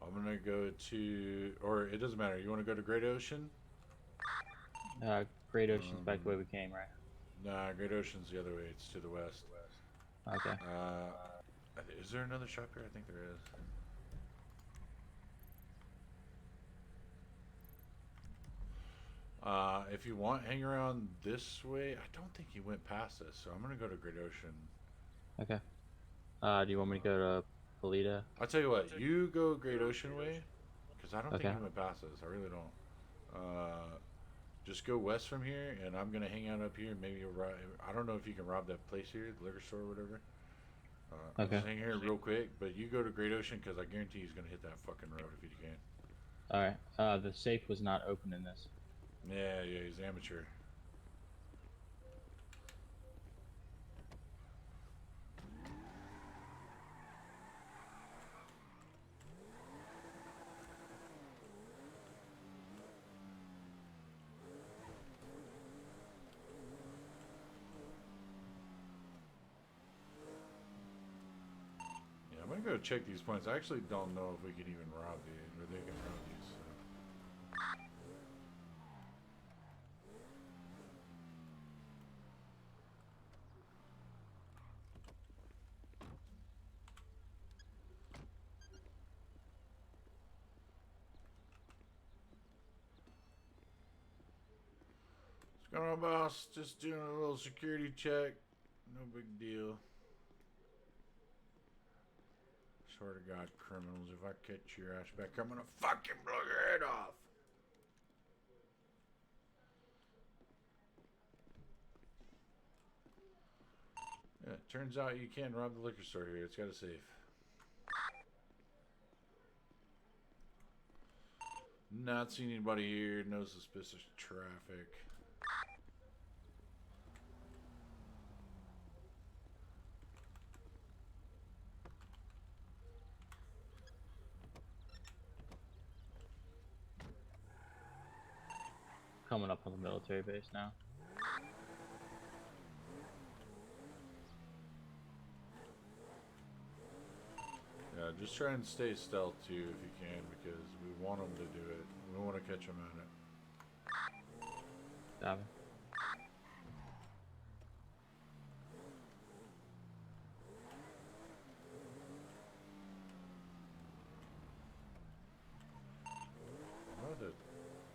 [SPEAKER 1] I'm gonna go to, or it doesn't matter. You want to go to Great Ocean?
[SPEAKER 2] Great Ocean's back the way we came, right?
[SPEAKER 1] Nah, Great Ocean's the other way. It's to the west.
[SPEAKER 2] Okay.
[SPEAKER 1] Is there another shop here? I think there is. If you want, hang around this way. I don't think he went past this, so I'm gonna go to Great Ocean.
[SPEAKER 2] Okay. Do you want me to go to Polita?
[SPEAKER 1] I'll tell you what. You go Great Ocean way, because I don't think
[SPEAKER 2] Okay.
[SPEAKER 1] he went past this. I really don't. Just go west from here, and I'm gonna hang out up here. Maybe you'll rob. I don't know if you can rob that place here, the liquor store or whatever. I'll
[SPEAKER 2] Okay.
[SPEAKER 1] just hang here real quick, but you go to Great Ocean because I guarantee he's gonna hit that fucking road if he can.
[SPEAKER 2] All right. The safe was not open in this.
[SPEAKER 1] Yeah, he's amateur. Yeah, I'm gonna go check these points. I actually don't know if we can even rob these, or they can rob these. So. What's going on, boss? Just doing a little security check. No big deal. Swear to God, criminals, if I catch your ass back, I'm gonna fucking blow your head off. Yeah, it turns out you can rob the liquor store here. It's got a safe. Not seeing anybody here. No suspicious traffic.
[SPEAKER 2] Coming up on the military base now.
[SPEAKER 1] Yeah, just try and stay stealth too if you can, because we want them to do it. We want to catch them at it.
[SPEAKER 2] Copy.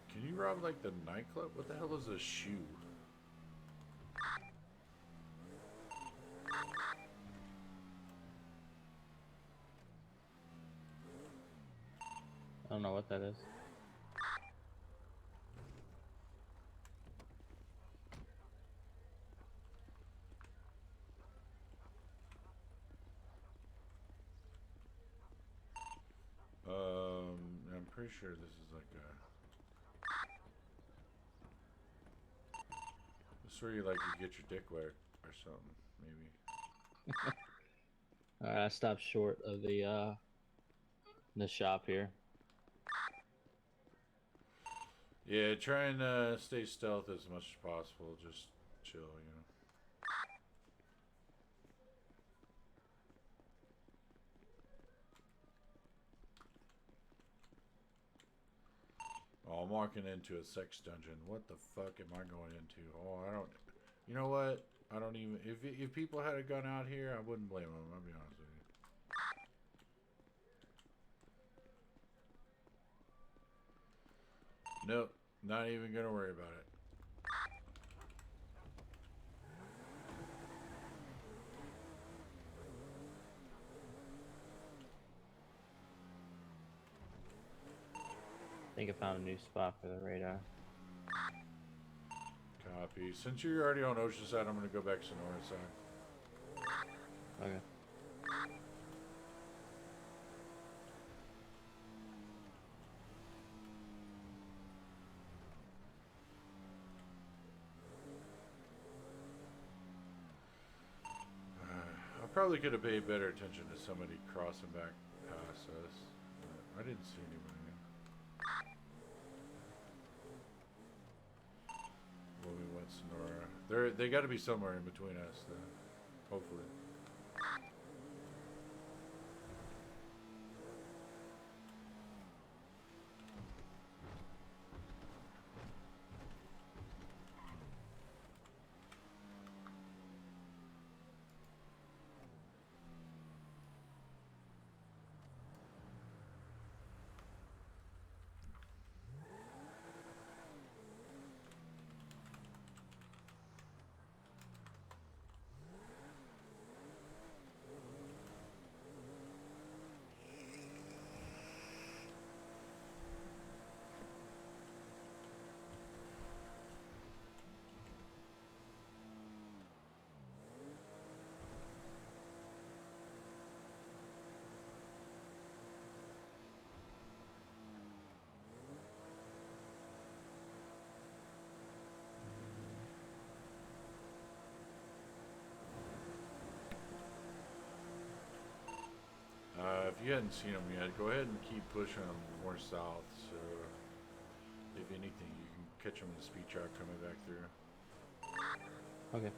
[SPEAKER 1] Can you rob like the nightclub? What the hell is a shoe?
[SPEAKER 2] I don't know what that is.
[SPEAKER 1] I'm pretty sure this is like a. This is where you like you get your dick wet or something, maybe.
[SPEAKER 2] Alright, I stopped short of the shop here.
[SPEAKER 1] Yeah, try and stay stealth as much as possible. Just chill, you know. Oh, I'm walking into a sex dungeon. What the fuck am I going into? Oh, I don't. You know what? I don't even. If people had a gun out here, I wouldn't blame them. I'll be honest with you. Nope, not even gonna worry about it.
[SPEAKER 2] I think I found a new spot for the radar.
[SPEAKER 1] Copy. Since you're already on Oceanside, I'm gonna go back to the north side.
[SPEAKER 2] Okay.
[SPEAKER 1] I probably could have paid better attention to somebody crossing back past us. I didn't see anybody. When we went Sonora, they got to be somewhere in between us, then. Hopefully. you hadn't seen them yet, go ahead and keep pushing them more south. So, if anything, you can catch them in the speed trap coming back through.
[SPEAKER 2] Okay.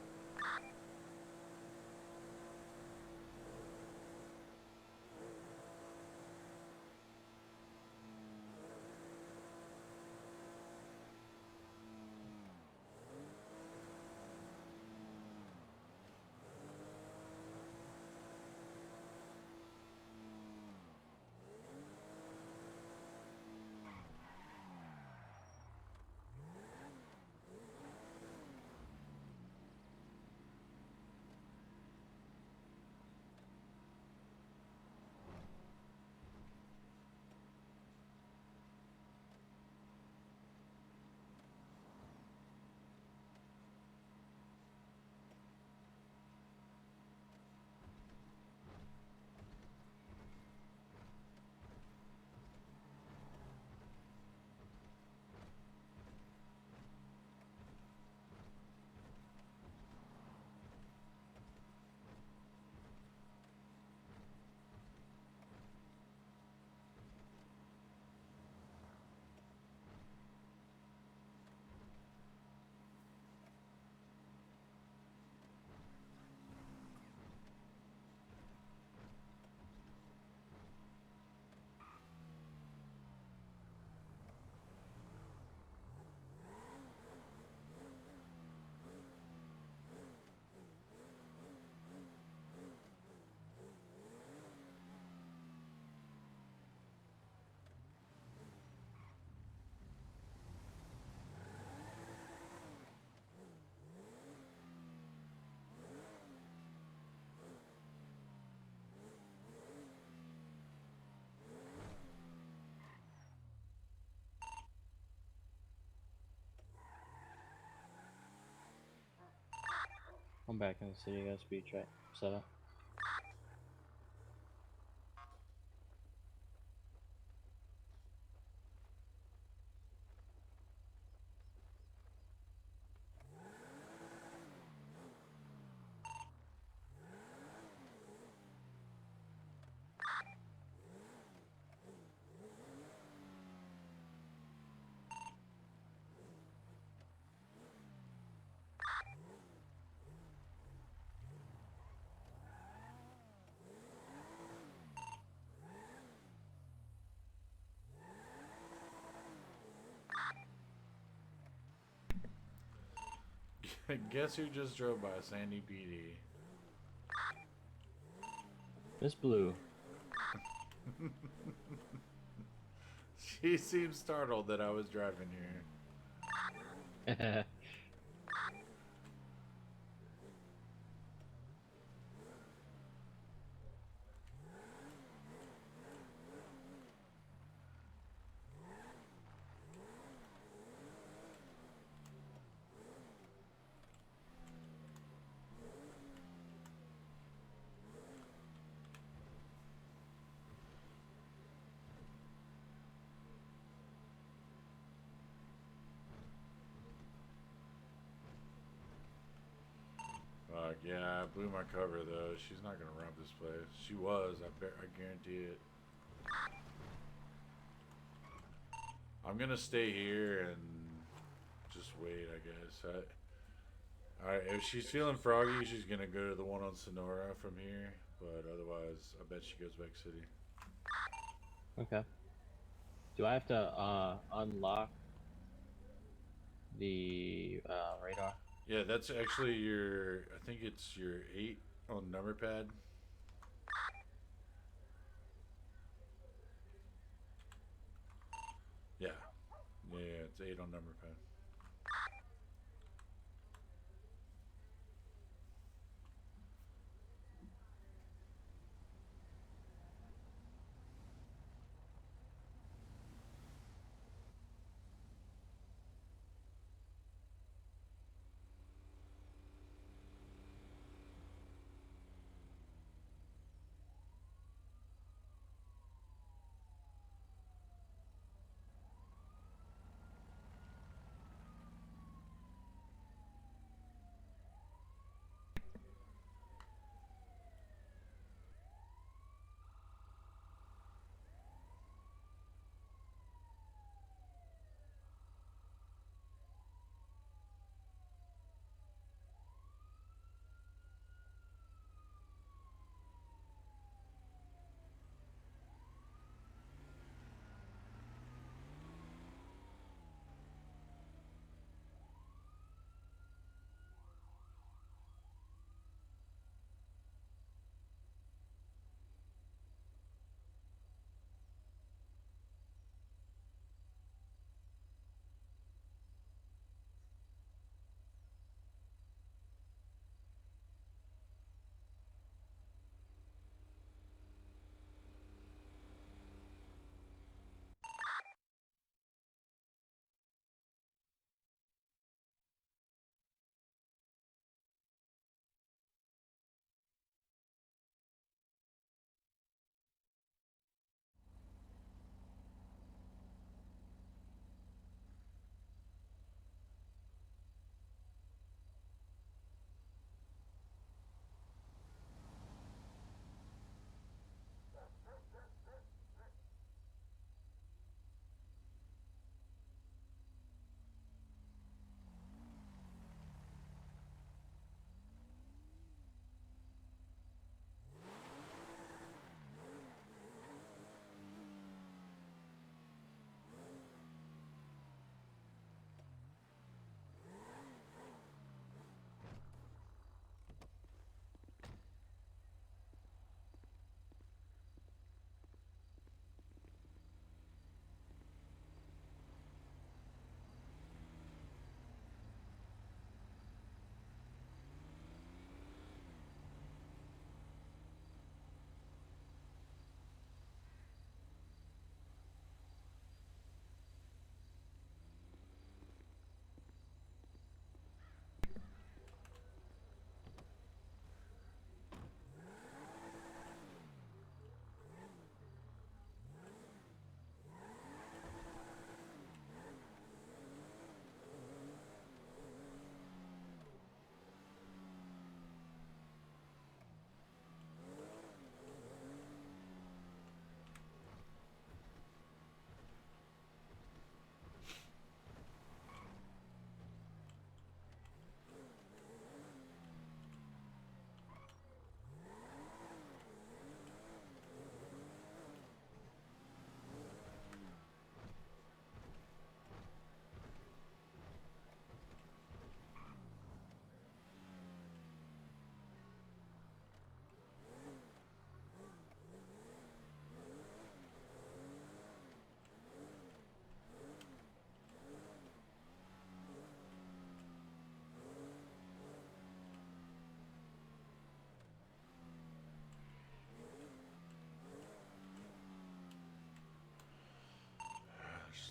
[SPEAKER 2] I'm back in the city. Got a speed trap set up.
[SPEAKER 1] Guess who just drove by Sandy PD?
[SPEAKER 2] Miss Blue.
[SPEAKER 1] She seemed startled that I was driving here. Fuck yeah, I blew my cover though. She's not gonna rob this place. She was, I guarantee it. I'm gonna stay here and just wait, I guess. Alright, if she's feeling froggy, she's gonna go to the one on Sonora from here. But otherwise, I bet she goes back city.
[SPEAKER 2] Okay. Do I have to unlock the radar?
[SPEAKER 1] Yeah, that's actually your, I think it's your 8 on number pad. Yeah. Yeah, it's 8 on number pad.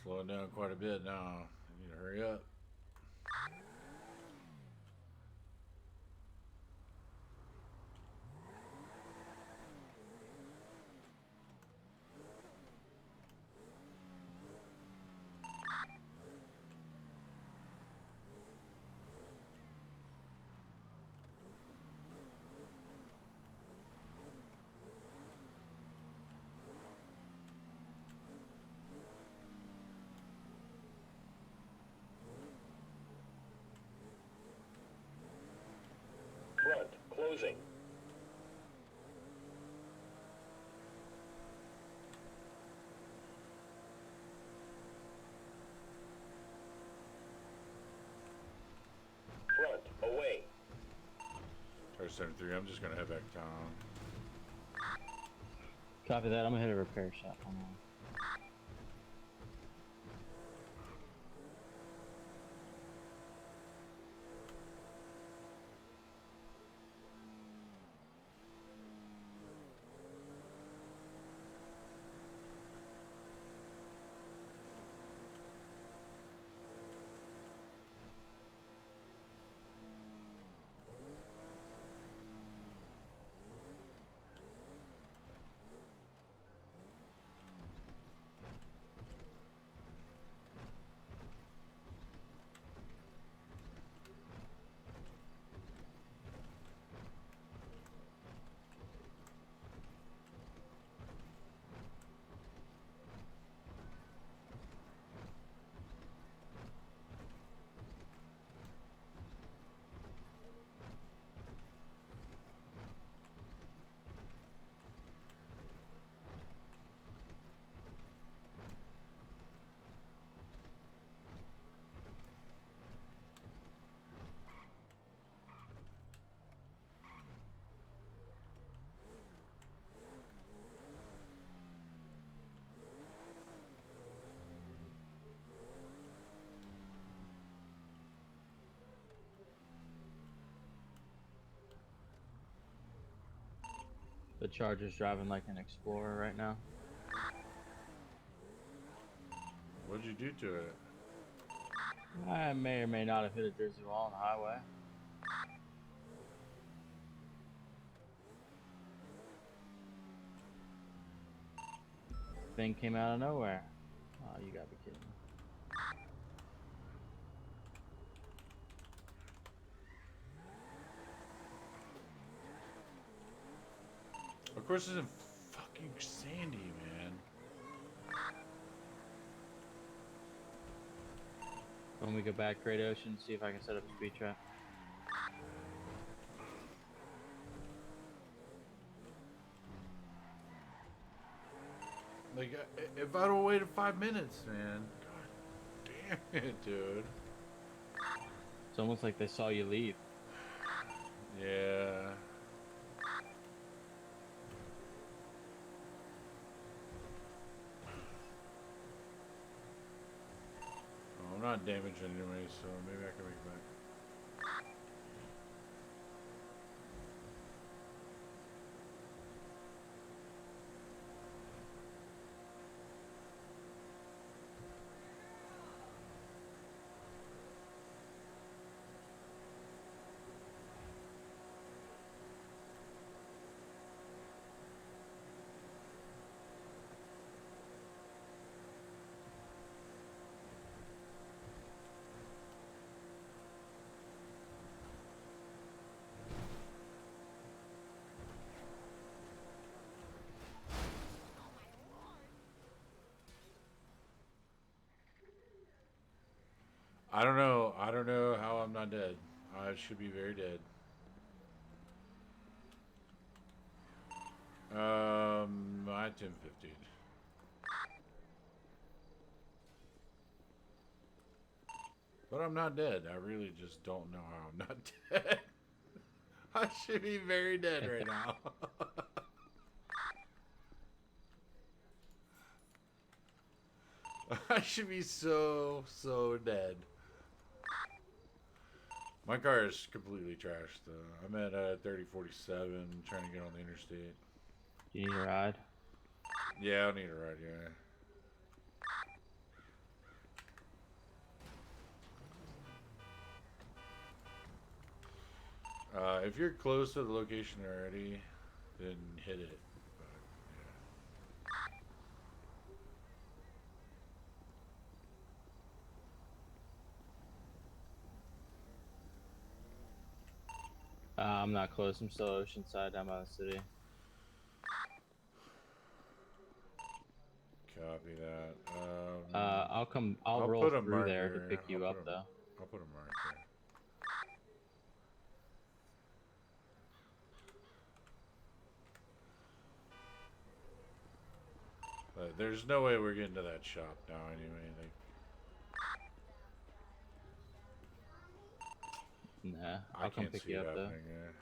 [SPEAKER 1] slowing down quite a bit now. I need to hurry up.
[SPEAKER 8] Front, closing. Front, away.
[SPEAKER 1] Car 73, I'm just gonna head back to town.
[SPEAKER 2] Copy that. I'm gonna hit a repair shop. Hold on. The Charger's driving like an Explorer right now.
[SPEAKER 1] What'd you do to it?
[SPEAKER 2] I may or may not have hit a Jersey wall on the highway. Thing came out of nowhere. Oh, you gotta be kidding me.
[SPEAKER 1] Of course, it's in fucking Sandy, man.
[SPEAKER 2] When we go back, Great Ocean, see if I can set up a speed trap.
[SPEAKER 1] Like, if I don't wait 5 minutes, man. God damn it, dude.
[SPEAKER 2] It's almost like they saw you leave.
[SPEAKER 1] Yeah. Oh, I'm not damaged anyway, so maybe I can make it back. I don't know. I don't know how I'm not dead. I should be very dead. I 10-15. But I'm not dead. I really just don't know how I'm not dead. I should be very dead right now. I should be so dead. My car is completely trashed though. I'm at 3047 trying to get on the interstate.
[SPEAKER 2] Do you need a ride?
[SPEAKER 1] Yeah, I need a ride, yeah. If you're close to the location already, then hit it.
[SPEAKER 2] I'm not close. I'm still Oceanside. I'm out of the city.
[SPEAKER 1] Copy that.
[SPEAKER 2] I'll roll
[SPEAKER 1] put a
[SPEAKER 2] through there to
[SPEAKER 1] marker.
[SPEAKER 2] pick you up, though.
[SPEAKER 1] I'll put a marker. There's no way we're getting to that shop now anyway.
[SPEAKER 2] Nah,
[SPEAKER 1] I
[SPEAKER 2] I'll come
[SPEAKER 1] can't
[SPEAKER 2] pick
[SPEAKER 1] see
[SPEAKER 2] you
[SPEAKER 1] it
[SPEAKER 2] up, though.
[SPEAKER 1] happening, yeah.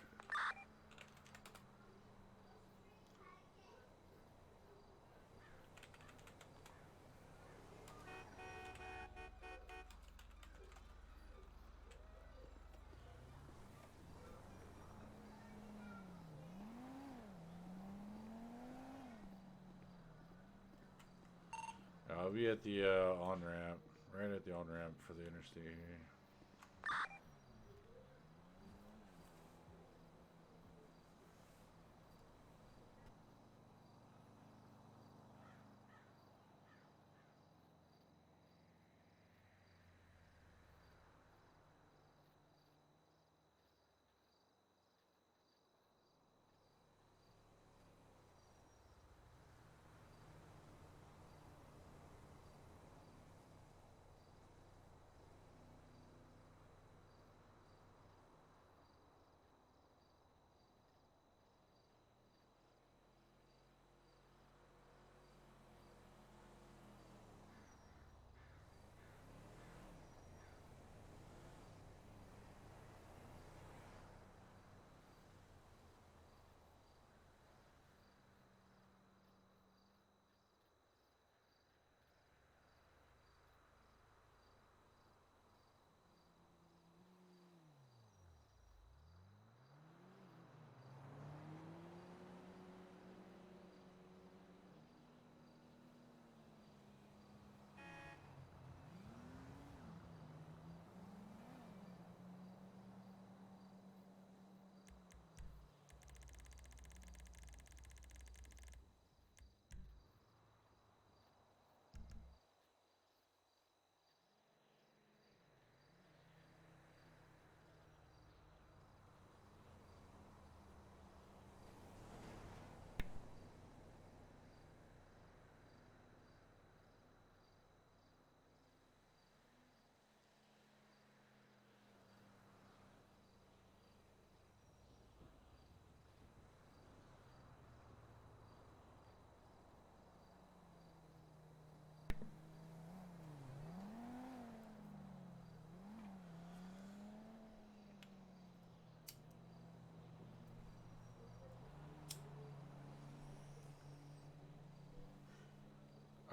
[SPEAKER 1] I'll be at the on-ramp, right at the on-ramp for the interstate here.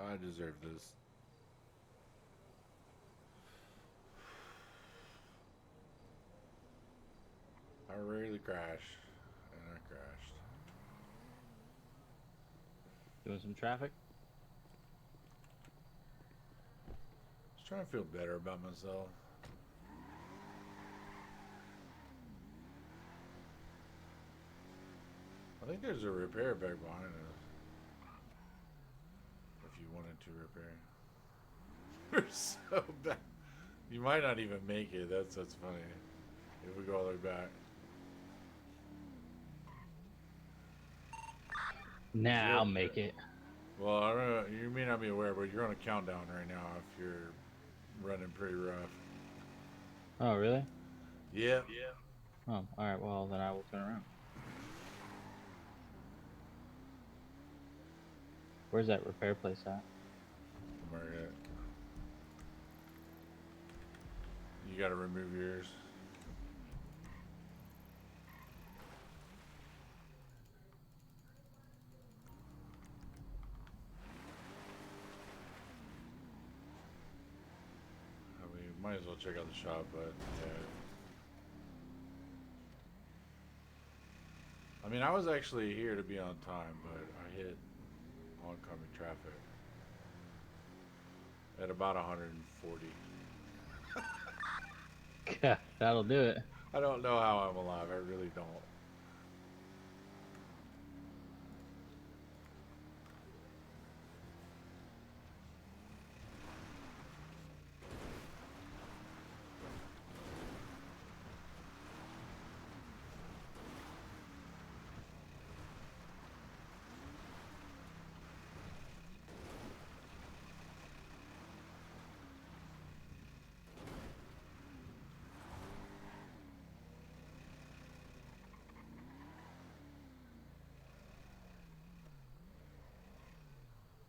[SPEAKER 1] I deserve this. I rarely crash, and I crashed.
[SPEAKER 2] Doing some traffic?
[SPEAKER 1] Just trying to feel better about myself. I think there's a repair back behind us. If you wanted to repair. We're so bad. You might not even make it. That's funny. If we go all the way back.
[SPEAKER 2] Nah,
[SPEAKER 1] Yep.
[SPEAKER 2] I'll make it.
[SPEAKER 1] Well, I don't know. You may not be aware, but you're on a countdown right now if you're running pretty rough.
[SPEAKER 2] Oh, really?
[SPEAKER 1] Yeah.
[SPEAKER 2] Oh, alright, well, then I will turn around. Where's that repair place at?
[SPEAKER 1] Market. You gotta remove yours. I mean, might as well check out the shop, but yeah. I mean, I was actually here to be on time, but I hit oncoming traffic at about 140.
[SPEAKER 2] That'll do it.
[SPEAKER 1] I don't know how I'm alive. I really don't.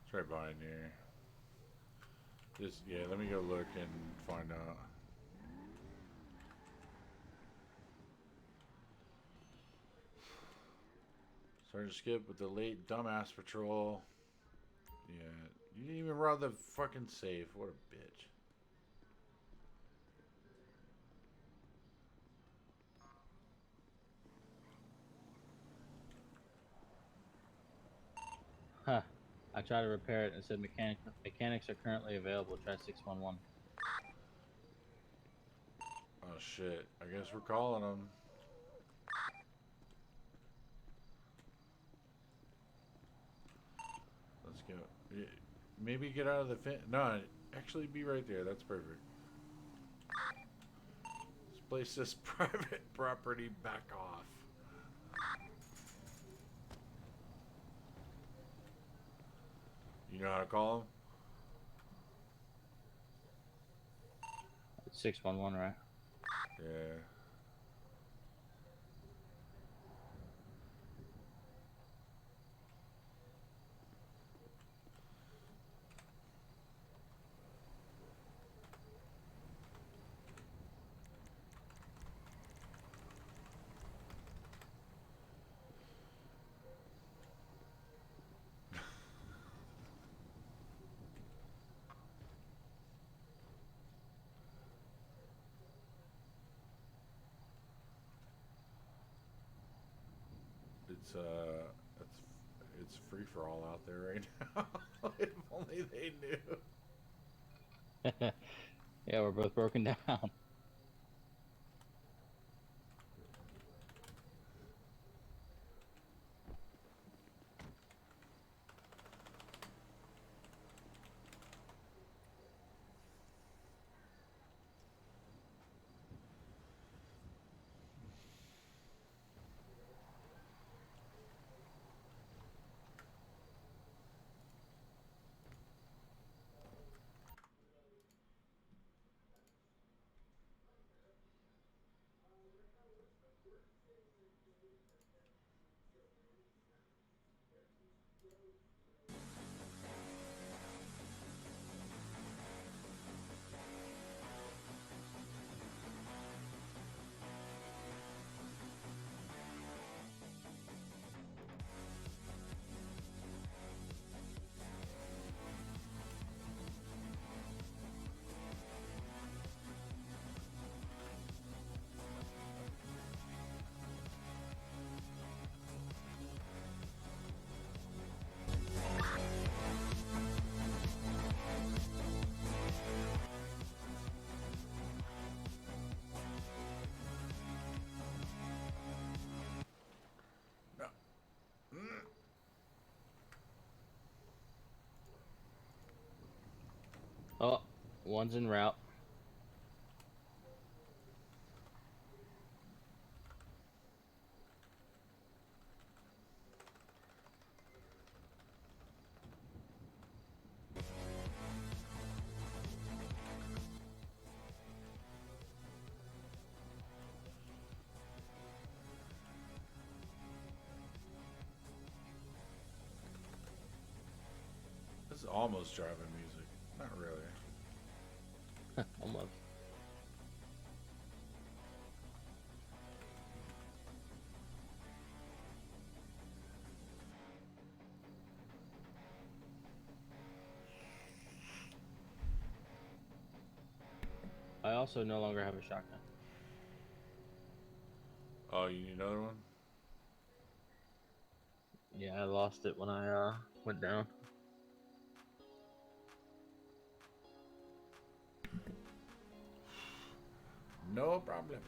[SPEAKER 1] It's right behind you. Just, yeah, let me go look and find out. Sergeant Skip with the late dumbass patrol. Yeah, you didn't even rob the fucking safe. What a bitch.
[SPEAKER 2] Huh. I tried to repair it and it said mechanics are currently available. Try 611.
[SPEAKER 1] Oh shit. I guess we're calling them. Let's go. Yeah, maybe get out of the fin. No, actually be right there. That's perfect. Let's place this private property back off. You know how to call them?
[SPEAKER 2] It's 611, right?
[SPEAKER 1] Yeah. It's free for all out there right now. If only they knew.
[SPEAKER 2] Yeah, we're both broken down. Oh, one's en route.
[SPEAKER 1] This is almost driving music. Not really.
[SPEAKER 2] Almost. I also no longer have a shotgun.
[SPEAKER 1] Oh, you need another one?
[SPEAKER 2] Yeah, I lost it when I went down.
[SPEAKER 1] No problem.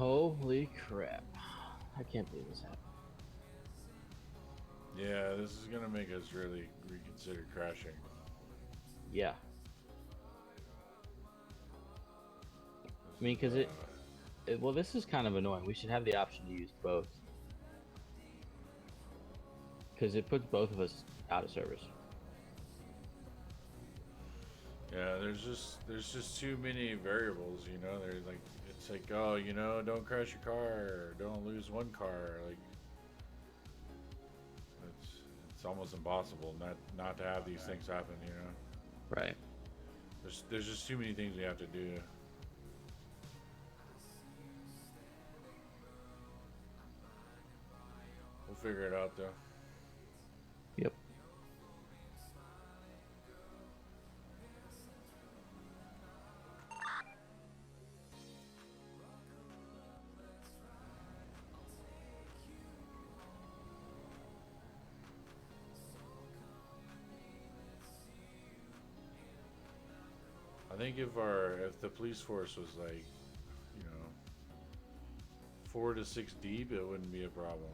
[SPEAKER 2] Holy crap. I can't believe this happened.
[SPEAKER 1] Yeah, this is gonna make us really reconsider crashing.
[SPEAKER 2] Yeah. I mean, because well, this is kind of annoying. We should have the option to use both. Because it puts both of us out of service.
[SPEAKER 1] Yeah, there's just too many variables, you know. There's like, it's like, oh, you know, don't crash your car, or don't lose one car. Like, it's almost impossible not to have these things happen, you know.
[SPEAKER 2] Right.
[SPEAKER 1] There's just too many things you have to do. We'll figure it out though.
[SPEAKER 2] Yep.
[SPEAKER 1] I think if the police force was like, you know, 4 to 6 deep, it wouldn't be a problem.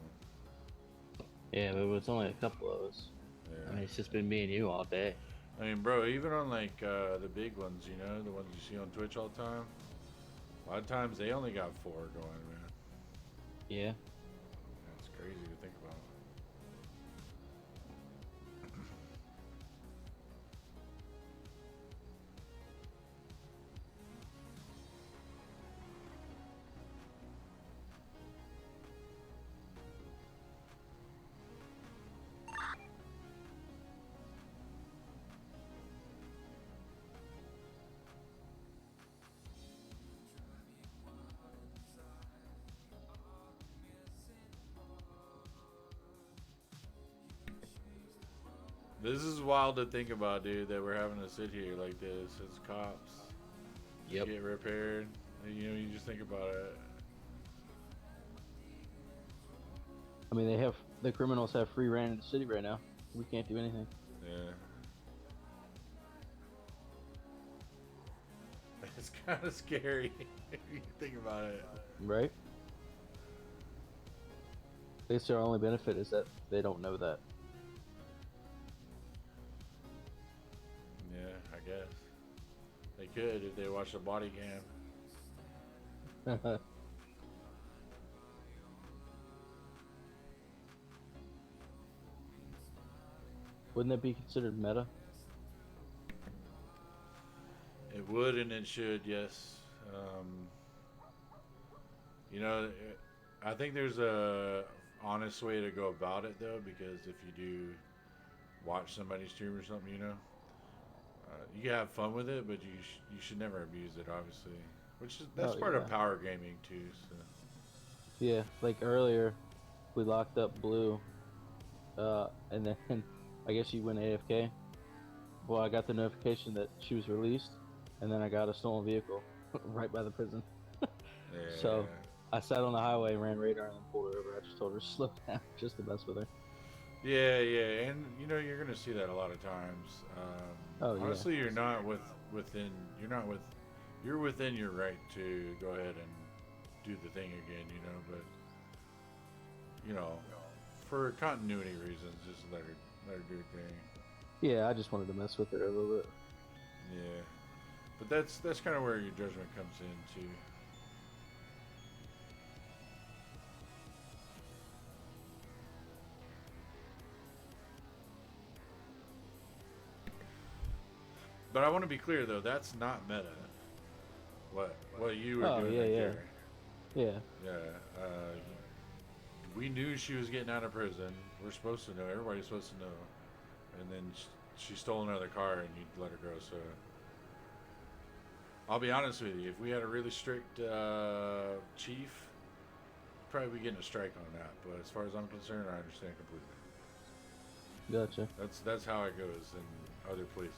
[SPEAKER 2] Yeah, but it's only a couple of us.
[SPEAKER 1] Yeah.
[SPEAKER 2] I mean, it's just been me and you all day.
[SPEAKER 1] I mean, bro, even on like the big ones, you know, the ones you see on Twitch all the time, a lot of times they only got 4 going, man.
[SPEAKER 2] Yeah.
[SPEAKER 1] That's crazy to think about. This is wild to think about, dude, that we're having to sit here like this as cops.
[SPEAKER 2] Yep.
[SPEAKER 1] Get repaired. And, you know, you just think about it.
[SPEAKER 2] I mean, the criminals have free reign in the city right now. We can't do anything.
[SPEAKER 1] Yeah. It's kind of scary if you think about it.
[SPEAKER 2] Right? I guess their only benefit is that they don't know that.
[SPEAKER 1] Yeah, I guess. They could if they watch the body cam.
[SPEAKER 2] Wouldn't that be considered meta?
[SPEAKER 1] It would and it should, yes. You know, I think there's a honest way to go about it though, because if you do watch somebody stream or something, you know, you can have fun with it, but you should never abuse it, obviously. That's part of power gaming too. So.
[SPEAKER 2] Yeah, like earlier, we locked up Blue, and then I guess she went AFK. Well, I got the notification that she was released, and then I got a stolen vehicle right by the prison.
[SPEAKER 1] Yeah.
[SPEAKER 2] So I sat on the highway, ran radar, and then pulled her over. I just told her to slow down just to mess with her.
[SPEAKER 1] Yeah, and you know you're gonna see that a lot of times. Honestly,
[SPEAKER 2] yeah.
[SPEAKER 1] You're within your right to go ahead and do the thing again, you know. But you know, for continuity reasons, just let her do her thing.
[SPEAKER 2] Yeah, I just wanted to mess with her a little bit.
[SPEAKER 1] Yeah, but that's kind of where your judgment comes in too. But I want to be clear though, that's not meta. What you were doing right there.
[SPEAKER 2] Yeah.
[SPEAKER 1] Yeah. We knew she was getting out of prison. We're supposed to know. Everybody's supposed to know. And then she stole another car and you let her go. So I'll be honest with you. If we had a really strict chief, probably be getting a strike on that. But as far as I'm concerned, I understand completely.
[SPEAKER 2] Gotcha.
[SPEAKER 1] That's how it goes in other places.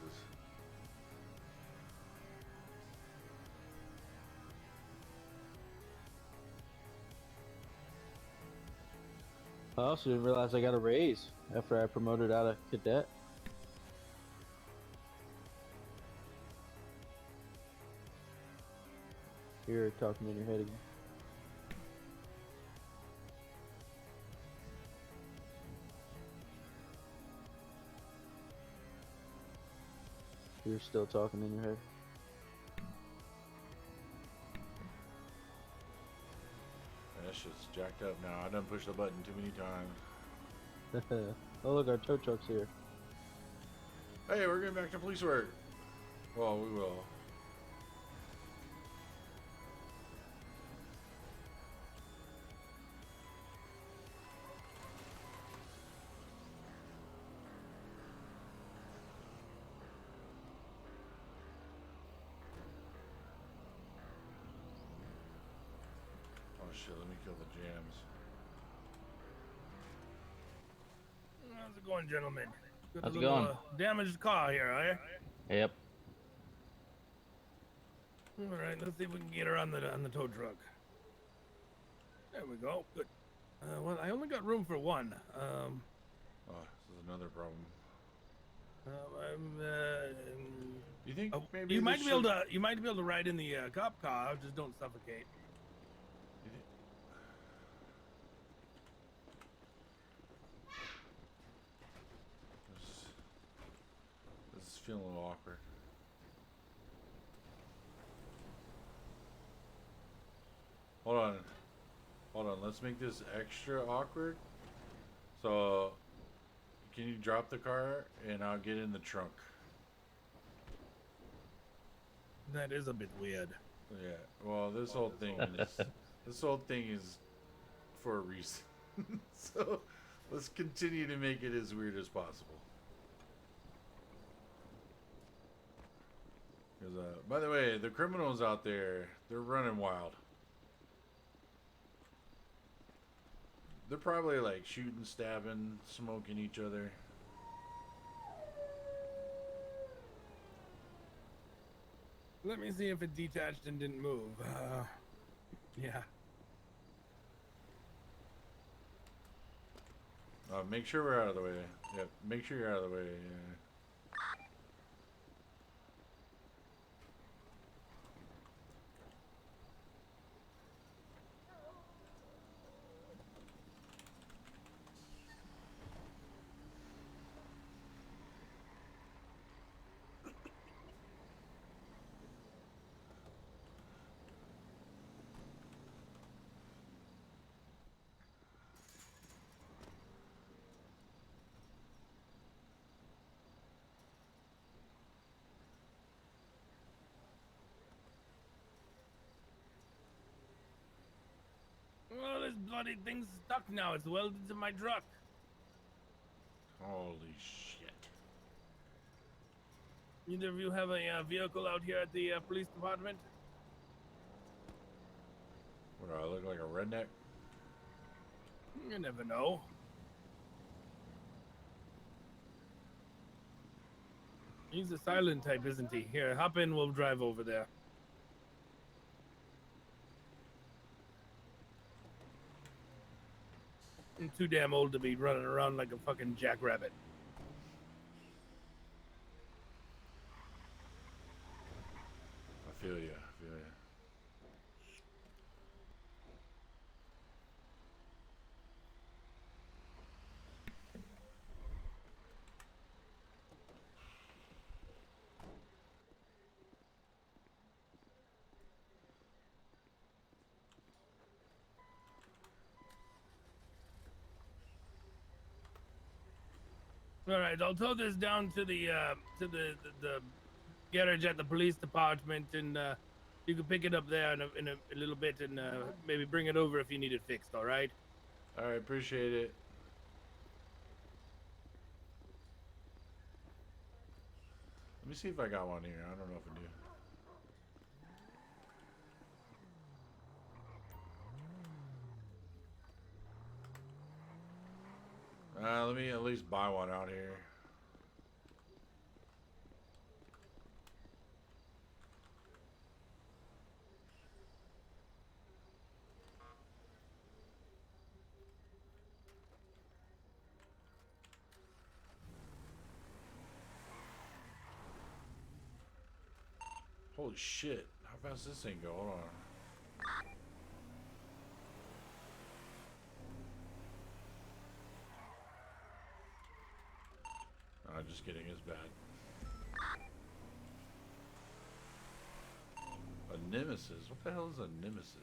[SPEAKER 2] I also didn't realize I got a raise after I promoted out of cadet. You're talking in your head again. You're still talking in your head.
[SPEAKER 1] That shit's jacked up now. I done pushed the button too many times.
[SPEAKER 2] Oh look, our tow truck's here.
[SPEAKER 1] Hey, we're getting back to police work. Well, we will. Oh shit, let me kill the jams.
[SPEAKER 7] How's it going, gentlemen? Got
[SPEAKER 2] How's
[SPEAKER 7] a
[SPEAKER 2] it
[SPEAKER 7] little,
[SPEAKER 2] going?
[SPEAKER 7] damaged car here, are you?
[SPEAKER 2] Yep.
[SPEAKER 7] All right, let's see if we can get her on the tow truck. There we go. Good. Well, I only got room for one.
[SPEAKER 1] Oh, this is another problem. You think maybe
[SPEAKER 7] you might
[SPEAKER 1] this
[SPEAKER 7] be able
[SPEAKER 1] should-
[SPEAKER 7] to you might be able to ride in the cop car. Just don't suffocate.
[SPEAKER 1] you think- This is feeling a little awkward. Hold on. Hold on. Let's make this extra awkward. So, can you drop the car and I'll get in the trunk?
[SPEAKER 7] That is a bit weird.
[SPEAKER 1] Yeah. Well, this whole thing is for a reason. So, let's continue to make it as weird as possible. Because, by the way, the criminals out there, they're running wild. They're probably like shooting, stabbing, smoking each other.
[SPEAKER 7] Let me see if it detached and didn't move. Yeah.
[SPEAKER 1] Make sure we're out of the way. Yeah, make sure you're out of the way. Yeah.
[SPEAKER 7] Oh, this bloody thing's stuck now. It's welded to my truck.
[SPEAKER 1] Holy shit.
[SPEAKER 7] Either of you have a vehicle out here at the police department?
[SPEAKER 1] What do I look like, a redneck?
[SPEAKER 7] You never know. He's a silent type, isn't he? Here, hop in, we'll drive over there. I'm too damn old to be running around like a fucking jackrabbit.
[SPEAKER 1] I feel you. I feel you.
[SPEAKER 7] All right, I'll tow this down to the garage at the police department, and you can pick it up there in a little bit, and maybe bring it over if you need it fixed. All right.
[SPEAKER 1] All right, appreciate it. Let me see if I got one here. I don't know if I do. Let me at least buy one out here. Holy shit. How fast does this thing go? Hold on. Just kidding, it's bad. nemesis. What the hell is a nemesis?